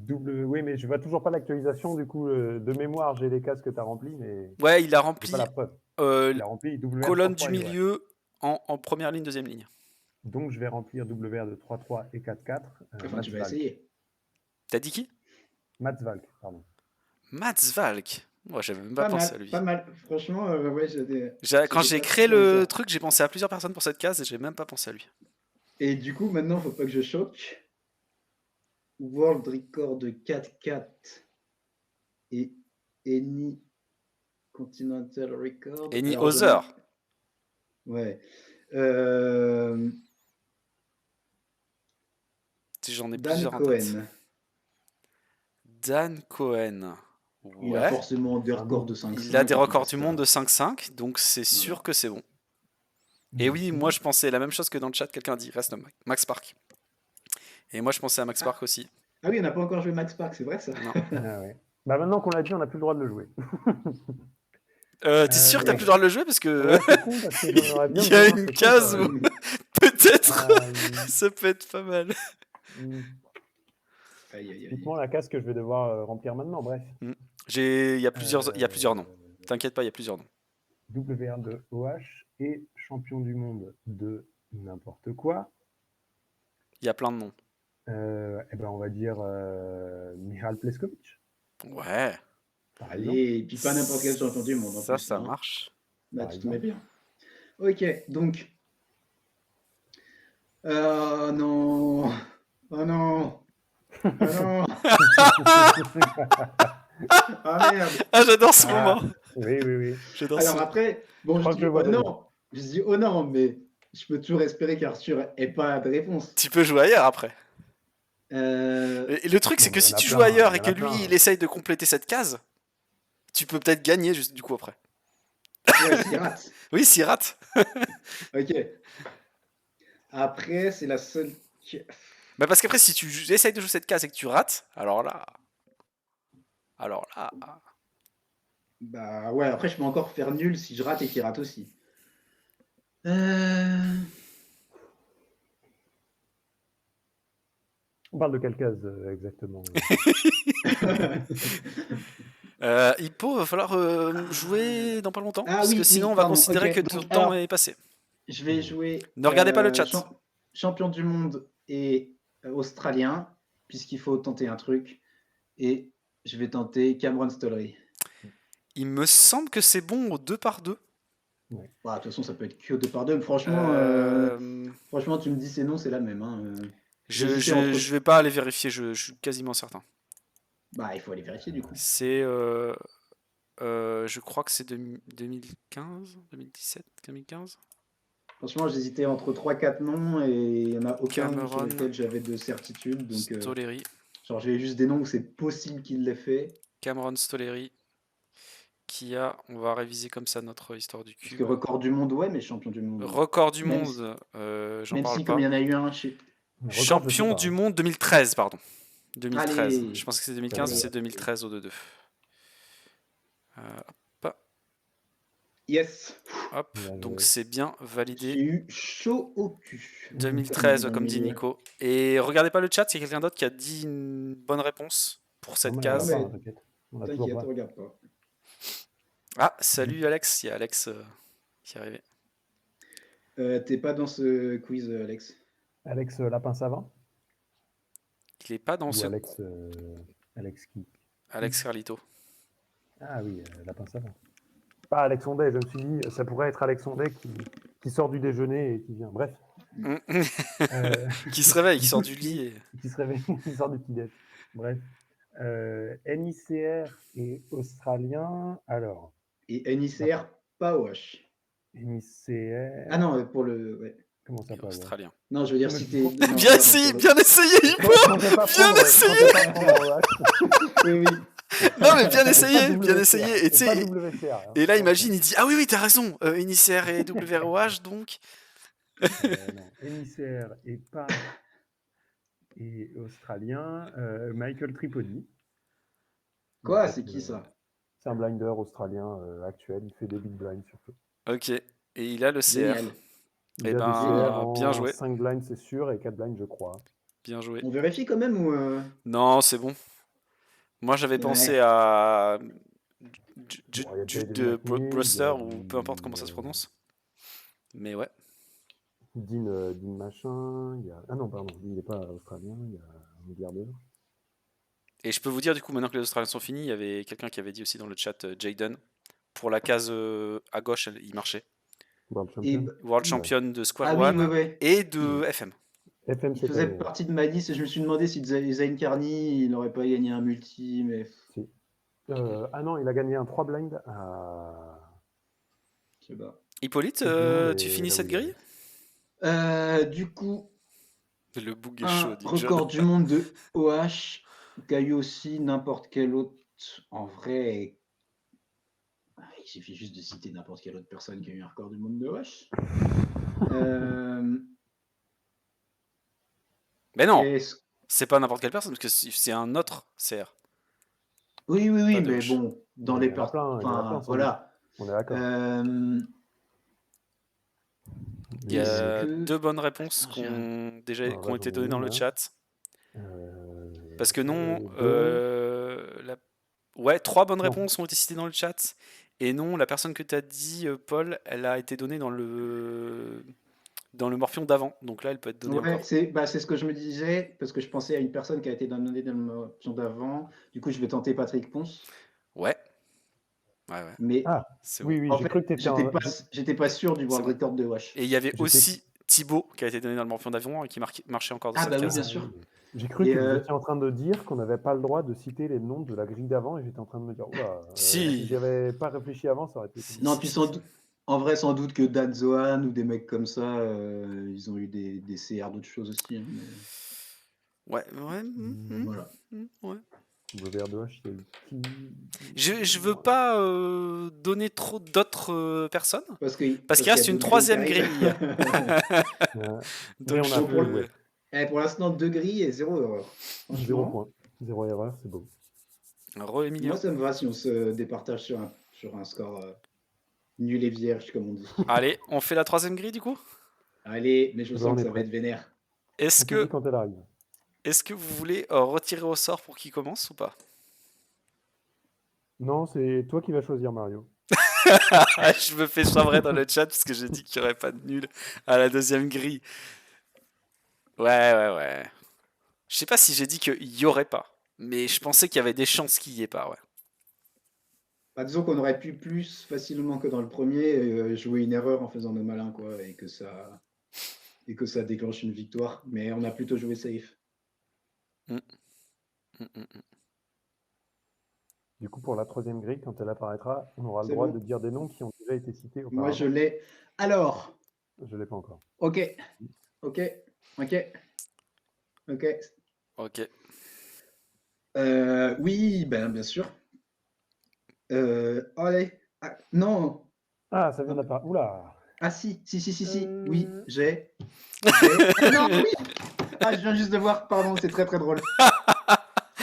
S3: oui, mais je vois toujours pas l'actualisation, du coup, de mémoire, j'ai les cases que tu as remplies, mais
S1: Ouais, il a
S3: j'ai
S1: rempli
S3: pas la preuve. Il a rempli WR
S1: colonne
S3: 3-3
S1: du
S3: et OH.
S1: milieu en première ligne, deuxième ligne.
S3: Donc, je vais remplir WR de 3-3 et 4-4.
S2: Enfin,
S3: Mats
S2: tu vas
S3: Valk.
S2: essayer.
S1: T'as dit qui?
S3: Mats Valk, pardon.
S1: Mats Valk. Moi, j'avais même pas
S2: Pas
S1: pensé à
S2: mal,
S1: lui.
S2: pas mal. Franchement, ouais,
S1: Quand
S2: j'étais
S1: j'ai
S2: pas
S1: créé
S2: très loin de
S1: le
S2: ça.
S1: truc, j'ai pensé à plusieurs personnes pour cette case et j'ai même pas pensé à lui.
S2: Et du coup, maintenant, faut pas que je choque. World record de 4-4 et Any Continental Record.
S1: Any
S2: Alors,
S1: Other.
S2: Ouais.
S1: J'en ai
S2: Dan
S1: plusieurs en tête.
S2: Cohen.
S1: Dan Cohen.
S2: Il a
S1: Ouais.
S2: forcément des records de 5-5.
S1: Il a des
S2: et tout
S1: records
S2: ça.
S1: du monde de 5-5, donc c'est sûr
S2: Voilà.
S1: que c'est bon. Et oui, moi je pensais la même chose que dans le chat, quelqu'un dit reste Max Park. Et moi je pensais à Max Park aussi.
S2: Ah oui, on n'a pas encore joué Max Park, c'est vrai ça?
S1: Non.
S3: Ah ouais. Bah maintenant qu'on l'a dit, on n'a plus le droit de le jouer.
S1: T'es sûr que t'as
S3: Ouais.
S1: plus le droit de le jouer parce que
S3: Ouais, c'est con parce que j'en aurais bien
S1: il y a
S3: besoin,
S1: une
S3: c'est con,
S1: case
S3: ça.
S1: où peut-être
S3: Euh,
S1: ça peut être pas mal.
S2: Aïe, aïe, aïe.
S3: Typiquement la case que je vais devoir remplir maintenant, bref.
S1: Il y a plusieurs noms. T'inquiète pas, il y a plusieurs noms.
S3: WR de OH et champion du monde de n'importe quoi.
S1: Il y a plein de noms.
S3: Eh ben, on va dire Michal Pleskovic,
S1: Ouais,
S3: par exemple.
S2: Allez, et puis pas n'importe quel champion du monde en
S1: ça,
S2: plus.
S1: ça
S2: Hein.
S1: marche.
S2: Là,
S3: Par
S2: tu te mets
S3: exemple.
S2: bien. Ok, donc. Non. Oh non. Ah non. Ah merde.
S1: Ah, j'adore ce
S3: Ah,
S1: moment.
S3: oui, oui, oui.
S1: J'adore
S2: Alors
S1: ce...
S2: après,
S3: Je
S2: bon, je
S3: crois que je
S2: dis
S3: le
S2: oh
S3: vois venir.
S2: non. Je dis oh non, mais je peux toujours espérer qu'Arthur ait pas de réponse.
S1: Tu peux jouer ailleurs après.
S2: Euh...
S1: Et le truc,
S3: Non,
S1: c'est
S3: mais
S1: que
S3: il y
S1: si
S3: en a
S1: tu joues
S3: plein,
S1: ailleurs
S3: il
S1: et
S3: y en
S1: que
S3: a
S1: lui,
S3: plein.
S1: il essaye de compléter cette case, tu peux peut-être gagner juste du coup après.
S2: Ouais, s'il rate.
S1: Oui, s'il rate.
S2: Ok. Après, c'est la seule.
S1: Bah parce qu'après, si tu essayes de jouer cette case et que tu rates, alors là... Alors là...
S2: Bah ouais, après, je peux encore faire nul si je rate et qu'il rate aussi. Euh...
S3: On parle de quelle case exactement?
S1: Hippo, va falloir jouer dans pas longtemps,
S2: Ah
S1: parce que
S2: oui,
S1: sinon
S2: oui,
S1: on va
S2: pardon.
S1: considérer que
S2: Ok,
S1: ton
S2: donc
S1: temps
S2: alors,
S1: est passé.
S2: je vais jouer
S1: Ne regardez pas le chat.
S2: champion du monde et australien, puisqu'il faut tenter un truc. Et je vais tenter Cameron Stollery.
S1: Il me semble que c'est bon au 2 par 2.
S2: Bah, de toute façon, ça peut être que 2 par 2. Franchement, franchement, tu me dis c'est non, c'est la même. Hein. J'hésitais entre.
S1: Je vais pas aller vérifier, je suis quasiment certain.
S2: Bah, il faut aller vérifier du coup.
S1: C'est... je crois que c'est 2015, 2017, 2015.
S2: Franchement, j'hésitais entre 3-4 noms et il n'y en a aucun sur
S1: Cameron
S2: lequel j'avais de certitude. Donc,
S1: Stollery.
S2: genre, j'ai juste des noms où c'est possible qu'il l'ait fait.
S1: Cameron Stollery. Qui a... On va réviser comme ça notre histoire du
S2: Parce que
S1: cube.
S2: record du monde, ouais, mais champion du monde.
S1: Record du
S2: Même
S1: monde, j'en
S2: même
S1: parle
S2: si, comme
S1: pas.
S2: il y en a eu un chez.
S3: Record, je sais
S1: Champion
S3: pas.
S1: du monde 2013, pardon. 2013.
S2: Allez,
S1: Je pense que c'est 2015 ou
S2: allez.
S1: c'est 2013 au 2-2. Hop,
S2: Yes.
S1: hop.
S3: Bien
S1: Donc
S3: joué.
S1: c'est bien
S2: J'ai
S1: validé.
S2: eu chaud au cul.
S1: 2013,
S2: Dans le
S1: comme dit
S2: milieu.
S1: Nico. Et regardez pas le chat, il y a quelqu'un d'autre qui a dit une bonne réponse pour
S3: Non,
S1: cette
S3: mais on l'a
S1: case.
S3: pas,
S2: mais
S3: hein, t'inquiète. On l'a toujours
S2: T'inquiète,
S3: pas.
S2: regarde pas.
S1: Ah, salut Alex, il y a Alex qui est arrivé.
S2: T'es pas dans ce quiz, Alex.
S3: Alex Lapin Savant?
S1: Il est pas dans
S3: Ou
S1: ce...
S3: Alex, Alex qui?
S1: Alex Carlito.
S3: Ah oui, Lapin Savant. Pas Alex Ondet, je me suis dit, ça pourrait être Alex Ondet qui sort du déjeuner et qui vient. Bref.
S1: Qui se réveille, qui
S3: du
S1: sort
S3: coup,
S1: du lit. Et...
S3: Qui se réveille, qui sort du petit-déj. Bref. NICR et australien. Alors,
S2: Et NICR, pas Wash.
S3: NICR.
S2: Ah non, pour le. Ouais.
S3: Comment ça,
S1: et
S3: pas Wash?
S1: australien.
S2: Non, je veux dire,
S3: Non, mais
S2: si
S3: je
S2: t'es.
S3: comprends.
S2: non,
S1: Bien
S2: pardon,
S1: essayé,
S2: pour le-
S1: bien essayé, Hippo.
S3: Je pensais pas
S1: Bien
S3: prendre,
S1: essayé.
S3: je pensais pas prendre Wash.
S2: Oui, oui.
S1: Non mais bien
S3: Pas
S1: essayé, bien
S3: WCR,
S1: essayé. Et, tu
S3: pas
S1: sais,
S3: WCR. Hein,
S1: et là
S3: attention.
S1: imagine, il dit ah oui oui t'as raison, Unicr et WROH donc.
S3: Non, NICR et pas et australien. Michael Tripodi.
S2: Quoi,
S3: Donc,
S2: c'est qui ça?
S3: c'est un blinder australien actuel. Il fait des big blinds surtout.
S1: Ok. Et il a le CR.
S2: Génial.
S3: Il
S1: Eh
S3: a des
S1: ben,
S3: CR
S1: bien
S3: en
S1: joué.
S3: 5 blinds, c'est sûr, et 4 blinds, je crois.
S1: Bien joué.
S2: On vérifie quand même ou.
S1: Non, c'est bon. Moi j'avais pensé
S2: Ouais.
S1: à
S3: Bon, il y a
S1: Jude
S3: Jaden McNeil, il y
S1: Brewster
S3: a
S1: ou peu importe comment ça se prononce. Mais ouais.
S3: Dean machin. Il y a... Ah non, pardon, il n'est pas australien, il y a un milliardeur.
S1: Et je peux vous dire du coup maintenant que les Australiens sont finis, il y avait quelqu'un qui avait dit aussi dans le chat Jaden. Pour la case à gauche, il marchait.
S3: World
S2: Et...
S3: Champion.
S1: World
S3: Ouais.
S1: Champion de Square
S2: Ah oui,
S1: One
S2: ouais, ouais.
S1: et de FM.
S3: FM,
S2: Il
S3: c'est
S2: faisait partie de ma liste et je me suis demandé si Zayn Carney, il n'aurait pas gagné un multi, mais.
S3: Si. Ah non, il a gagné un 3 blind à.
S2: Je sais pas.
S1: Hippolyte,
S3: Coupe du Monde
S1: tu
S3: et
S1: finis
S3: là où
S1: cette
S3: il est.
S2: grille Du coup,
S1: Le bouc est
S2: un
S1: chaud, dit John.
S2: record du monde de OH, qui a eu aussi n'importe quel autre. En vrai, il suffit juste de citer n'importe quelle autre personne qui a eu un record du monde de OH.
S1: Mais non,
S2: est-ce-
S1: c'est pas n'importe quelle personne, parce que c'est un autre CR.
S2: Oui, oui,
S1: Pas
S2: oui,
S1: de
S2: mais
S1: Hoche.
S2: bon, dans
S3: Mais
S2: les
S3: il y en a plein, il y en a plein,
S2: Enfin,
S3: sans
S2: voilà.
S3: On est d'accord.
S1: Il y
S2: Est-ce
S1: a
S2: que.
S1: 2 bonnes réponses
S2: Putain,
S1: qui ont déjà
S3: Ah,
S1: qui ont
S3: bah,
S1: été
S3: j'en ai
S1: données dans
S3: une,
S1: le
S3: là.
S1: chat. Parce que non,
S3: deux.
S1: ouais, 3 bonnes
S3: Non.
S1: réponses ont été citées dans le chat. Et non, la personne que tu as dit, Paul, elle a été donnée dans le dans le morpion d'avant. Donc là, elle peut être donnée
S2: Ouais,
S1: encore.
S2: c'est ce que je me disais, parce que je pensais à une personne qui a été donnée dans l'option d'avant. Du coup, je vais tenter Patrick Ponce.
S1: Ouais. Ouais.
S2: Mais
S3: Ah,
S1: C'est bon.
S3: oui,
S2: en
S3: j'ai
S2: fait,
S3: cru que tu étais
S2: j'étais pas sûr du
S1: C'est
S2: world
S1: bon.
S2: record de Wash.
S1: Et il y avait
S3: J'étais-
S1: aussi Thibaut qui a été donné dans le morpion d'avant et qui marchait encore dans
S2: Ah
S1: cette
S2: bah oui,
S1: case.
S2: bien sûr.
S3: J'ai cru
S2: Et
S3: que vous étiez en train de dire qu'on n'avait pas le droit de citer les noms de la grille d'avant et j'étais en train de me dire, oula, si
S1: Si.
S3: j'y avais pas réfléchi avant, ça aurait été
S1: Si,
S2: non,
S1: si,
S2: puis
S1: si, si.
S2: en vrai, sans doute que Dan Zohan ou des mecs comme ça, ils ont eu des CR d'autres choses aussi, hein, mais
S1: Ouais.
S2: voilà.
S1: Ouais.
S3: WR2H, il y a eu qui
S1: Je veux pas donner trop d'autres personnes
S2: Parce
S1: parce
S2: qu'il
S1: qu'il
S2: y a
S1: reste une
S2: d'autres grilles qui
S1: troisième
S2: arrivent.
S1: grille.
S3: Mais
S1: Donc
S3: on a
S2: Donc,
S3: peu joué.
S2: pour l'instant, 2 grilles et 0 erreur.
S3: 0
S2: Franchement,
S3: point. 0 erreur, c'est beau.
S1: Emilien.
S2: moi, ça me va si on se départage sur un score nul et vierge, comme on dit.
S1: Allez, on fait la troisième grille du coup.
S2: Allez, mais je
S3: Ben,
S2: sens
S3: on
S2: que
S3: est
S2: ça va
S3: prêt.
S2: être vénère.
S1: Est-ce
S3: On te dit
S1: que,
S3: quand elle arrive.
S1: est-ce que vous voulez retirer au sort pour qui commence ou pas?
S3: Non, c'est toi qui vas choisir, Mario.
S1: Je me fais chavrer dans le chat parce que j'ai dit qu'il n'y aurait pas de nul à la deuxième grille. Ouais. Je sais pas si j'ai dit qu'il y aurait pas, mais je pensais qu'il y avait des chances qu'il y ait pas, ouais.
S2: Bah, disons qu'on aurait pu plus facilement que dans le premier jouer une erreur en faisant nos malins, quoi, et que ça déclenche une victoire. Mais on a plutôt joué safe.
S1: Mm, mm, mm.
S3: Du coup, pour la troisième grille, quand elle apparaîtra, on aura le
S2: C'est
S3: droit
S2: bon.
S3: de dire des noms qui ont déjà été cités
S2: Moi, je
S3: auparavant.
S2: l'ai. Alors,
S3: Je ne l'ai pas encore.
S2: ok.
S1: Ok.
S2: Oui, ben, bien sûr. Allez. Ah, non.
S3: Ah, ça vient d'apparaître. Oula.
S2: Ah si. Oui,
S3: Euh,
S2: j'ai. Ah non, oui. Ah, je viens juste de voir. Pardon, c'est très très drôle.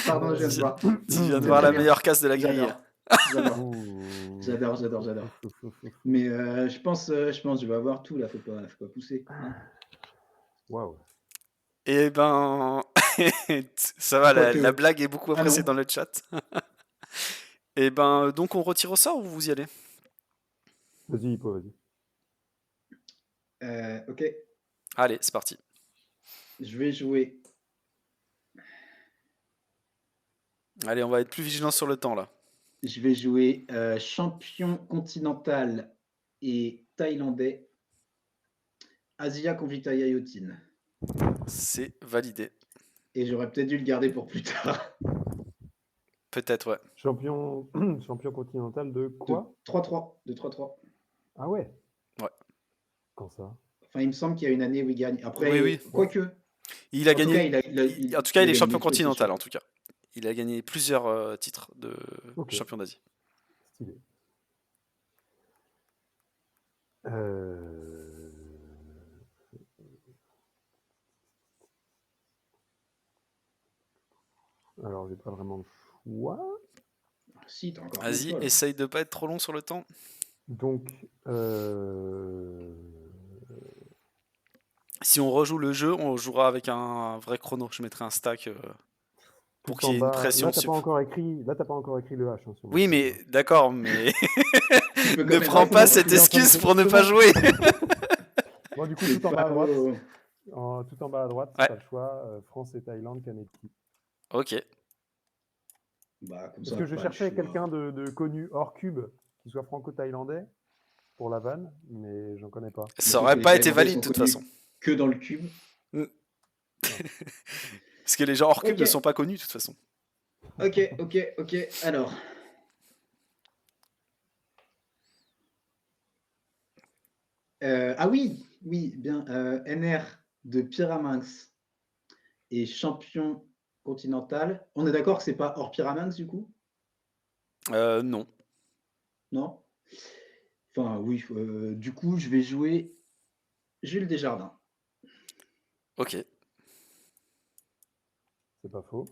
S2: Pardon, je viens de
S1: Tu,
S2: voir.
S1: tu viens de
S2: C'est
S1: voir
S2: très
S1: la
S2: bien.
S1: meilleure case de la grille.
S2: J'adore.
S3: Ouh.
S2: J'adore. Mais je pense que je vais avoir tout là. Faut pas pousser, hein.
S3: Waouh.
S1: Eh ben, ça va, la
S2: Quoique.
S1: blague est beaucoup
S2: Ah
S1: appréciée
S2: non.
S1: dans le chat. Eh ben, donc on retire au sort ou vous y allez?
S3: Vas-y, Hippo, vas-y.
S2: Ok.
S1: Allez, c'est parti.
S2: Je vais jouer.
S1: Allez, on va être plus vigilant sur le temps là.
S2: Je vais jouer champion continental et thaïlandais, Asia Konvitaya Yotin.
S1: C'est validé.
S2: Et j'aurais peut-être dû le garder pour plus tard.
S1: Peut-être, ouais.
S3: Champion, champion continental de
S2: De
S3: quoi?
S2: 3-3. De 3-3.
S3: Ah ouais.
S1: Ouais.
S3: Quand ça?
S2: Enfin, il me semble qu'il y a une année où il gagne.
S1: Oui,
S2: Après,
S1: oui.
S2: quoique.
S1: Il a
S2: En tout cas,
S1: gagné. En tout cas,
S2: il
S1: il
S2: a
S1: est
S2: gagné
S1: champion
S2: des trucs, c'est sûr.
S1: continental, en tout cas. Il a gagné plusieurs titres de
S3: Ok.
S1: champion d'Asie.
S3: Stylé. Alors, j'ai pas vraiment de choix.
S2: Si, t'as encore plein de
S1: Vas-y,
S2: choix, là.
S1: essaye de pas être trop long sur le temps.
S3: Donc,
S1: Si on rejoue le jeu, on jouera avec un vrai chrono. Je mettrai un stack pour
S3: tout
S1: qu'il
S3: en
S1: y ait une
S3: bas.
S1: pression
S3: Là, t'as
S1: sup.
S3: pas encore écrit. Là, t'as pas encore écrit le H hein, sur mon
S1: Oui,
S3: truc,
S1: mais
S3: hein.
S1: d'accord, mais
S2: Tu peux quand
S1: ne
S2: même
S1: prends pas
S2: répondre.
S1: cette
S3: Il est en train de
S1: excuse
S3: se-
S1: pour ne
S3: C'est
S1: pas
S3: bon.
S1: jouer.
S3: Bon, du coup,
S2: C'est
S3: tout en bas
S2: pas
S3: à droite.
S2: faux.
S3: Tout en bas à droite,
S1: Ouais.
S3: t'as le choix. France et Thaïlande, Canetti.
S1: Ok.
S2: Bah, comme
S3: Parce
S2: ça,
S3: que je
S2: pas le
S3: cherchais
S2: choix.
S3: quelqu'un de connu hors cube qui soit franco-thaïlandais pour la vanne, mais j'en connais pas.
S2: Mais
S1: Ça
S2: sauf que
S1: aurait
S2: les
S1: pas été
S2: Thaïlandais
S1: valide
S2: sont
S1: de toute
S2: connus
S1: façon.
S2: que dans le cube.
S1: Parce que les gens hors cube
S2: Ok.
S1: ne sont pas connus de toute façon.
S2: Ok. Alors. Ah oui, bien. NR de Pyraminx et champion continental. On est d'accord que c'est pas hors Pyraminx du coup?
S1: Non.
S2: Non? Enfin, oui. Du coup, je vais jouer Jules Desjardins.
S1: Ok.
S3: C'est pas faux.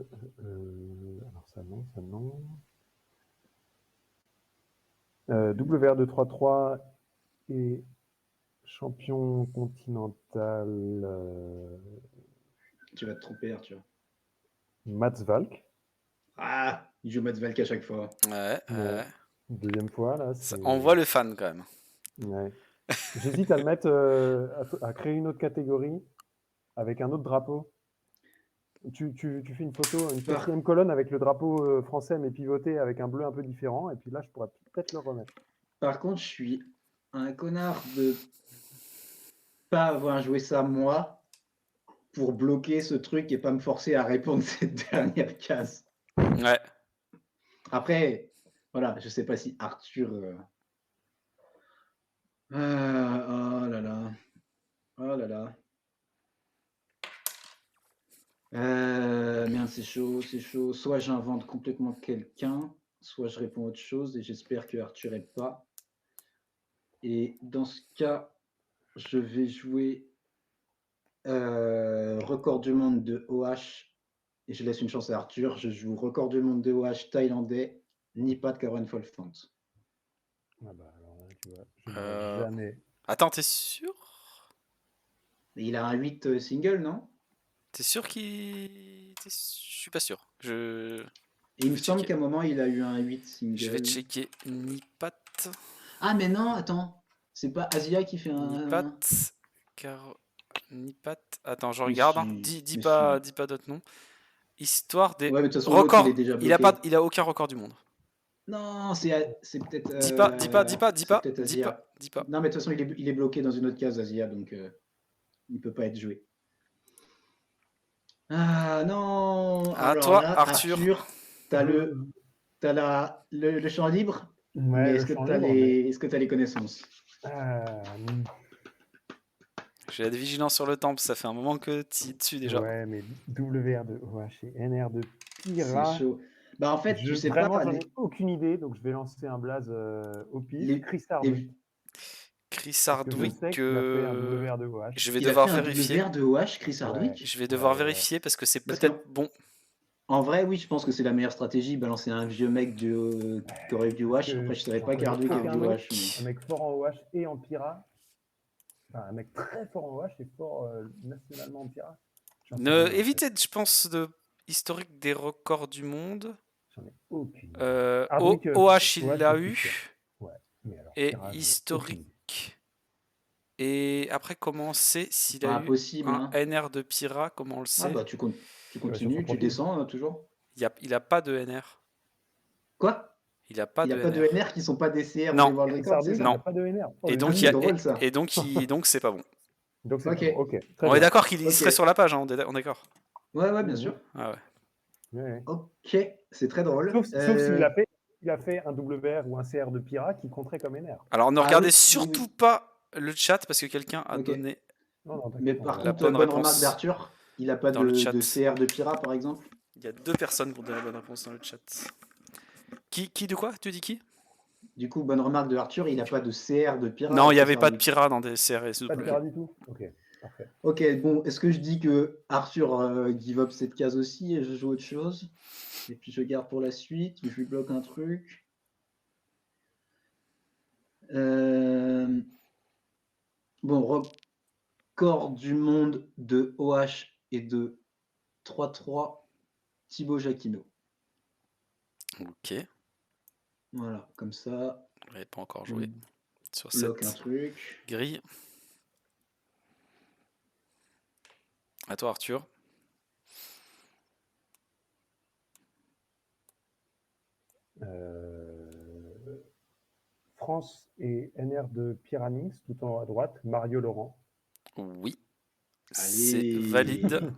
S3: Alors ça non. WR233 et champion continental.
S2: Tu vas te tromper, Arthur.
S3: Mats Valk.
S2: Ah, il joue Mats Valk à chaque fois.
S1: Ouais,
S3: Ouais. Deuxième fois, là, c'est...
S1: on voit le fan quand même.
S3: Ouais. J'hésite à le mettre, à créer une autre catégorie avec un autre drapeau. Tu fais une photo, une
S2: Par,
S3: 4e colonne avec le drapeau français, mais pivoté avec un bleu un peu différent, et puis là, je pourrais peut-être le remettre.
S2: par contre, je suis un connard de pas avoir joué ça moi pour bloquer ce truc et pas me forcer à répondre cette dernière case.
S1: Ouais.
S2: Après, voilà, je sais pas si Arthur. Oh là là. Oh là là. Merde, c'est chaud, c'est chaud. Soit j'invente complètement quelqu'un, soit je réponds autre chose et j'espère que Arthur est pas. Et dans ce cas, je vais jouer record du monde de OH et je laisse une chance à Arthur. Je joue record du monde de OH thaïlandais, Nipat Cameron Folfant.
S3: Ah bah, alors là, tu vois, je n'aurais
S1: Euh,
S3: jamais...
S1: Attends, t'es sûr?
S2: Il a un 8 single, non?
S1: T'es sûr qu'il... Je suis pas sûr. Je
S2: Et il me
S1: vais
S2: semble
S1: checker.
S2: qu'à un moment, il a eu un 8
S1: Je vais
S2: single.
S1: checker Nipat.
S2: Ah, mais non, attends. C'est pas Asia qui fait
S1: Nipat.
S2: un.
S1: Car... Nipat. Attends, je
S2: Mais
S1: regarde. Hein.
S2: si,
S1: Dis
S2: mais
S1: pas,
S2: si.
S1: dis pas d'autres noms. Histoire des
S2: Ouais, mais de toute façon, l'autre, il est
S1: records.
S2: déjà bloqué.
S1: Il a aucun record du monde.
S2: Non, c'est peut-être
S1: Dis pas, dis pas, dis pas, dis
S2: c'est
S1: pas,
S2: peut-être
S1: dis pas,
S2: Asia.
S1: dis pas.
S2: Non, mais de toute façon, il est bloqué dans une autre case, Asia, donc il peut pas être joué. Ah non!
S1: À
S2: Alors
S1: toi,
S2: là,
S1: Arthur.
S2: Arthur,
S3: Je...
S2: t'as le champ libre,
S3: Ouais,
S2: mais
S3: le champ libre, mais...
S2: est-ce que t'as les connaissances?
S1: J'ai la vigilance sur le temple, ça fait un moment que tu es dessus déjà.
S3: ouais, mais WR de OH et NR de
S2: C'est
S3: Pira...
S2: chaud. Bah en fait, tu sais pas,
S3: Vraiment, j'en ai aucune idée, donc je vais lancer un blaze au pif.
S2: les,
S3: Chris
S2: les-
S3: Hardwick,
S1: Chris
S3: parce que je
S1: Hardwick,
S3: sais qu'il a fait un WR de OH.
S1: je vais
S2: il a
S1: devoir
S2: fait un
S1: vérifier.
S2: WR de OH, Chris
S3: Ouais,
S2: Hardwick?
S1: Je vais devoir
S3: ouais.
S1: vérifier parce que c'est
S2: Parce
S1: peut-être bon.
S2: en vrai, oui, je pense que c'est la meilleure stratégie, balancer un vieux mec qui aurait eu du
S3: Parce
S2: OH.
S3: que
S2: Après, je savais
S3: j'en
S2: pas
S3: connais
S2: qu'Hardwick avait
S3: aucun
S2: du
S3: autre.
S2: OH. Mais...
S3: Un mec fort en OH et en Pira. Enfin, un mec très fort en OH et fort nationalement en Pira. J'en sais rien. En fait.
S1: Évitez, je pense, de historique des records du monde.
S3: J'en ai aucune idée. Hardwick,
S1: OH, il
S3: OH,
S1: l'a
S3: je suis sûr.
S1: eu.
S3: Ouais, mais alors
S1: Et
S3: Pira, j'en ai aucune idée.
S1: historique. Et après, comment on sait s'il
S2: pas
S1: a eu
S2: impossible,
S1: un
S2: hein.
S1: NR de Pira? Comment on le
S2: Ah
S1: sait?
S2: bah, tu
S3: Sur son
S2: continues, tu
S3: profil.
S2: descends, hein, toujours.
S1: Il a pas de NR.
S2: Quoi?
S1: Il a pas
S2: Il n'y a
S1: de
S2: pas de
S1: NR.
S2: NR qui sont pas DCR dans les
S1: Non,
S2: World
S3: Chris
S2: Records, c'est
S3: Hardwick, il
S2: ça?
S3: n'y
S1: non.
S3: a pas de NR. Oh,
S1: Et
S3: le
S1: donc,
S2: C'est
S3: génie.
S2: drôle, ça.
S1: donc c'est pas bon.
S3: Donc c'est
S2: Ok,
S3: pas bon. Ok, très
S1: On est
S3: bien.
S1: d'accord qu'il
S2: ok.
S1: serait sur la page, hein, on est d'accord.
S2: Ouais, bien sûr.
S1: Ah ouais.
S3: Ouais.
S2: Ok, c'est très drôle.
S3: Sauf s'il a fait un WR ou un CR de Pira qui compterait comme NR.
S1: Alors ne
S2: Ah
S1: regardez
S2: oui,
S1: surtout pas le chat parce que quelqu'un a
S2: ok.
S1: donné
S3: Non, non,
S2: Mais
S3: t'inquiète, on
S2: par
S3: regarde.
S1: la
S2: contre,
S1: bonne
S2: bonne remarque
S1: réponse
S2: d'Arthur, il n'a pas
S1: dans le
S2: de
S1: chat.
S2: CR de Pira, par exemple.
S1: Il y a 2 personnes qui ont donné la bonne réponse dans le chat. Qui de quoi? Tu dis qui?
S2: Du coup, bonne remarque de Arthur, il n'a pas de CR de Pira.
S1: Non, il n'y
S2: Chris
S1: avait pas de
S2: Hardwick.
S1: Pira dans des CRS.
S3: Pas de Pira du tout. Ok, parfait.
S2: Ok, bon, est-ce que je dis que Arthur give up cette case aussi et je joue autre chose? Et puis je garde pour la suite, ou je lui bloque un truc. Bon, record du monde de OH et de 3-3, Thibaut Jacquinot.
S1: Ok.
S2: Voilà, comme ça,
S1: On n'avait pas encore
S2: je
S1: joué sur
S2: bloque un
S1: cette
S2: truc.
S1: grille. À toi, Arthur.
S3: France et NR de Pyramix, tout en haut à droite, Mario Laurent.
S1: Oui. C'est
S2: Allez.
S1: valide.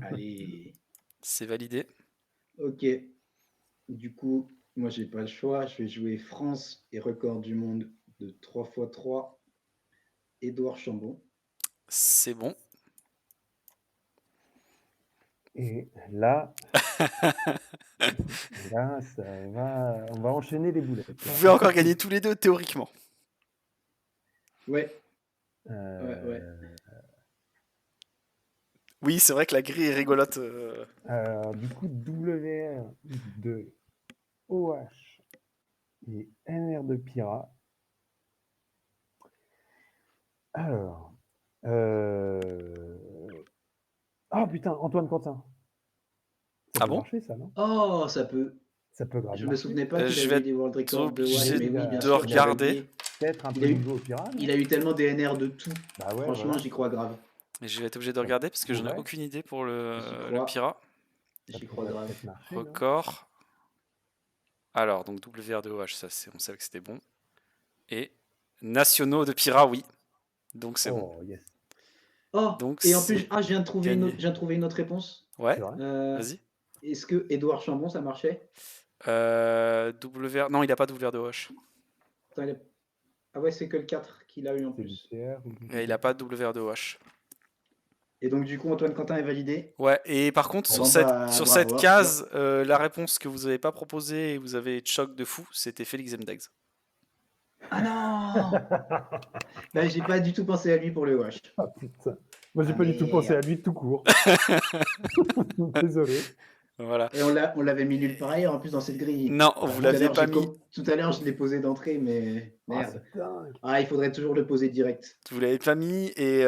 S2: Allez.
S1: C'est validé.
S2: Ok. Du coup, moi, j'ai pas le choix. Je vais jouer France et record du monde de 3x3, Édouard Chambon.
S1: C'est bon.
S3: Et là, on va enchaîner les boulettes.
S1: Vous pouvez encore gagner tous les deux théoriquement.
S2: Ouais. Ouais.
S1: Oui, c'est vrai que la grille est rigolote.
S3: Du coup, WR de OH et NR de Pira. Alors. Oh putain, Antoine Quentin. Ça
S1: Ah
S3: peut
S1: bon?
S3: marcher ça, non?
S2: Oh, ça peut.
S3: Ça peut grave
S2: Je me
S3: marcher.
S2: souvenais pas qu'il
S1: Je
S2: avait
S1: vais
S2: eu des world
S1: être
S2: records de Wash,
S1: obligé
S2: mais oui, bien
S1: de
S2: sûr,
S3: il a
S1: regarder.
S2: chevalier.
S3: peut-être un
S2: Il
S3: peu
S2: a
S3: de
S2: eu,
S3: niveau au Pira,
S2: il
S3: non?
S2: a eu tellement DNR de tout.
S3: Bah ouais,
S2: Franchement,
S3: voilà.
S2: j'y crois grave.
S1: Et je vais être obligé de
S3: Ça
S1: regarder parce que j'en ai
S3: pourrait,
S1: aucune idée pour
S2: J'y
S1: le
S2: crois.
S1: Pira.
S3: ça
S2: J'y crois
S3: pourrait
S2: grave.
S3: peut-être marcher, non?
S1: Record. Alors, donc WR2OH, ça on savait que c'était bon. Et nationaux de Pira, oui. Donc c'est bon.
S3: Oh, yes.
S2: Oh,
S1: Donc
S2: et en
S1: c'est
S2: plus, je viens de trouver
S1: gagné.
S2: une autre réponse.
S1: Ouais,
S3: C'est vrai?
S1: vas-y.
S2: Est-ce que Édouard Chambon, ça marchait?
S1: Non, il n'a pas WR2OH.
S2: Attends, ah ouais, c'est que le 4 qu'il a eu en
S3: C'est
S2: plus.
S3: l'UCR ou
S1: Et il n'a pas WR2OH.
S2: Et donc, du coup, Antoine Quentin est validé.
S1: Ouais, et par contre,
S3: Ouais.
S1: sur
S2: Bon, bah,
S1: sur cette
S2: bravo Arthur.
S1: case, la réponse que vous n'avez pas proposée et vous avez choc de fou, c'était Félix Zemdegs.
S2: Ah non! Bah, j'ai pas du tout pensé à lui pour le wash.
S3: Ah putain. Moi, j'ai
S2: Ah
S3: pas du tout pensé à
S2: merde.
S3: lui tout court. Désolé.
S1: Voilà.
S2: Et on l'avait mis nulle part ailleurs en plus dans cette grille.
S1: Non,
S3: Bah
S1: vous
S3: non.
S1: l'aviez pas mis.
S2: Tout à l'heure, je l'ai posé d'entrée, mais
S3: Ah,
S2: merde.
S3: c'est dingue.
S2: Ah, il faudrait toujours le poser direct.
S1: Vous l'avez pas mis. Et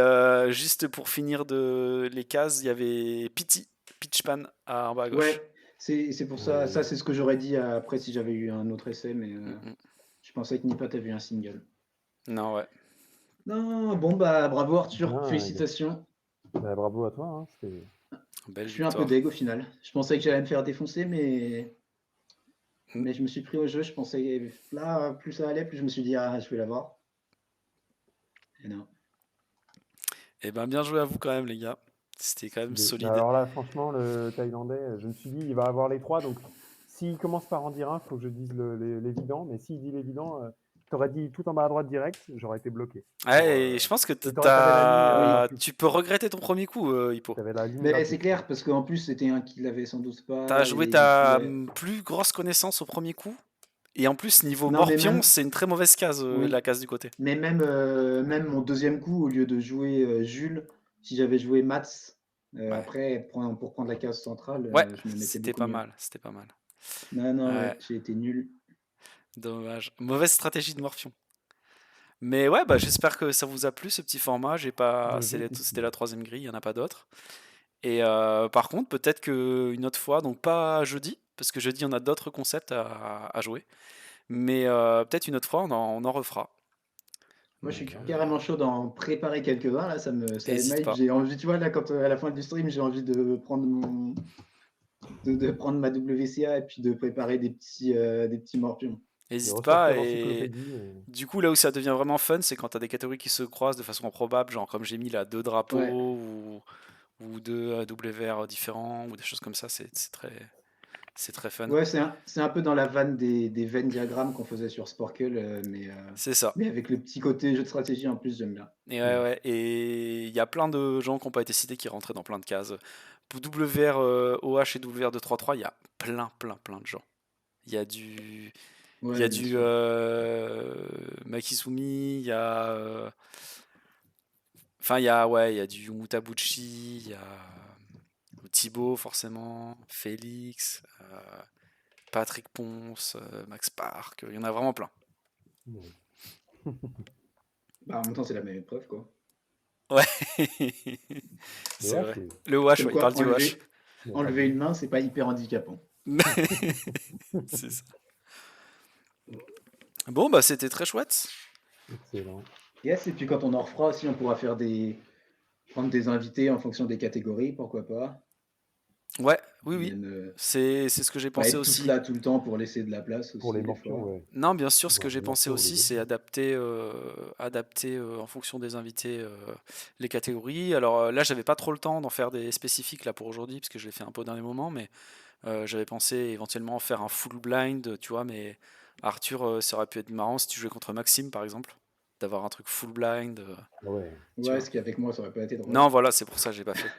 S1: juste pour finir les cases, il y avait Pity, Pitchpan en bas à gauche.
S2: Ouais, c'est pour ça. Ça,
S3: Ouais.
S2: c'est ce que j'aurais dit après si j'avais eu un autre essai, mais
S1: Mm.
S2: je pensais que Nipat avait eu un single.
S1: Non, ouais.
S2: Non, bon, bah, bravo Arthur.
S3: Dingue.
S2: Félicitations.
S3: Bah, bravo à toi. Hein.
S1: Belle
S2: Je suis un peu
S1: victoire.
S2: deg au final. Je pensais que j'allais me faire défoncer, mais je me suis pris au jeu. Je pensais là, plus ça allait, plus je me suis dit, ah, je vais l'avoir. Et non.
S1: Eh ben, bien joué à vous quand même, les gars. C'était quand même
S3: Bah,
S1: solide.
S3: alors là, franchement, le Thaïlandais, je me suis dit, il va avoir les 3. Donc, s'il commence par en dire un, il faut que je dise l'évident. Mais s'il dit l'évident, t'aurais dit tout en bas à droite direct, j'aurais été bloqué.
S1: Ouais, et je pense que
S3: t'avais la ligne,
S1: tu peux regretter ton premier coup, Hippo.
S3: t'avais la ligne
S2: Mais c'est
S3: gratuite.
S2: clair, parce qu'en plus, c'était un qui l'avait sans doute
S1: T'as
S2: pas.
S1: joué
S2: Et du coup,
S1: ta
S2: ouais.
S1: plus grosse connaissance au premier coup. Et en plus, niveau
S2: Non, mais
S1: morpion,
S2: même,
S1: c'est une très mauvaise case,
S2: oui.
S1: la case du côté.
S2: Mais même mon deuxième coup, au lieu de jouer Jules, si j'avais joué Mats,
S1: Ouais,
S2: après, pour prendre la case centrale,
S1: ouais,
S2: je me mettais
S1: c'était
S2: beaucoup
S1: pas
S2: mieux.
S1: mal, c'était pas mal.
S2: Non, non,
S1: Ouais,
S2: ouais, j'ai été nul.
S1: dommage. Mauvaise stratégie de morpion. Mais ouais, bah, j'espère que ça vous a plu ce petit format.
S3: Le jeu était
S1: C'était
S3: stylé.
S1: la troisième grille, il n'y en a pas d'autres. Et par contre, peut-être qu'une autre fois, donc pas jeudi, parce que jeudi on a d'autres concepts à jouer. Mais peut-être une autre fois, on en refera.
S2: Moi, je suis
S1: Donc,
S2: carrément chaud d'en préparer quelques-uns, là, ça
S1: hésite
S2: m'hype.
S1: pas.
S2: J'ai envie, tu vois, là, quand à la fin du stream, j'ai envie de prendre de prendre ma WCA et puis de préparer des petits morpions.
S3: De
S1: Hésite
S3: ressortir
S1: pas. Et
S3: l'encyclopédie.
S1: du coup, là où ça devient vraiment fun, c'est quand tu as des catégories qui se croisent de façon improbable, genre comme j'ai mis là deux
S2: Ouais.
S1: drapeaux ou deux WR différents ou des choses comme ça. C'est très fun.
S2: Ouais, c'est un peu dans la vanne des Venn diagrammes qu'on faisait sur Sporcle,
S1: C'est ça.
S2: mais avec le petit côté jeu de stratégie en plus, j'aime bien.
S1: Et ouais, ouais. Et il y a plein de gens qui n'ont pas été cités qui rentraient dans plein de cases. Pour WR OH et WR233, il y a plein de gens. Il y a du. Il y
S2: Ouais,
S1: a
S2: bien
S1: du
S2: sûr.
S1: Makisumi, il y a. Enfin, il y a du Mutabuchi, il y a Thibaut, forcément, Félix, Patrick Ponce, Max Park, il y en a vraiment plein.
S3: Ouais.
S2: Bah, en même temps, c'est la même épreuve, quoi.
S1: Ouais,
S3: Le
S1: c'est
S3: H,
S1: vrai.
S3: oui.
S1: Le WASH,
S2: Comme
S1: ouais, il
S2: quoi,
S1: parle du WASH.
S3: Il y a pas de
S2: enlever
S3: doute.
S2: une main, c'est pas hyper handicapant.
S1: C'est ça. Bon, bah c'était très chouette.
S3: Excellent.
S2: Yes, et puis quand on en refera aussi, on pourra prendre des invités en fonction des catégories, pourquoi pas.
S1: Ouais, oui,
S2: Ils
S1: oui.
S2: viennent
S1: C'est ce que j'ai
S2: pas
S1: pensé
S2: être tous
S1: aussi.
S2: là tout le temps pour laisser de la place
S3: Pour
S2: aussi,
S3: les
S2: des
S3: morpions,
S2: fois.
S3: ouais.
S1: Non, bien sûr, ce que
S3: Voir
S1: j'ai
S3: les
S1: pensé
S3: morpions, les
S1: aussi,
S3: autres.
S1: c'est adapter en fonction des invités les catégories. Alors là, j'avais pas trop le temps d'en faire des spécifiques là pour aujourd'hui, parce que je l'ai fait un peu au dernier moment, mais j'avais pensé éventuellement faire un full blind, tu vois, mais Arthur, ça aurait pu être marrant si tu jouais contre Maxime, par exemple, d'avoir un truc full blind,
S3: Ah ouais.
S1: tu
S2: Ouais,
S1: vois.
S2: ce qui avec moi, ça aurait pas été drôle.
S1: Non, voilà, c'est pour ça que j'ai pas fait.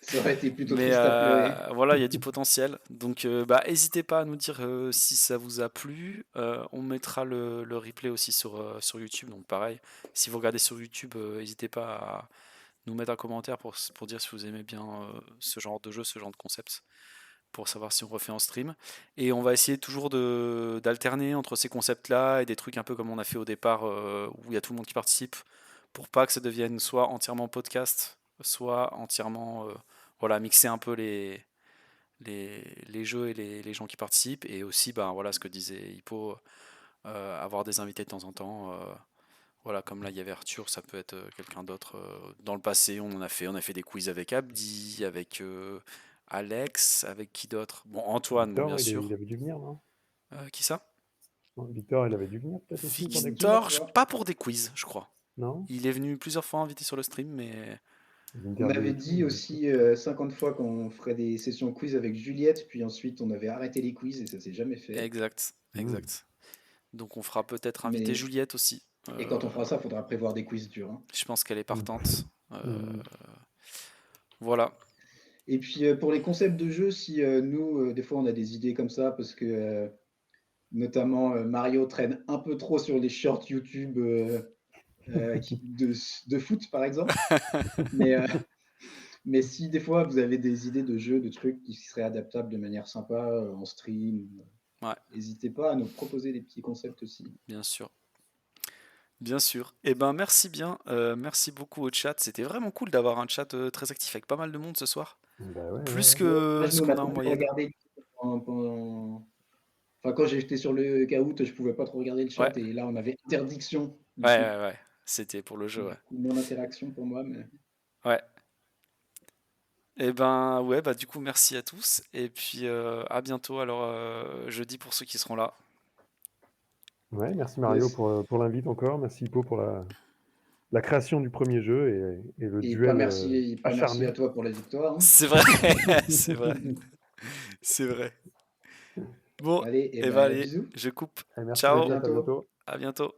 S2: Ça aurait été plutôt
S1: Mais
S2: triste à pleurer.
S1: voilà, il y a du potentiel. Donc, bah, n'hésitez pas à nous dire si ça vous a plu. On mettra le replay aussi sur YouTube. Donc, pareil, si vous regardez sur YouTube, n'hésitez pas à nous mettre un commentaire pour dire si vous aimez bien ce genre de jeu, ce genre de concept, pour savoir si on refait en stream. Et on va essayer toujours d'alterner entre ces concepts-là et des trucs un peu comme on a fait au départ, où il y a tout le monde qui participe, pour pas que ça devienne soit entièrement podcast, soit entièrement voilà, mixer un peu les jeux et les gens qui participent, et aussi, bah, voilà, ce que disait Hippo, avoir des invités de temps en temps. Voilà, comme là il y avait Arthur, ça peut être quelqu'un d'autre. Dans le passé, on a fait des quiz avec Abdi, avec Alex, avec qui d'autre? Bon, Antoine, bon, bien
S3: Victor, il
S1: sûr.
S3: avait dû venir, non?
S1: Qui ça?
S3: Victor, il avait dû venir peut-être aussi pour des quiz?
S2: Plusieurs
S1: Victor,
S2: fois.
S1: pas pour des quiz, je crois.
S3: Non?
S1: Il est venu plusieurs fois invité sur le stream, mais
S3: Des
S2: On
S3: interviews
S2: m'avait
S3: et tout,
S2: dit
S3: mais
S2: aussi 50 fois qu'on ferait des sessions quiz avec Juliette, puis ensuite on avait arrêté les quiz et ça s'est jamais fait.
S1: exact, exact. Donc on fera peut-être inviter
S2: Mais
S1: Juliette aussi.
S2: et quand on fera ça, il faudra prévoir des quiz durs, hein.
S1: Je pense qu'elle est
S3: Mm.
S1: partante.
S3: Mm.
S1: Voilà.
S2: Et puis pour les concepts de jeu, si nous, des fois on a des idées comme ça, parce que notamment Mario traîne un peu trop sur les shorts YouTube de foot par exemple. Mais, mais si des fois vous avez des idées de jeux, de trucs qui seraient adaptables de manière sympa en stream,
S1: Ouais,
S2: n'hésitez pas à nous proposer des petits concepts aussi.
S1: bien sûr. Bien sûr. Eh ben merci bien. Merci beaucoup au chat. C'était vraiment cool d'avoir un chat très actif avec pas mal de monde ce soir.
S3: Bah ouais,
S1: Plus
S3: ouais.
S1: que
S2: Là,
S1: ce
S2: nous, on a
S1: qu'on a
S2: pas
S1: en
S2: pu
S1: moyenne.
S2: regarder Enfin, quand j'étais sur le Kahoot, je pouvais pas trop regarder le
S1: Ouais,
S2: chat et là, on avait interdiction
S1: ouais,
S2: dessus.
S1: ouais, ouais. C'était pour le jeu,
S2: Du
S1: ouais.
S2: coup, moins d'interaction pour moi, mais
S1: Ouais. Eh ben ouais, bah du coup merci à tous. Et puis à bientôt alors jeudi pour ceux qui seront là.
S3: Ouais, merci Mario
S2: yes.
S3: pour l'invite encore. Merci Hippo pour la création du premier jeu et le
S2: Et
S3: duel
S2: pas merci
S3: acharné.
S2: à toi pour la victoire, hein.
S1: C'est vrai, c'est vrai, c'est vrai. Bon,
S2: Allez, et
S1: et ben
S2: ben
S1: allez,
S2: bisous.
S1: je coupe.
S3: Allez, merci
S2: À
S3: le
S1: Ciao,
S3: chat, à
S2: bientôt.
S3: bientôt.
S1: à bientôt.